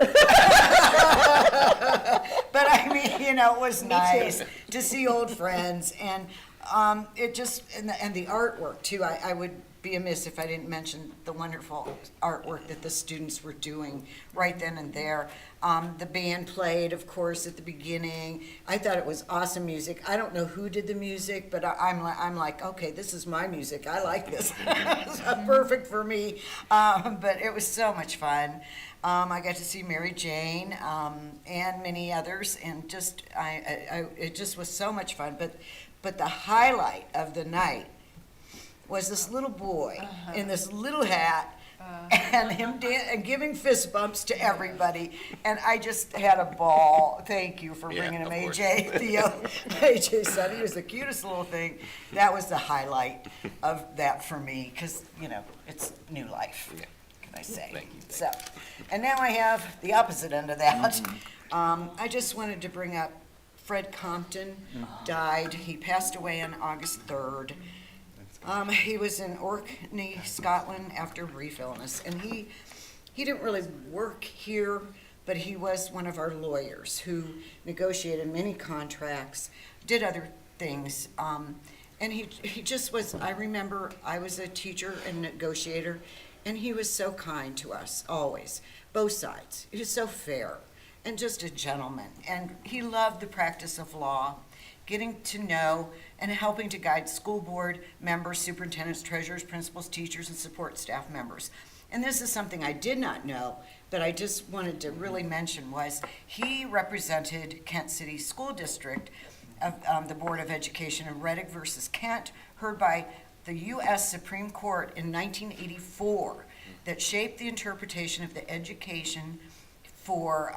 Speaker 3: But I mean, you know, it was nice to see old friends, and it just, and the artwork too. I would be amiss if I didn't mention the wonderful artwork that the students were doing right then and there. The band played, of course, at the beginning. I thought it was awesome music. I don't know who did the music, but I'm like, okay, this is my music. I like this. It's perfect for me. But it was so much fun. I got to see Mary Jane and many others, and just it just was so much fun. But the highlight of the night was this little boy in this little hat, and him giving fist bumps to everybody, and I just had a ball. Thank you for bringing him, AJ. Theo, AJ said he was the cutest little thing. That was the highlight of that for me, because you know it's new life. Can I say? Thank you. So, and now I have the opposite end of that. I just wanted to bring up Fred Compton died. He passed away on August 3rd. He was in Orkney, Scotland, after a brief illness, and he didn't really work here, but he was one of our lawyers who negotiated many contracts, did other things, and he just was. I remember I was a teacher and negotiator, and he was so kind to us always, both sides. He was so fair and just a gentleman, and he loved the practice of law, getting to know and helping to guide school board members, superintendents, treasurers, principals, teachers, and support staff members. And this is something I did not know, but I just wanted to really mention, was he represented Kent City School District of the Board of Education in Reddick versus Kent, heard by the U.S. Supreme Court in 1984, that shaped the interpretation of the Education for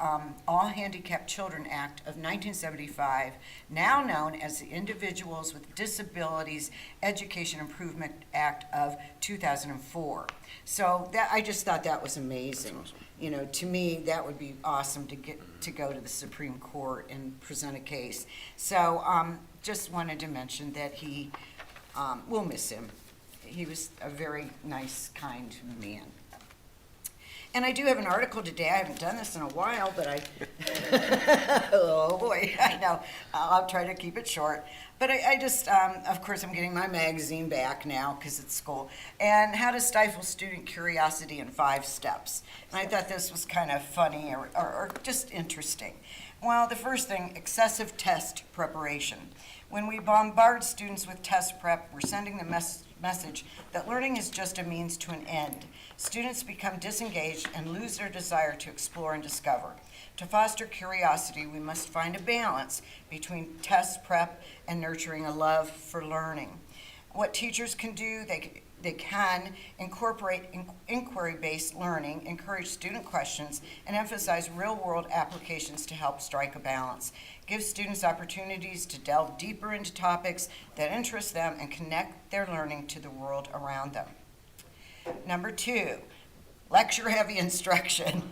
Speaker 3: All Handicapped Children Act of 1975, now known as the Individuals with Disabilities Education Improvement Act of 2004. So that, I just thought that was amazing. You know, to me, that would be awesome to get to go to the Supreme Court and present a case. So just wanted to mention that he, we'll miss him. He was a very nice, kind man. And I do have an article today. I haven't done this in a while, but oh boy, I know. I'll try to keep it short. But I just, of course, I'm getting my magazine back now because it's school. And how to stifle student curiosity in 5 steps. And I thought this was kind of funny or just interesting. Well, the first thing, excessive test preparation. When we bombard students with test prep, we're sending the message that learning is just a means to an end. Students become disengaged and lose their desire to explore and discover. To foster curiosity, we must find a balance between test prep and nurturing a love for learning. What teachers can do, they can incorporate inquiry-based learning, encourage student questions, and emphasize real-world applications to help strike a balance. Give students opportunities to delve deeper into topics that interest them and connect their learning to the world around them. Number 2, lecture-heavy instruction.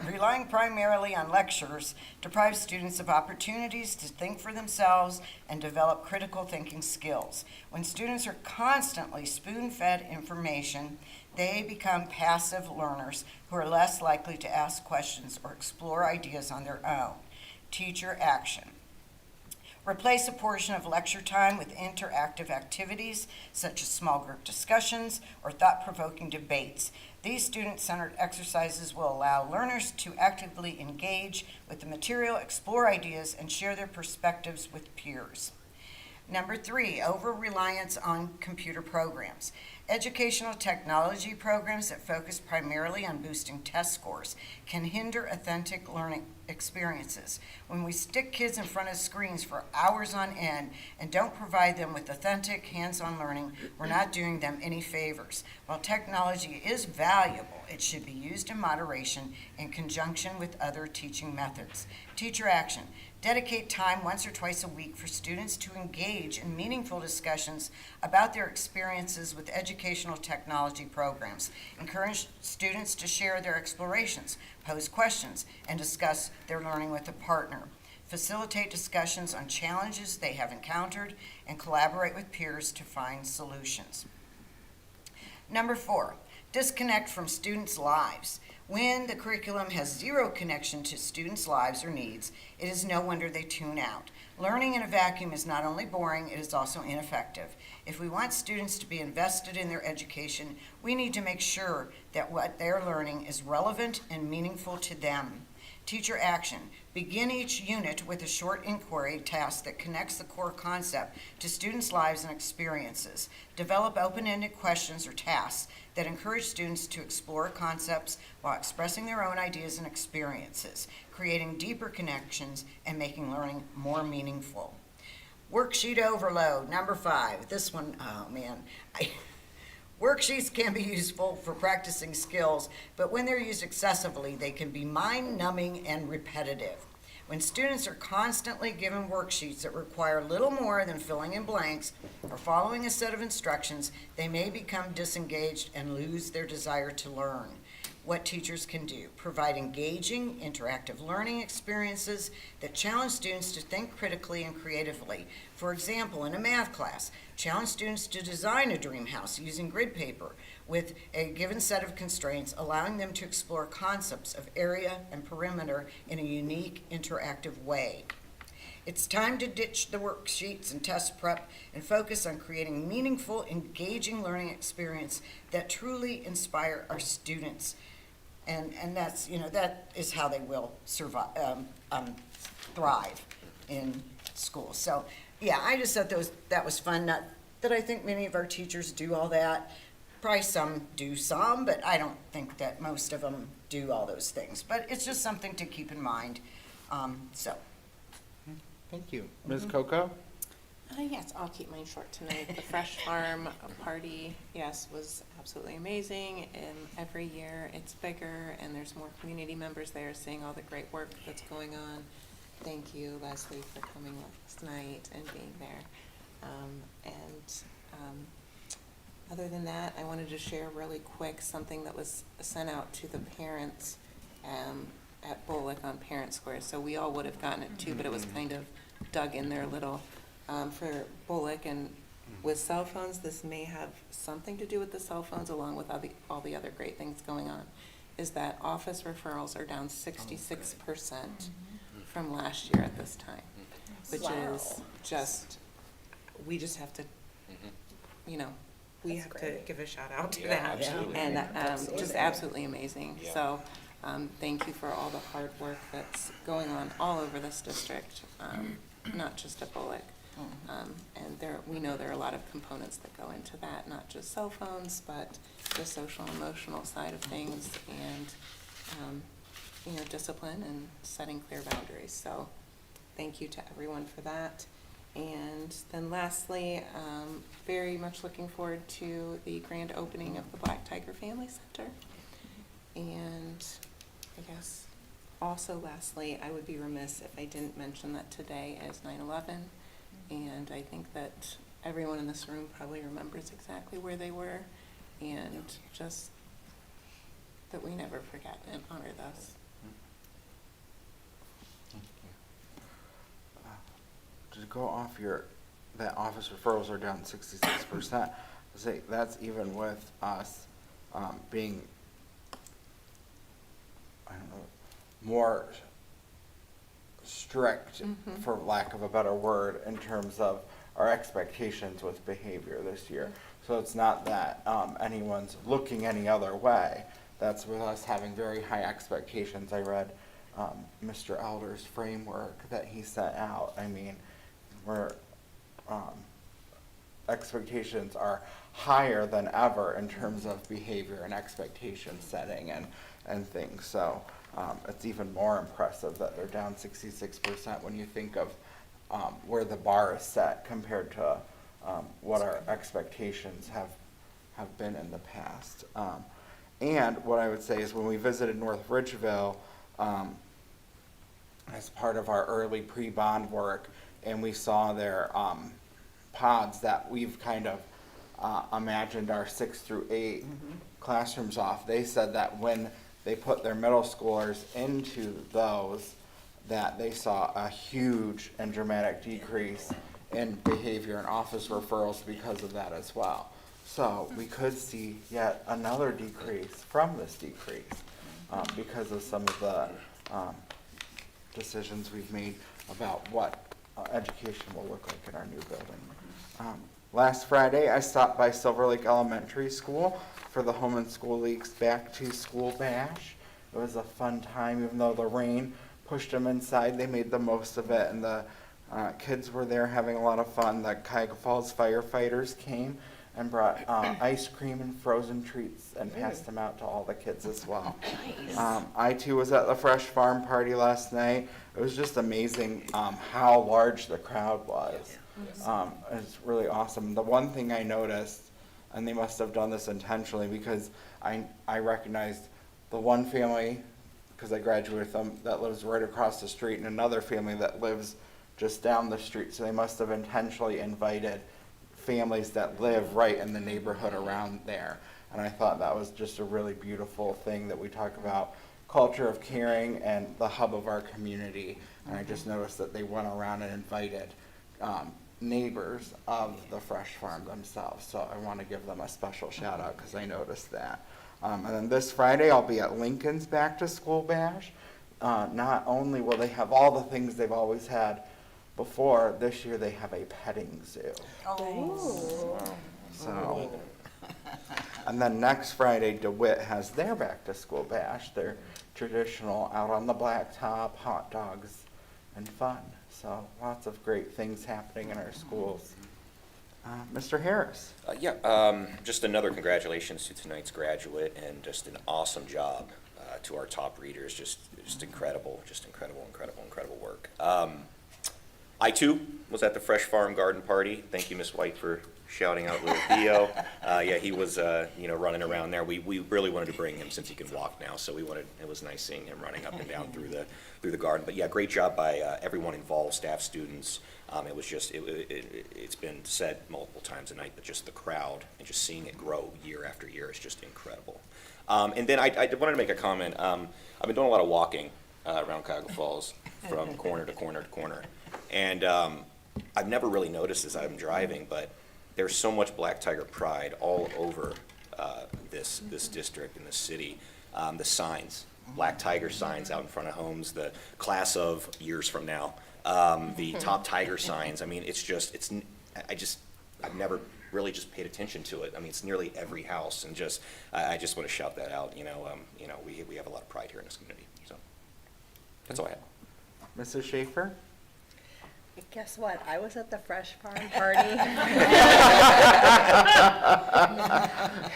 Speaker 3: Relying primarily on lectures deprives students of opportunities to think for themselves and develop critical thinking skills. When students are constantly spoon-fed information, they become passive learners who are less likely to ask questions or explore ideas on their own. Teacher action. Replace a portion of lecture time with interactive activities such as small group discussions or thought-provoking debates. These student-centered exercises will allow learners to actively engage with the material, explore ideas, and share their perspectives with peers. Number 3, over-reliance on computer programs. Educational technology programs that focus primarily on boosting test scores can hinder authentic learning experiences. When we stick kids in front of screens for hours on end and don't provide them with authentic hands-on learning, we're not doing them any favors. While technology is valuable, it should be used in moderation in conjunction with other teaching methods. Teacher action. Dedicate time once or twice a week for students to engage in meaningful discussions about their experiences with educational technology programs. Encourage students to share their explorations, pose questions, and discuss their learning with a partner. Facilitate discussions on challenges they have encountered and collaborate with peers to find solutions. Number 4, disconnect from students' lives. When the curriculum has zero connection to students' lives or needs, it is no wonder they tune out. Learning in a vacuum is not only boring, it is also ineffective. If we want students to be invested in their education, we need to make sure that what they're learning is relevant and meaningful to them. Teacher action. Begin each unit with a short inquiry task that connects the core concept to students' lives and experiences. Develop open-ended questions or tasks that encourage students to explore concepts while expressing their own ideas and experiences, creating deeper connections and making learning more meaningful. Worksheet overload, number 5. This one, oh man. Worksheets can be useful for practicing skills, but when they're used excessively, they can be mind-numbing and repetitive. When students are constantly given worksheets that require little more than filling in blanks or following a set of instructions, they may become disengaged and lose their desire to learn. What teachers can do: provide engaging, interactive learning experiences that challenge students to think critically and creatively. For example, in a math class, challenge students to design a dream house using grid paper with a given set of constraints, allowing them to explore concepts of area and perimeter in a unique, interactive way. It's time to ditch the worksheets and test prep and focus on creating meaningful, engaging learning experience that truly inspire our students. And that's, that is how they will survive, thrive in school. So, yeah, I just thought that was fun. Not that I think many of our teachers do all that. Probably some do some, but I don't think that most of them do all those things. But it's just something to keep in mind.
Speaker 1: Thank you. Ms. Coco?
Speaker 17: Yes, I'll keep mine short tonight. The Fresh Farm party, yes, was absolutely amazing. And every year it's bigger and there's more community members there seeing all the great work that's going on. Thank you, Leslie, for coming last night and being there. Other than that, I wanted to share really quick something that was sent out to the parents at Bullock on Parent Square. So we all would have gotten it too, but it was kind of dug in there a little. For Bullock, and with cell phones, this may have something to do with the cell phones along with all the other great things going on, is that office referrals are down 66% from last year at this time, which is just, we just have to, we have to give a shout out to that. And just absolutely amazing. Yeah. So thank you for all the hard work that's going on all over this district, not just at Bullock. And we know there are a lot of components that go into that, not just cell phones, but the social and emotional side of things, and discipline and setting clear boundaries. So thank you to everyone for that. And then lastly, very much looking forward to the grand opening of the Black Tiger Family Center. And I guess also lastly, I would be remiss if I didn't mention that today is 9/11. And I think that everyone in this room probably remembers exactly where they were, and just that we never forget and honor those.
Speaker 1: To go off that office referrals are down 66%. Say that's even with us being, I don't know, more strict, for lack of a better word, in terms of our expectations with behavior this year. So it's not that anyone's looking any other way. That's with us having very high expectations. I read Mr. Elder's framework that he sent out. I mean, where expectations are higher than ever in terms of behavior and expectation setting and things. So it's even more impressive that they're down 66% when you think of where the bar is set compared to what our expectations have been in the past. And what I would say is when we visited North Ridgeville as part of our early pre-bond work, and we saw their pods that we've kind of imagined our 6 through 8 classrooms off. They said that when they put their middle schoolers into those, that they saw a huge and dramatic decrease in behavior and office referrals because of that as well. So we could see yet another decrease from this decrease because of some of the decisions we've made about what education will look like in our new building. Last Friday, I stopped by Silver Lake Elementary School for the Home and School League's Back to School Bash. It was a fun time, even though the rain pushed them inside. They made the most of it, and the kids were there having a lot of fun. The Cuyahoga Falls firefighters came and brought ice cream and frozen treats and passed them out to all the kids as well. I too was at the Fresh Farm party last night. It was just amazing how large the crowd was. It's really awesome. The one thing I noticed, and they must have done this intentionally, because I recognized the one family, because I graduated with them, that lives right across the street, and another family that lives just down the street. So they must have intentionally invited families that live right in the neighborhood around there. And I thought that was just a really beautiful thing that we talk about, culture of caring and the hub of our community. And I just noticed that they went around and invited neighbors of the Fresh Farm themselves. So I want to give them a special shout out because I noticed that. And then this Friday I'll be at Lincoln's Back to School Bash. Not only will they have all the things they've always had before, this year they have a petting zoo.
Speaker 13: Oh.
Speaker 1: So, and then next Friday, DeWitt has their Back to School Bash. Their traditional out on the blacktop, hot dogs, and fun. So lots of great things happening in our schools. Mr. Harris.
Speaker 4: Just another congratulations to tonight's graduate, and just an awesome job to our top readers. Just incredible work. I too was at the Fresh Farm Garden Party. Thank you, Miss White, for shouting out little Theo. He was running around there. We really wanted to bring him since he can walk now, so it was nice seeing him running up and down through the garden. But yeah, great job by everyone involved, staff, students. It's been said multiple times tonight, but just the crowd and just seeing it grow year after year is just incredible. And then I wanted to make a comment. I've been doing a lot of walking around Cuyahoga Falls from corner to corner to corner. And I've never really noticed as I'm driving, but there's so much Black Tiger pride all over this district and this city. The signs, Black Tiger signs out in front of homes, the class of years from now, the top Tiger signs. I mean, I've never really just paid attention to it. I mean, it's nearly every house, and I just want to shout that out. We have a lot of pride here in this community. So that's all I have.
Speaker 1: Mrs. Schaefer?
Speaker 13: Guess what? I was at the Fresh Farm party.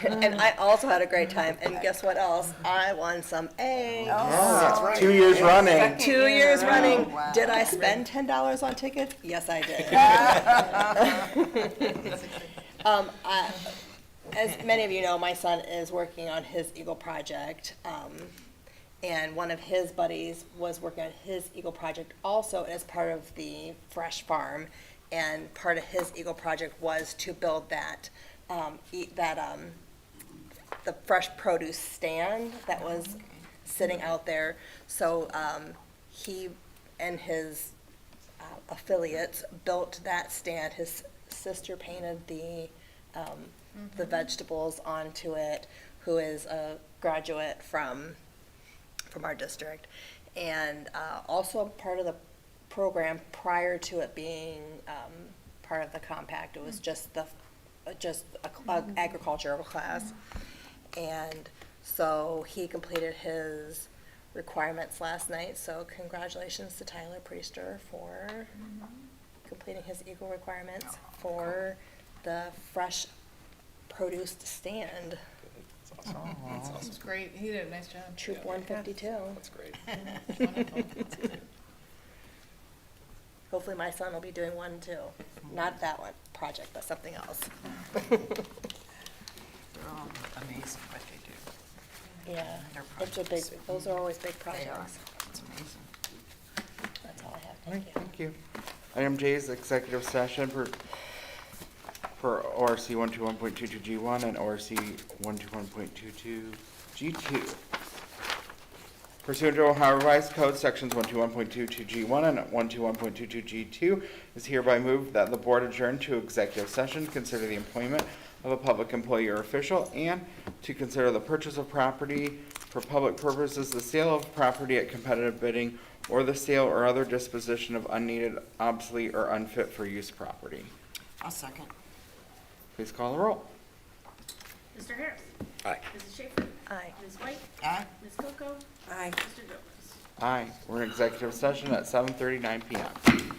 Speaker 13: And I also had a great time. And guess what else? I won some eggs.
Speaker 1: Oh, that's right. 2 years running.
Speaker 13: 2 years running. Wow. Did I spend $10 on tickets? Yes, I did. As many of you know, my son is working on his Eagle project. And one of his buddies was working on his Eagle project also as part of the Fresh Farm. And part of his Eagle project was to build that the fresh produce stand that was sitting out there. So he and his affiliates built that stand. His sister painted the vegetables onto it, who is a graduate from our district, and also part of the program prior to it being part of the compact. It was just a agricultural class, and so he completed his requirements last night. So congratulations to Tyler Priester for completing his Eagle requirements for the fresh produce stand.
Speaker 10: That's awesome. That's
Speaker 2: This
Speaker 10: awesome.
Speaker 2: is great. He did a nice job.
Speaker 13: Troop 152.
Speaker 10: That's great.
Speaker 2: Wonderful.
Speaker 13: Hopefully my son will be doing one too. Not that one project, but something else.
Speaker 3: They're all amazing what they do.
Speaker 13: Yeah,
Speaker 3: Their
Speaker 13: it's a big,
Speaker 3: projects.
Speaker 13: those are always big
Speaker 3: They are.
Speaker 13: projects.
Speaker 3: It's amazing.
Speaker 13: That's all I have.
Speaker 1: All right,
Speaker 13: Thank you.
Speaker 1: thank you. Item J is executive session for ORC 121.22G1 and ORC 121.22G2. Pursuant to Ohio Revised Code, Sections 121.22G1 and 121.22G2, is hereby moved that the board adjourn to executive session to consider the employment of a public employee or official and to consider the purchase of property for public purposes, the sale of property at competitive bidding, or the sale or other disposition of unneeded, obsolete, or unfit for use property.
Speaker 3: I'll second.
Speaker 1: Please call the roll.
Speaker 14: Mr. Harris.
Speaker 4: Aye.
Speaker 14: Mrs. Schaefer.
Speaker 13: Aye.
Speaker 14: Ms. White.
Speaker 3: Aye.
Speaker 14: Ms. Coco.
Speaker 3: Aye.
Speaker 14: Mr. Jones.
Speaker 1: Aye. We're in executive session at 7:39 PM.